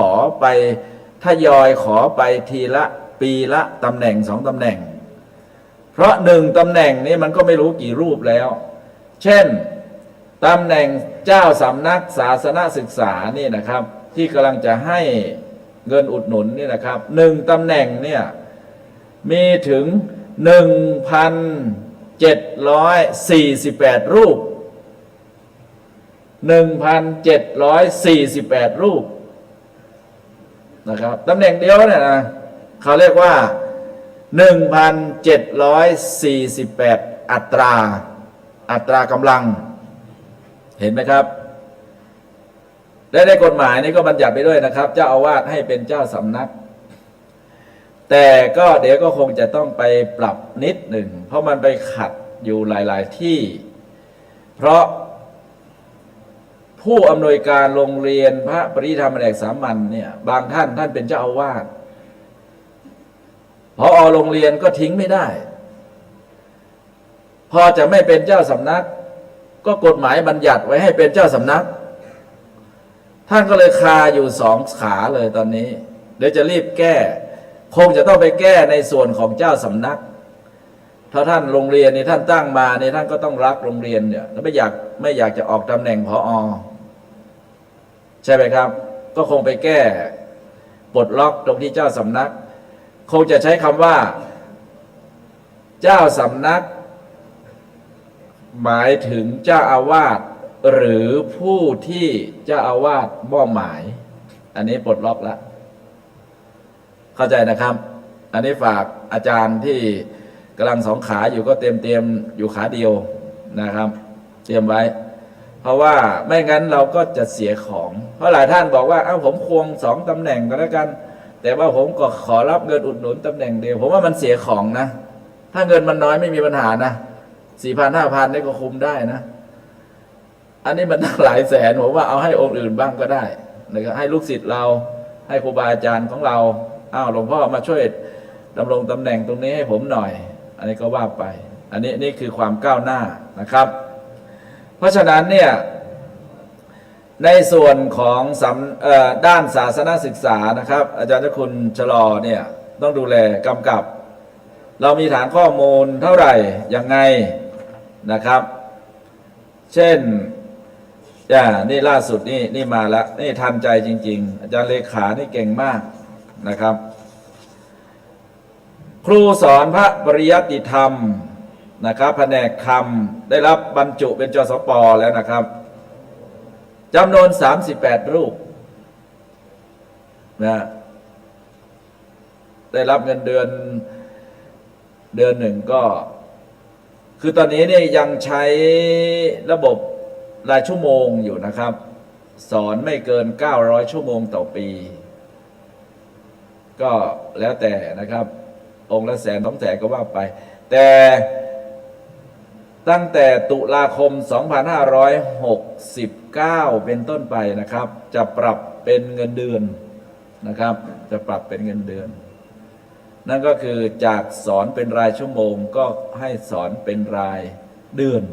S3: อไปทยอยขอไปทีละปีละตำแหน่ง2ตำแหน่งเพราะ1ตำแหน่งนี้มันก็ไม่รู้กี่รูปแล้วเช่นตำแหน่งเจ้าสำนักศาสนศึกษานี่นะครับที่กำลังจะให้เงินอุดหนุนนี่นะครับ1ตำแหน่งเนี่ยมีถึง 1,748 รูป 1,748 รูปนะครับตำแหน่งเดียวเนี่ยนะเขาเรียกว่า 1,748 อัตรากำลังเห็นไหมครับและในกฎหมายนี้ก็บัญญัติไปด้วยนะครับเจ้าอาวาสให้เป็นเจ้าสำนักแต่ก็เดี๋ยวก็คงจะต้องไปปรับนิดหนึ่งเพราะมันไปขัดอยู่หลายๆที่เพราะผู้อำนวยการโรงเรียนพระปริธรรมแผนกสามัญเนี่ยบางท่านเป็นเจ้าอาวาสผอ.โรงเรียนก็ทิ้งไม่ได้พอจะไม่เป็นเจ้าสำนักก็กฎหมายบัญญัติไว้ให้เป็นเจ้าสำนักท่านก็เลยคาอยู่2 ขาเลยตอนนี้เดี๋ยวจะรีบแก้คงจะต้องไปแก้ในส่วนของเจ้าสำนักถ้าท่านโรงเรียนนี่ท่านตั้งมาเนี่ยท่านก็ต้องรักโรงเรียนเนี่ยแล้วไม่อยากจะออกตำแหน่งผอ.ใช่ไหมครับก็คงไปแก้ปลดล็อกตรงที่เจ้าสำนักคงจะใช้คำว่าเจ้าสำนักหมายถึงเจ้าอาวาสหรือผู้ที่เจ้าอาวาสมอบหมายอันนี้ปลดล็อกแล้วเข้าใจนะครับอันนี้ฝากอาจารย์ที่กำลัง2 ขาอยู่ก็เตรียมอยู่ขาเดียวนะครับเตรียมไว้เพราะว่าไม่งั้นเราก็จะเสียของเพราะหลายท่านบอกว่าผมควง2ตำแหน่งก็แล้วกันแต่ว่าผมก็ขอรับเงินอุดหนุนตำแหน่งเดียวผมว่ามันเสียของนะถ้าเงินมันน้อยไม่มีปัญหานะ 4,000 5,000 นี่ก็คุมได้นะอันนี้มันตั้งหลายแสนผมว่าเอาให้องค์อื่นบ้างก็ได้นะครับให้ลูกศิษย์เราให้ครูบาอาจารย์ของเราหลวงพ่อมาช่วยดำรงตำแหน่งตรงนี้ให้ผมหน่อยอันนี้ก็ว่าไปอันนี้นี่คือความก้าวหน้านะครับเพราะฉะนั้นเนี่ยในส่วนของด้านศาสนศึกษานะครับอาจารย์เจ้าคุณชลอเนี่ยต้องดูแลกำกับเรามีฐานข้อมูลเท่าไหร่ยังไงนะครับเช่นนี่ล่าสุดนี่มาแล้วนี่ทันใจจริงๆอาจารย์เลขานี่เก่งมากนะครับครูสอนพระปริยัติธรรมนะครับแผนกธรรมได้รับบรรจุเป็นจสป.แล้วนะครับจำนวน38 รูปนะได้รับเงินเดือนหนึ่งก็คือตอนนี้เนี่ยยังใช้ระบบรายชั่วโมงอยู่นะครับสอนไม่เกิน900 ชั่วโมงต่อปีก็แล้วแต่นะครับองค์ละ100,000 200,000ก็ว่าไปแต่ตั้งแต่ตุลาคม 2569 เป็นต้นไปนะครับจะปรับเป็นเงินเดือนนะครับจะปรับเป็นเงินเดือนนั่นก็คือจากสอนเป็นรายชั่วโมงก็ให้สอนเป็นรายเดือน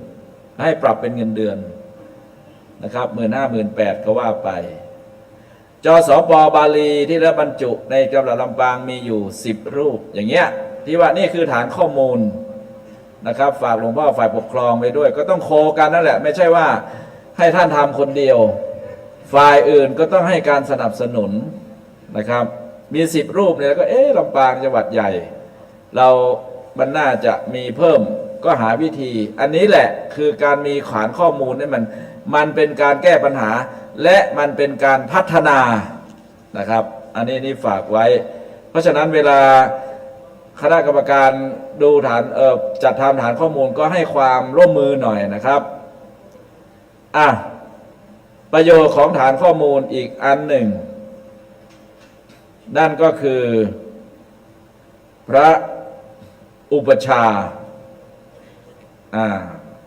S3: ให้ปรับเป็นเงินเดือนนะครับ15,000 18,000ก็ว่าไปจสป.บาลีที่รับบรรจุในจังหวัดลำปางมีอยู่10 รูปอย่างเงี้ยที่ว่านี่คือฐานข้อมูลนะครับฝากหลวงพ่อฝ่ายปกครองไปด้วยก็ต้องโคกันนั่นแหละไม่ใช่ว่าให้ท่านทำคนเดียวฝ่ายอื่นก็ต้องให้การสนับสนุนนะครับมี10 รูปเนี่ยแล้วก็ลำปางจังหวัดใหญ่มันน่าจะมีเพิ่มก็หาวิธีอันนี้แหละคือการมีฐานข้อมูลนี่มันเป็นการแก้ปัญหาและมันเป็นการพัฒนานะครับ อันนี้นี่ฝากไว้ เพราะฉะนั้นเวลาคณะกรรมการดูฐานจัดทำฐานข้อมูลก็ให้ความร่วมมือหน่อยนะครับประโยชน์ของฐานข้อมูลอีกอันหนึ่งนั่นก็คือพระอุปชฌาย์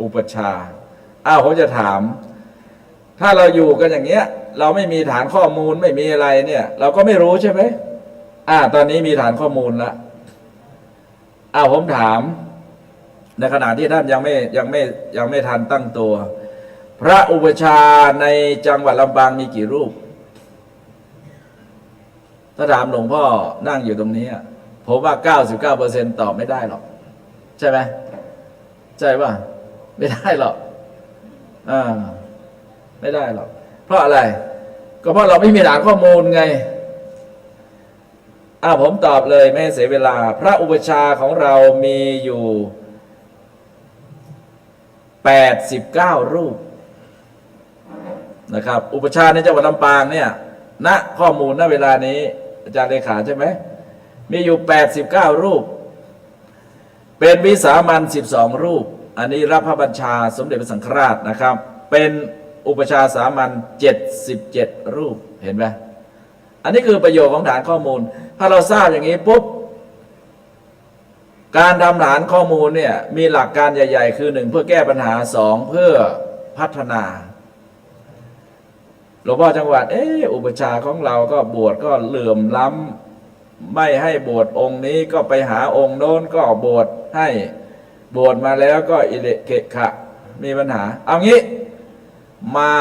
S3: อุปชฌาย์ผมจะถาม ถ้าเราอยู่กันอย่างเงี้ยเราไม่มีฐานข้อมูลไม่มีอะไรเนี่ยเราก็ไม่รู้ใช่ไหมตอนนี้มีฐานข้อมูลแล้วผมถามในขณะที่ท่านยังไม่ทันตั้งตัว พระอุปชฌาย์ในจังหวัดลำปางมีกี่รูปถ้าถามหลวงพ่อนั่งอยู่ตรงนี้ผมว่า 99% ตอบไม่ได้หรอกใช่ไหมใช่ป่ะไม่ได้หรอกไม่ได้หรอกเพราะอะไรก็เพราะเราไม่มีฐานข้อมูลไงผมตอบเลยไม่เสียเวลาพระอุปชฌาย์ของเรามีอยู่89รูปนะครับอุปชฌาย์ในจังหวัดลำปางเนี่ยณข้อมูลณเวลานี้อาจารย์เลขาใช่ไหมมีอยู่89รูปเป็นวิสามัญ12รูปอันนี้รับพระบัญชาสมเด็จพระสังฆราชนะครับเป็นอุปชฌาย์สามัญ77รูปเห็นไหมอันนี้คือประโยชน์ของฐานข้อมูลถ้าเราทราบอย่างนี้ปุ๊บการทำฐานข้อมูลเนี่ยมีหลักการใหญ่ๆคือ1เพื่อแก้ปัญหา2เพื่อพัฒนาหลวงพ่อจังหวัดอุปชฌาย์ของเราก็บวชก็เหลื่อมล้ำไม่ให้บวชองค์นี้ก็ไปหาองค์โน้นก็บวชให้บวชมาแล้วก็อิเลเกะขะมีปัญหาเอางี้มา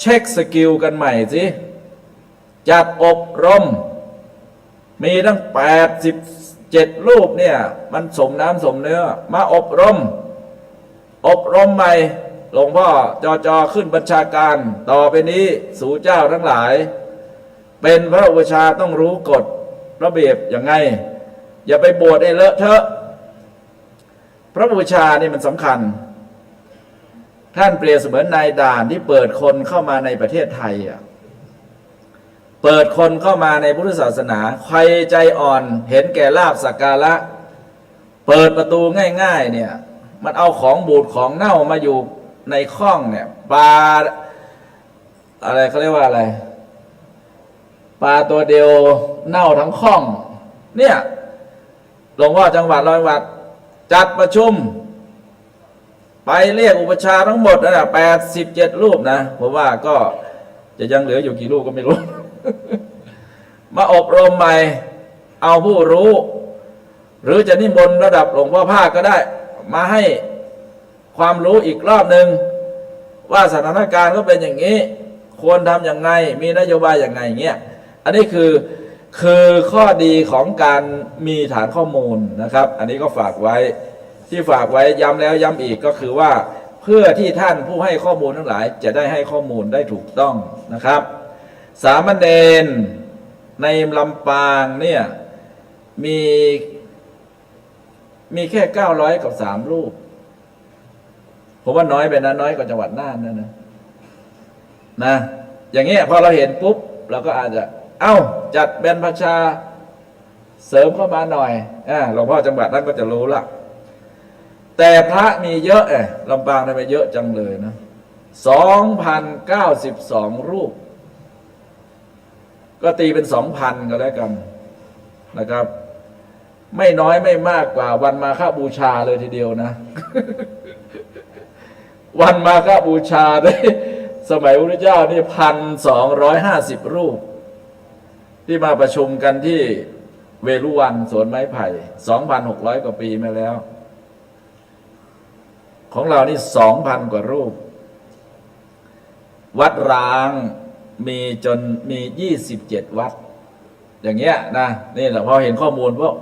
S3: เช็คสกิลกันใหม่สิจัดอบรมมีตั้ง87รูปเนี่ยมันสมน้ำสมเนื้อมาอบรมใหม่หลวงพ่อจอขึ้นบัญชาการต่อไปนี้สู่เจ้าทั้งหลายเป็นพระอุปชฌาย์ต้องรู้กฎระเบียบยังไงอย่าไปบวชให้เลอะเทอะพระอุปชฌาย์นี่มันสำคัญท่านเปรียบเสมือนนายด่านที่เปิดคนเข้ามาในประเทศไทยเปิดคนเข้ามาในพุทธศาสนาใครใจอ่อนเห็นแก่ลาภสักการะเปิดประตูง่ายๆเนี่ยมันเอาของบูดของเน่ามาอยู่ในข้องเนี่ยปลาอะไรเขาเรียกว่าอะไรปลาตัวเดียวเน่าทั้งข้องเนี่ยหลวงพ่อจังหวัดร้อยวัดจัดประชุมไปเรียกอุปชฌาย์ทั้งหมดนะ87รูปนะผมว่าก็จะยังเหลืออยู่กี่รูปก็ไม่รู้ มาอบรมใหม่เอาผู้รู้หรือจะนิมนต์ระดับหลวงพ่อภาคก็ได้มาให้ความรู้อีกรอบหนึ่งว่าสถานการณ์ก็เป็นอย่างนี้ควรทำอย่างไงมีนโยบายอย่างไงเงี้ยอันนี้คือข้อดีของการมีฐานข้อมูลนะครับอันนี้ก็ฝากไว้ที่ฝากไว้ย้ำแล้วย้ำอีกก็คือว่าเพื่อที่ท่านผู้ให้ข้อมูลทั้งหลายจะได้ให้ข้อมูลได้ถูกต้องนะครับสามเณรในลำปางเนี่ยมีแค่903รูปผมว่าน้อยไปนะน้อยกว่าจังหวัดน่านนะอย่างเงี้ยพอเราเห็นปุ๊บเราก็อาจจะจัดเป็นประชาเสริมเข้ามาหน่อยหลวงพ่อจังหวัดท่านก็จะรู้ละแต่พระมีเยอะลำปางทำไมเยอะจังเลยนะ2,092 รูปก็ตีเป็น 2,000 ก็แล้วกันนะครับไม่น้อยไม่มากกว่าวันมาฆบูชาเลยทีเดียวนะ วันมาฆบูชาได้สมัยพระพุทธเจ้านี่1,250 รูปที่มาประชุมกันที่เวรุวันสวนไม้ไผ่ 2,600 กว่าปีมาแล้วของเรานี่ 2,000 กว่ารูปวัดร้างมี27 วัดอย่างเงี้ยนะนี่แหละพอเห็นข้อมูลพวก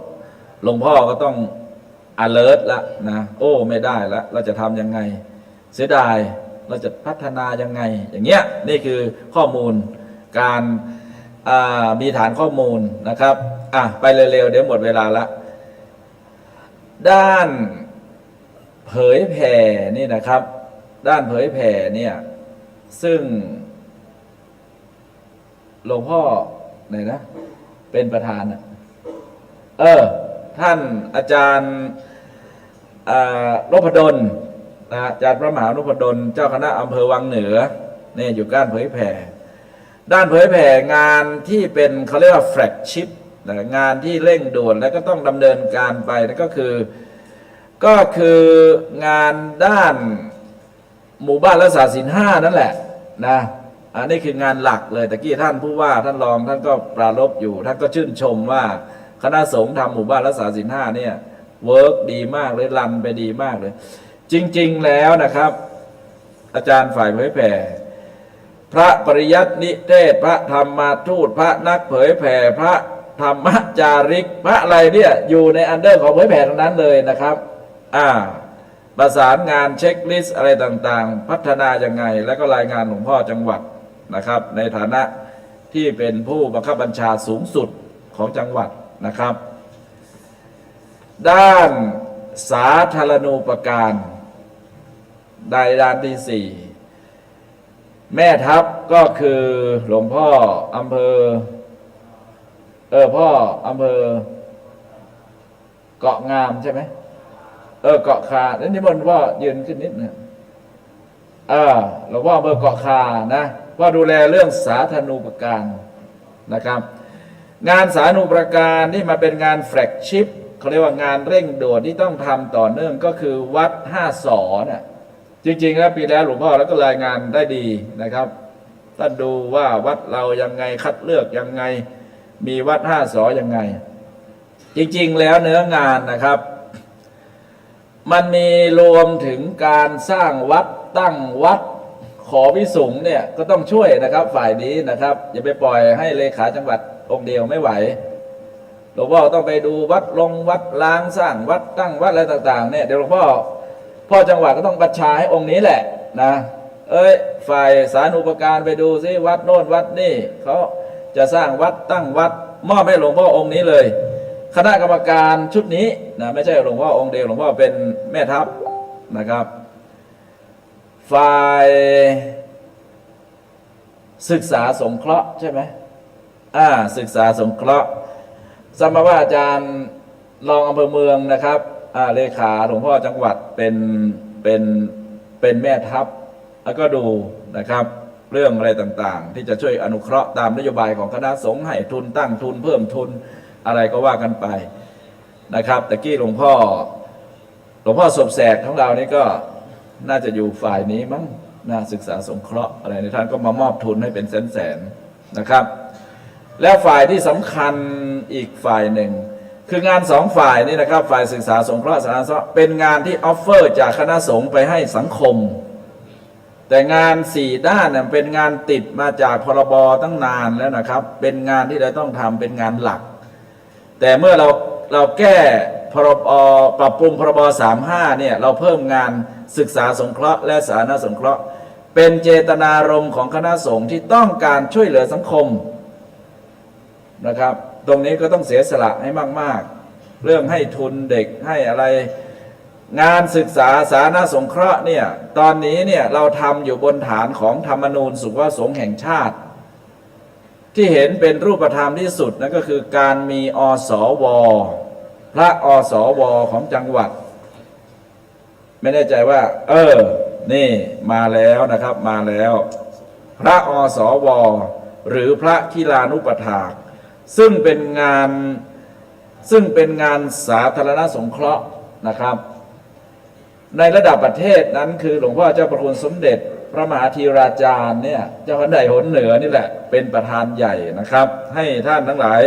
S3: หลวงพ่อก็ต้อง alert ละนะไม่ได้ละเราจะทำยังไงเสียดายเราจะพัฒนายังไงอย่างเงี้ยนี่คือข้อมูลการมีฐานข้อมูลนะครับไปเร็วๆเดี๋ยวหมดเวลาละด้านเผยแผ่นี่นะครับด้านเผยแผ่เนี่ยซึ่งหลวงพ่อ ไหนนะเป็นประธานน่ะท่านอาจารย์นพดลนะอาจารย์พระมหานพดลเจ้าคณะอำเภอวังเหนือเนี่ยอยู่ด้านเผยแผ่ด้านเผยแผ่งานที่เป็นเขาเรียกว่าแฟลกชิพงานที่เร่งด่วนและก็ต้องดำเนินการไปนั่นก็คืองานด้านหมู่บ้านรักษาศีล5นั่นแหละนะอันนี้คืองานหลักเลยตะกี้ท่านผู้ว่าท่านรองท่านก็ปรารภอยู่ท่านก็ชื่นชมว่าคณะสงฆ์ทำหมู่บ้านรักษาศีล5เนี่ยเวิร์กดีมากเลยรันไปดีมากเลยจริงๆแล้วนะครับอาจารย์ฝ่ายเผยแผ่พระปริยัตินิเทศพระธรรมาทูตพระนักเผยแผ่พระธรรมจาริกพระอะไรเนี่ยอยู่ในอันเดอร์ของเผยแผ่ทั้งนั้นเลยนะครับประสานงานเช็คลิสต์อะไรต่างๆพัฒนายังไงแล้วก็รายงานหลวงพ่อจังหวัดนะครับในฐานะที่เป็นผู้บังคับบัญชาสูงสุดของจังหวัดนะครับด้านสาธารณูปการด้านที่4แม่ทัพก็คือหลวงพ่ออำเภอพ่ออำเภอเกาะงามใช่ไหมเกาะคาแล้วนิมนต์พ่อยืนขึ้นนิดนึงหลวงพ่ออำเภอเกาะคานะพ่อดูแลเรื่องสาธารณูปการนะครับงานสาธารณูปการนี่มาเป็นงานแฟลกชิพเขาเรียกว่างานเร่งด่วนที่ต้องทำต่อเนื่องก็คือวัด5 สอน่ะจริงๆแล้วปีแล้วหลวงพ่อแล้วก็รายงานได้ดีนะครับท่านดูว่าวัดเรายังไงคัดเลือกยังไงมีวัด5 สอยังไงจริงๆแล้วเนื้องานนะครับมันมีรวมถึงการสร้างวัดตั้งวัดขอวิสุงฆ์เนี่ยก็ต้องช่วยนะครับฝ่ายนี้นะครับอย่าไปปล่อยให้เลขาจังหวัดองค์เดียวไม่ไหวหลวงพ่อต้องไปดูวัดวัดล้างสร้างวัดตั้งวัดอะไรต่างๆเนี่ยเดี๋ยวหลวงพ่อจังหวัดก็ต้องบัญชาให้องค์นี้แหละนะฝ่ายสาธารณูปการไปดูซิวัดโน่นวัดนี่เขาจะสร้างวัดตั้งวัดมอบให้หลวงพ่อองค์นี้เลยคณะกรรมการชุดนี้นะไม่ใช่หลวงพ่อองค์เดียวหลวงพ่อเป็นแม่ทัพนะครับฝ่ายศึกษาสงเคราะห์ใช่ไหมศึกษาสงเคราะห์สมมาว่าอาจารย์รองอำเภอเมืองนะครับเลขาหลวงพ่อจังหวัดเป็นแม่ทัพแล้วก็ดูนะครับเรื่องอะไรต่างๆที่จะช่วยอนุเคราะห์ตามนโยบายของคณะสงฆ์ให้ทุนตั้งทุนเพิ่มทุนอะไรก็ว่ากันไปนะครับตะกี้หลวงพ่อสมแสกของเรานี่ก็น่าจะอยู่ฝ่ายนี้มั้งน่าศึกษาสงเคราะห์อะไรในท่านก็มามอบทุนให้เป็นแสนๆนะครับแล้วฝ่ายที่สำคัญอีกฝ่ายหนึ่งคืองาน2 ฝ่ายนี่นะครับฝ่ายศึกษาสงเคราะห์สาธารณสุขเป็นงานที่ออฟเฟอร์จากคณะสงฆ์ไปให้สังคมแต่งาน4 ด้านเนี่ยเป็นงานติดมาจากพรบตั้งนานแล้วนะครับเป็นงานที่เราต้องทำเป็นงานหลักแต่เมื่อเราแก้พรบปรับปรุงพรบ35เนี่ยเราเพิ่มงานศึกษาสงเคราะห์และสาธารณสงเคราะห์เป็นเจตนารมณ์ของคณะสงฆ์ที่ต้องการช่วยเหลือสังคมนะครับตรงนี้ก็ต้องเสียสละให้มากๆเรื่องให้ทุนเด็กให้อะไรงานศึกษาสาธารณสงเคราะห์เนี่ยตอนนี้เนี่ยเราทำอยู่บนฐานของธรรมนูญสุขสงฆ์แห่งชาติที่เห็นเป็นรูปธรรมที่สุดนั่นก็คือการมีอสวพระอสวของจังหวัดไม่แน่ใจว่านี่มาแล้วนะครับมาแล้วพระอสวหรือพระกีฬานุปถากซึ่งเป็นงานสาธารณสงเคราะห์นะครับในระดับประเทศนั้นคือหลวงพ่อเจ้าประคุณสมเด็จพระมหาธีราจารย์เนี่ยเจ้าคณะใหญ่หนเหนือนี่แหละเป็นประธานใหญ่นะครับให้ท่านทั้งหลาย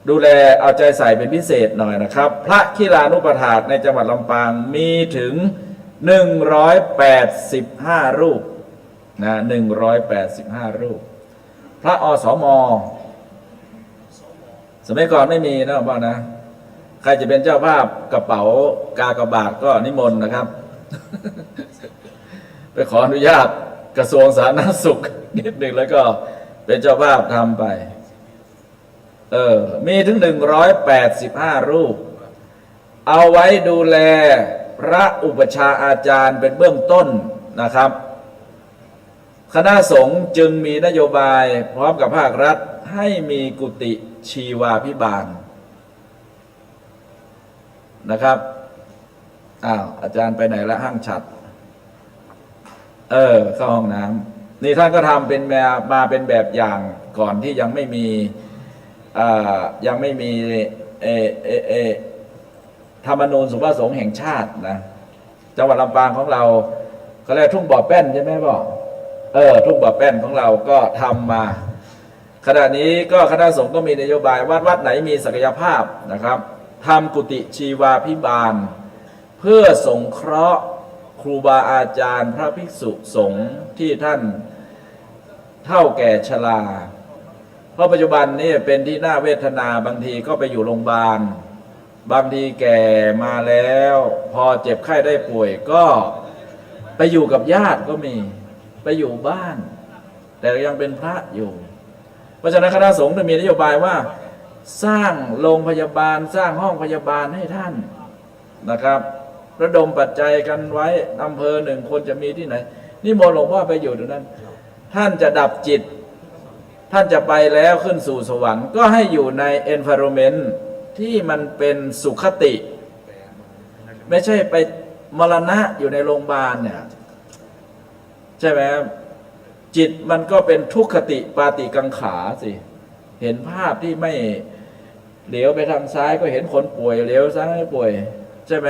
S3: ดูแลเอาใจใส่เป็นพิเศษหน่อยนะครับพระกีฬานุปถากในจังหวัดลำปางมีถึง185 รูปนะ185 รูปพระอสมสมัยก่อนไม่มีนะพ่อนะใครจะเป็นเจ้าภาพกระเป๋ากากบาทก็นิมนต์นะครับ ไปขออนุญาตกระทรวงสาธารณสุขนิดหนึ่งแล้วก็เป็นเจ้าภาพทำไปมีถึง185 รูปเอาไว้ดูแลพระอุปชาอาจารย์เป็นเบื้องต้นนะครับ คณะสงฆ์จึงมีนโยบายพร้อมกับภาครัฐให้มีกุฏิชีวาภิบาลนะครับอาจารย์ไปไหนละห้างฉัดเข้าห้องน้ำนี่ท่านก็ทำเป็นมาเป็นแบบอย่างก่อนที่ยังไม่มีธรรมนูญสุภาพสงฆ์แห่งชาตินะจังหวัดลำปางของเราเขาเรียกทุ่งบ่อแป้นใช่ไหมบอกทุ่งบ่อแป้นของเราก็ทำมาขณะนี้ก็คณะสงฆ์ก็มีนโยบายวัดไหนมีศักยภาพนะครับทำกุฏิชีวาภิบาลเพื่อสงเคราะห์ครูบาอาจารย์พระภิกษุสงฆ์ที่ท่านเฒ่าแก่ชราเพราะปัจจุบันนี่เป็นที่น่าเวทนาบางทีก็ไปอยู่โรงพยาบาลบางทีแก่มาแล้วพอเจ็บไข้ได้ป่วยก็ไปอยู่กับญาติก็มีไปอยู่บ้านแต่ยังเป็นพระอยู่เพราะฉะนั้นคณะสงฆ์จะมีนโยบายว่าสร้างโรงพยาบาลสร้างห้องพยาบาลให้ท่านนะครับระดมปัจจัยกันไว้อำเภอหนึ่งคนจะมีที่ไหนนี่มนต์หลวงพ่อไปอยู่ตรงนั้นท่านจะดับจิตท่านจะไปแล้วขึ้นสู่สวรรค์ก็ให้อยู่ใน environment ที่มันเป็นสุขติไม่ใช่ไปมรณะอยู่ในโรงพยาบาลเนี่ยใช่ไหมจิตมันก็เป็นทุกขติปาติกังขาสิเห็นภาพที่ไม่เหลียวไปทางซ้ายก็เห็นคนป่วยเหลียวซ้ายป่วยใช่ไหม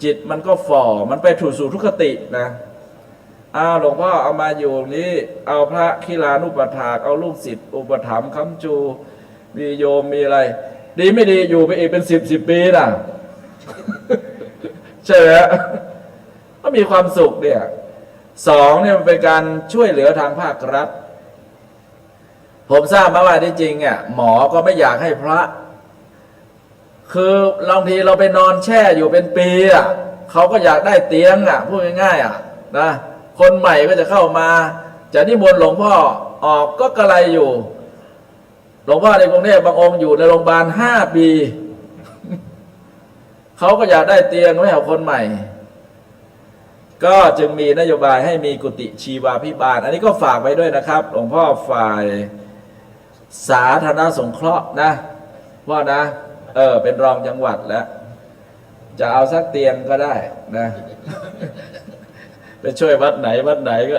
S3: จิตมันก็ฝ่อมันไปถูกสู่ทุกขตินะหลวงพ่อเอามาอยู่นี้เอาพระคีลานุปถากเอาลูกศิษย์อุปถัมภ์ค้ำจูมีโยมมีอะไรดีไม่ดีอยู่ไปอีกเป็น10 ปีนะ ใช่ไหมก็มีความสุขเนี่ย2เนี่ยมันเป็นการช่วยเหลือทางภาครัฐผมทราบมาว่าที่จริงอ่ะหมอก็ไม่อยากให้พระคือบางทีเราไปนอนแช่อยู่เป็นปีอ่ะเขาก็อยากได้เตียงอ่ะพูดง่ายๆอ่ะนะคนใหม่ก็จะเข้ามาจะนิมนต์หลวงพ่อออกก็กระไรอยู่หลวงพ่อในกรุงเทพบางองค์อยู่ในโรงพยาบาล5 ปีเขาก็อยากได้เตียงไว้ให้คนใหม่ก็จึงมีนโยบายให้มีกุฏิชีวาภิบาลอันนี้ก็ฝากไว้ด้วยนะครับหลวงพ่อฝ่ายสาธารณสงเคราะห์นะพ่อนะเป็นรองจังหวัดแล้วจะเอาสักเตียงก็ได้นะไปช่วยวัดไหนก็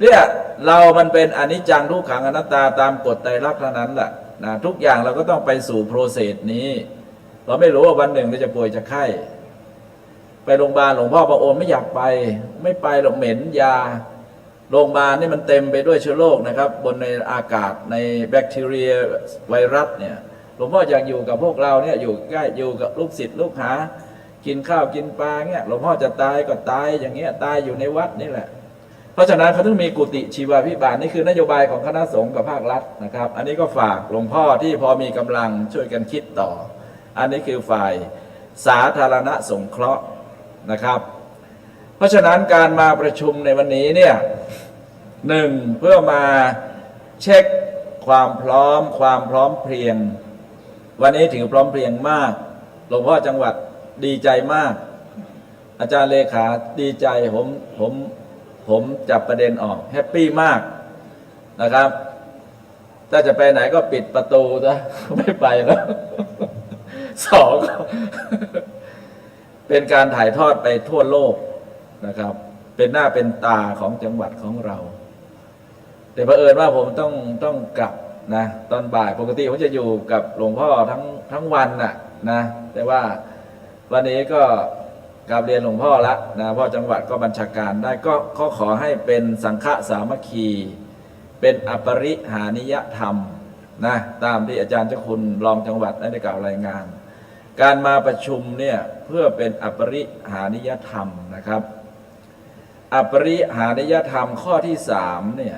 S3: เนี่ยเรามันเป็นอนิจจังทุกขังอนัตตาตามกฎไตรลักษณ์เท่านั้นแหละนะทุกอย่างเราก็ต้องไปสู่โปรเซสนี้เราไม่รู้ว่าวันหนึ่งเราจะป่วยจะไข้ไปโรงพยาบาลหลวงพ่อบางองค์ไม่อยากไปไม่ไปหรอกเหม็นยาโรงพยาบาลนี่มันเต็มไปด้วยเชื้อโรคนะครับบนในอากาศในแบคทีเรียไวรัสเนี่ยหลวงพ่ออยากอยู่กับพวกเราเนี่ยอยู่ใกล้อยู่กับลูกศิษย์ลูกหากินข้าวกินปลาเงี้ยหลวงพ่อจะตายก็ตายอย่างเงี้ยตายอยู่ในวัดนี่แหละเพราะฉะนั้นเขาต้องมีกุฏิชีวาภิบาลนี่คือนโยบายของคณะสงฆ์กับภาครัฐนะครับอันนี้ก็ฝากหลวงพ่อที่พอมีกำลังช่วยกันคิดต่ออันนี้คือฝ่ายสาธารณสงเคราะห์นะครับเพราะฉะนั้นการมาประชุมในวันนี้เนี่ย1เพื่อมาเช็คความพร้อมเพรียงวันนี้ถือพร้อมเพรียงมากหลวงพ่อจังหวัดดีใจมากอาจารย์เลขาดีใจผมจับประเด็นออกแฮปปี้มากนะครับถ้าจะไปไหนก็ปิดประตูซะไม่ไปแล้ว2เป็นการถ่ายทอดไปทั่วโลกนะครับเป็นหน้าเป็นตาของจังหวัดของเราแต่เผอิญว่าผมต้องกลับนะตอนบ่ายปกติผมจะอยู่กับหลวงพ่อทั้งวันนะแต่ว่าวันนี้ก็กราบเรียนหลวงพ่อละนะพ่อจังหวัดก็บัญชาการได้ก็ขอให้เป็นสังฆสามัคคีเป็นอปริหานิยธรรมนะตามที่อาจารย์เจ้าคุณรองจังหวัดได้กล่าวรายงานการมาประชุมเนี่ยเพื่อเป็นอปริหานิยธรรมนะครับอปริหานิยธรรมข้อที่3เนี่ย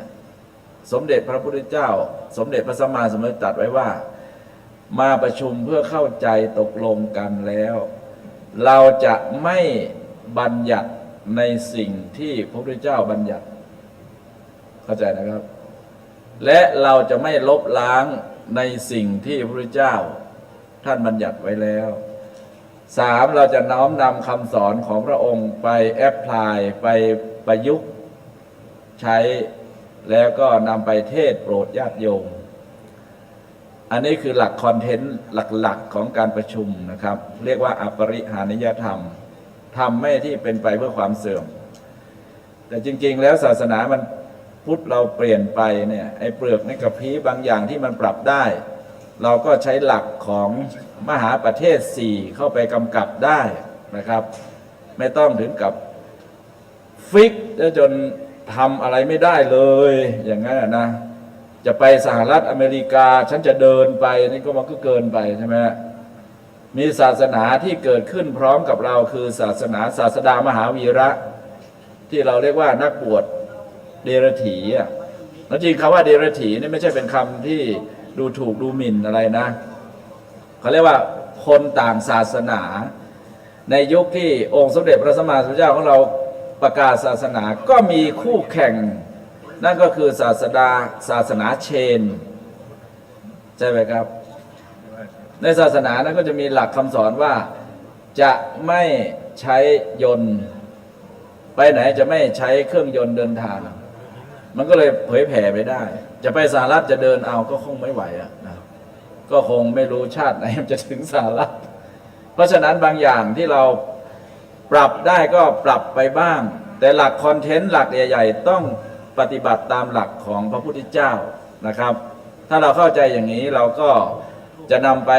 S3: สมเด็จพระพุทธเจ้าสมเด็จพระสัมมาสัมพุทธเจ้าตรัสไว้ว่ามาประชุมเพื่อเข้าใจตกลงกันแล้วเราจะไม่บัญญัติในสิ่งที่พระพุทธเจ้าบัญญัติเข้าใจนะครับและเราจะไม่ลบล้างในสิ่งที่พระพุทธเจ้าท่านบัญญัติไว้แล้ว3เราจะน้อมนำคำสอนของพระองค์ไปแอพพลายไปประยุกต์ ใช้แล้วก็นำไปเทศโปรดญาติโยมอันนี้คือหลักคอนเทนต์หลักๆของการประชุมนะครับเรียกว่าอปริหานิยธรรมทำไม่ที่เป็นไปเพื่อความเสื่อมแต่จริงๆแล้วศาสนามันพุทธเราเปลี่ยนไปเนี่ยไอ้เปลือกในกระพี้บางอย่างที่มันปรับได้เราก็ใช้หลักของมหาประเทศ4เข้าไปกำกับได้นะครับไม่ต้องถึงกับฟิกจนทำอะไรไม่ได้เลยอย่างนั้นนะจะไปสหรัฐอเมริกาฉันจะเดินไปนี่ก็มันก็เกินไปใช่ไหมมีศาสนาที่เกิดขึ้นพร้อมกับเราคือศาสดามหาวีระที่เราเรียกว่านักบวชเดรัจฉีอ่ะแล้วจริงคำว่าเดรัจฉีนี่ไม่ใช่เป็นคำที่ดูถูกดูหมิ่นอะไรนะเขาเรียกว่าคนต่างศาสนาในยุคที่องค์สมเด็จพระสัมมาสัมพุทธเจ้าของเราประกาศศาสนาก็มีคู่แข่งนั่นก็คือศาสนาเชนใช่ไหมครับในศาสนานั้นก็จะมีหลักคำสอนว่าจะไม่ใช้ยนต์ไปไหนจะไม่ใช้เครื่องยนต์เดินทางมันก็เลยเผยแผ่ไปได้จะไปสหรัฐจะเดินเอาก็คงไม่ไหวนะก็คงไม่รู้ชาติไหนจะถึงสหรัฐเพราะฉะนั้นบางอย่างที่เราปรับได้ก็ปรับไปบ้างแต่หลักคอนเทนต์หลักใหญ่ๆต้องปฏิบัติตามหลักของพระพุทธเจ้านะครับถ้าเราเข้าใจอย่างนี้เราก็จะนำไป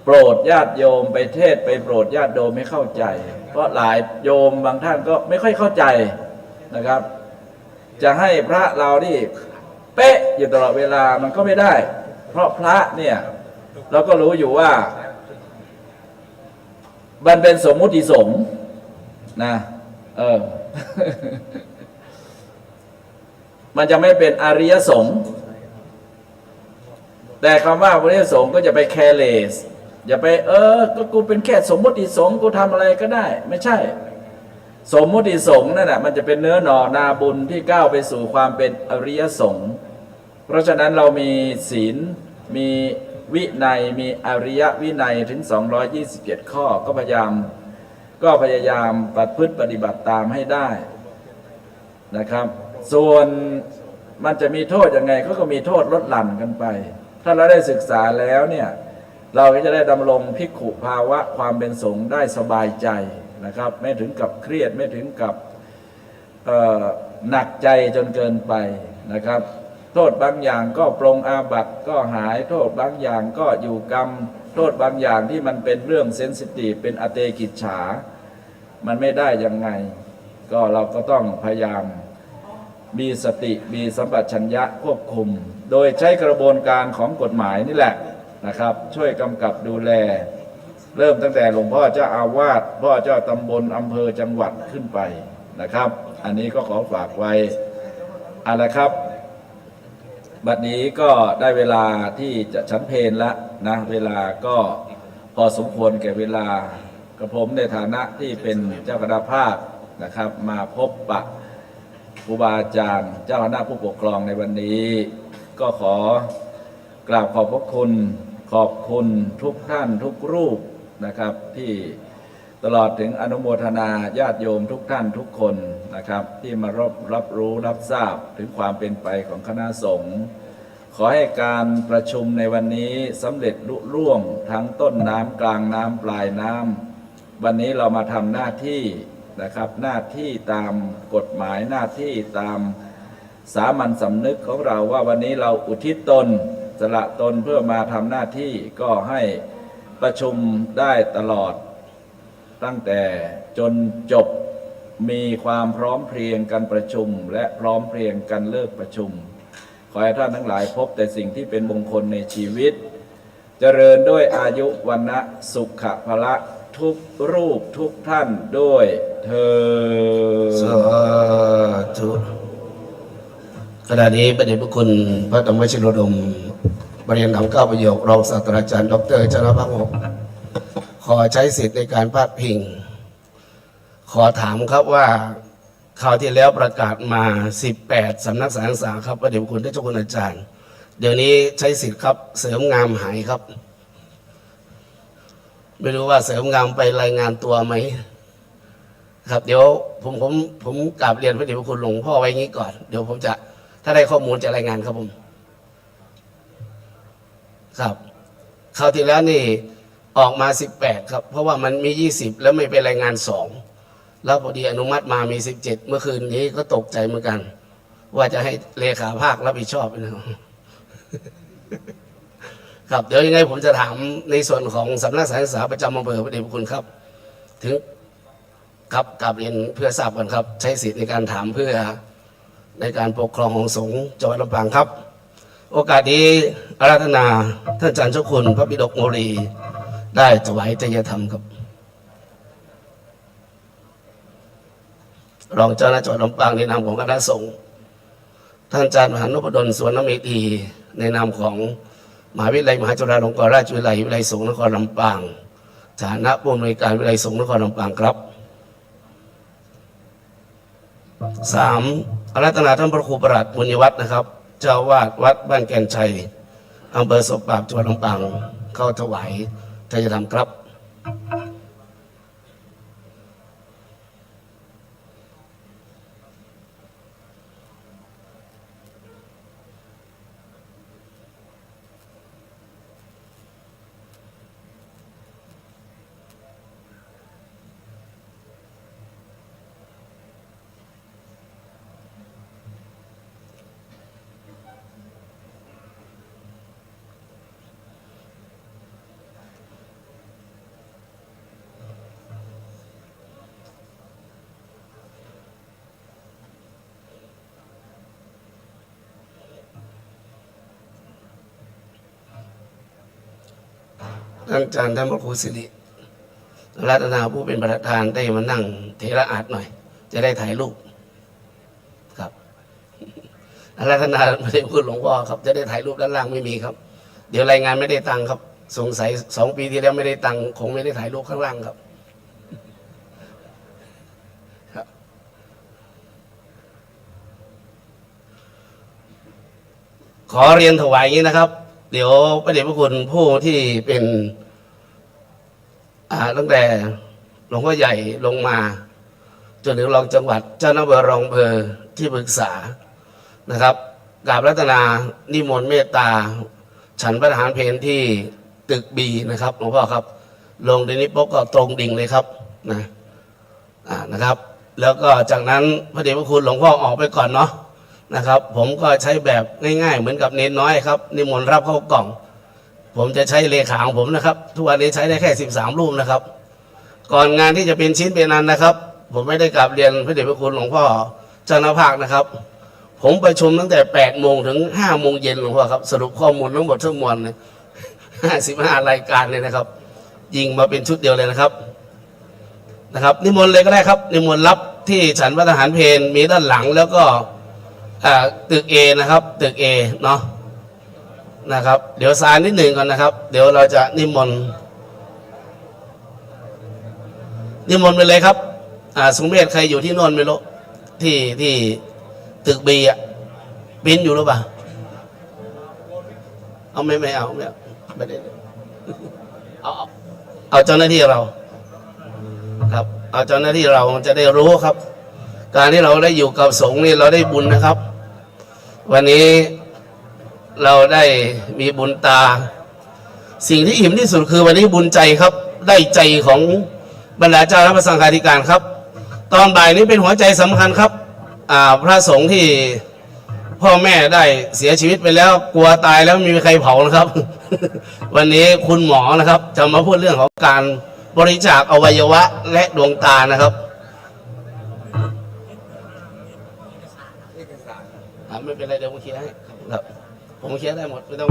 S3: โปรดญาติโยมไปเทศไปโปรดญาติโยมให้เข้าใจเพราะหลายโยมบางท่านก็ไม่ค่อยเข้าใจนะครับจะให้พระเราที่เป๊ะอยู่ตลอดเวลามันก็ไม่ได้เพราะพระเนี่ยเราก็รู้อยู่ว่ามันเป็นสมมุติสงฆ์นะมันจะไม่เป็นอริยสงฆ์แต่คำว่าอริยสงฆ์ก็จะไปแคร์เลสอย่าไปก็กูเป็นแค่สมมุติสงฆ์กูทำอะไรก็ได้ไม่ใช่สมมุติสงฆ์นั่นแหละมันจะเป็นเนื้อหน่อนาบุญที่ก้าวไปสู่ความเป็นอริยสงฆ์เพราะฉะนั้นเรามีศีลมีวินัยมีอริยวินัยถึง227ข้อก็พยายามประพฤติปฏิบัติตามให้ได้นะครับส่วนมันจะมีโทษยังไงก็มีโทษลดหลั่นกันไปถ้าเราได้ศึกษาแล้วเนี่ยเราก็จะได้ดำรงภิกขุภาวะความเป็นสงฆ์ได้สบายใจนะครับไม่ถึงกับเครียดไม่ถึงกับหนักใจจนเกินไปนะครับโทษบางอย่างก็ปรงอาบัติก็หายโทษบางอย่างก็อยู่กรรมโทษบางอย่างที่มันเป็นเรื่องเซนซิทีฟเป็นอเตกิจฉามันไม่ได้ยังไงก็เราก็ต้องพยายามมีสติมีสัมปชัญญะควบคุมโดยใช้กระบวนการของกฎหมายนี่แหละนะครับช่วยกำกับดูแลเริ่มตั้งแต่หลวงพ่อเจ้าอาวาสพ่อเจ้าตำบลอำเภอจังหวัดขึ้นไปนะครับอันนี้ก็ขอฝากไว้เอาละครับบัดนี้ก็ได้เวลาที่จะฉันเพลละนะเวลาก็พอสมควรแก่เวลากระผมในฐานะที่เป็นเจ้าคณะภาคนะครับมาพบปะครูบาอาจารย์เจ้าคณะผู้ปกครองในวันนี้ก็ขอกราบขอบพระคุณขอบคุณทุกท่านทุกรูปนะครับที่ตลอดถึงอนุโมทนาญาติโยมทุกท่านทุกคนนะครับที่มารับรู้รับทราบถึงความเป็นไปของคณะสงฆ์ขอให้การประชุมในวันนี้สำเร็จลุล่วงทั้งต้นน้ำกลางน้ำปลายน้ำวันนี้เรามาทำหน้าที่นะครับหน้าที่ตามกฎหมายหน้าที่ตามสามัญสำนึกของเราว่าวันนี้เราอุทิศตนสละตนเพื่อมาทำหน้าที่ก็ให้ประชุมได้ตลอดตั้งแต่จนจบมีความพร้อมเพรียงกันประชุมและพร้อมเพรียงกันเลิกประชุมขอให้ท่านทั้งหลายพบแต่สิ่งที่เป็นมงคลในชีวิตเจริญด้วยอายุวันนะสุขภละทุกรูปทุกท่านด้วยเธอ
S1: สาธุขณะนี้พระเดชพระคุณพระธรรมวชิโรดมบริญญาธรรม9 ประโยครองศาสตราจารย์ดร.จารภาค 6ขอใช้สิทธิ์ในการพาดพิงขอถามครับว่าคราวที่แล้วประกาศมา18สำนักศึกษาครับพระเดชพระคุณท่านเจ้าคุณอาจารย์เดี๋ยวนี้ใช้สิทธิ์ครับเสริมงามหายครับไม่รู้ว่าเสริมงามไปรายงานตัวไหม ครับเดี๋ยวผมกราบเรียนพระเดชพระคุณหลวงพ่อไว้งี้ก่อนเดี๋ยวผมจะถ้าได้ข้อมูลจะรายงานครับผมครับคราวที่แล้วนี่ออกมา18ครับเพราะว่ามันมี20แล้วไม่เป็นรายงาน2แล้วพอดีอนุมัติมามี17เมื่อคืนนี้ก็ตกใจเหมือนกันว่าจะให้เลขาภาครับผิดชอบนะครับครับเดี๋ยวยังไงผมจะถามในส่วนของสำนักศึกษาประจำอำเภอพระเดชพระคุณครับถึงครับกราบเรียนเพื่อทราบกันครับใช้สิทธิ์ในการถามเพื่อในการปกครองของสงฆ์จังหวัดลำปางครับโอกาสนี้อาราธนาท่านอาจารย์เจ้าคุณพระบิดกโมรีได้ถวายจริยธรรมครับรองเจ้าหน้าจังหวัดลำปางในนามของคณะสงฆ์ท่านอาจารย์มหานพดลสวนเมธีในนามของมหาวิทยาลัยมหาจุฬาลงกรณราชวิทยาลัยวิทยาลัยสงฆ์นครลำปางฐานะผู้อำนวยการวิทยาลัยสงฆ์นครลำปางครับ3อาราธนาท่านพระครูประหลัดบุญยวัฒน์นะครับเจ้าวาดวัดบ้านแก่นชัยอำเภอศพปราบจังหวัดลำปางเข้าถวายทายธรรมครับท่านอาจารย์ท่านพระครูสิริรัตนาผู้เป็นประธานได้มานั่งเทระอาจหน่อยจะได้ถ่ายรูปครับรัตนาไม่ได้พูดหลวงพ่อครับจะได้ถ่ายรูปด้านล่างไม่มีครับเดี๋ยวรายงานไม่ได้ตังค์ครับสงสัย2 ปีที่แล้วไม่ได้ตังค์คงไม่ได้ถ่ายรูปข้างล่างครับขอเรียนถวายอย่างนี้นะครับเดี๋ยวพระเดชพระคุณผู้ที่เป็นตั้งแต่หลวงพ่อใหญ่ลงมาจนถึงรองจังหวัดเจ้าหน้าที่รองอำเภอที่ปรึกษานะครับกราบรัตนานิมนต์เมตตาฉันพระทหารเพลที่ตึกบีนะครับหลวงพ่อครับลงในนี้ปุ๊บก็ตรงดิ่งเลยครับนะครับแล้วก็จากนั้นพระเดชพระคุณหลวงพ่อออกไปก่อนเนาะนะครับผมก็ใช้แบบง่ายๆเหมือนกับเนนน้อยครับนิมนต์รับเข้ากล่องผมจะใช้เลขาของผมนะครับทุกวันนี้ใช้ได้แค่13 รูปนะครับก่อนงานที่จะเป็นชิ้นเป็นอันนะครับผมไม่ได้กราบเรียนพระเดชพระคุณหลวงพ่อเจ้าหน้าภาคนะครับผมประชุมตั้งแต่8 โมงถึง5 โมงเย็นหลวงพ่อครับสรุปข้อมูลทั้งหมดทั้งมวลเลย55 รายการเลยนะครับยิงมาเป็นชุดเดียวเลยนะครับนิมนต์เลยก็ได้ครับนิมนต์รับที่ฉันพระทหารเพลมีด้านหลังแล้วก็ตึก A นะครับตึก A เนาะนะครับเดี๋ยวสารนิดหนึ่งก่อนนะครับเดี๋ยวเราจะนิมนต์ไปเลยครับสมเด็จใครอยู่ที่โน่นไม่รู้ที่ตึก B บินอยู่หรือเปล่าเอาไม่เอาไม่ได้เอาเจ้าหน้าที่เราครับเอาเจ้าหน้าที่เราจะได้รู้ครับการที่เราได้อยู่กับสงฆ์นี่เราได้บุญนะครับวันนี้เราได้มีบุญตาสิ่งที่อิ่มที่สุดคือวันนี้บุญใจครับได้ใจของบรรดาเจ้าและพระสังฆาธิการครับตอนบ่ายนี้เป็นหัวใจสำคัญครับพระสงฆ์ที่พ่อแม่ได้เสียชีวิตไปแล้วกลัวตายแล้วไม่มีใครเผานะครับ วันนี้คุณหมอนะครับจะมาพูดเรื่องของการบริจาคอวัยวะและดวงตานะครับไม่เป็นไรเดี๋ยวผมเคลียร์ให้ครับผมเคลียร์ได้หมดไม่ต้อง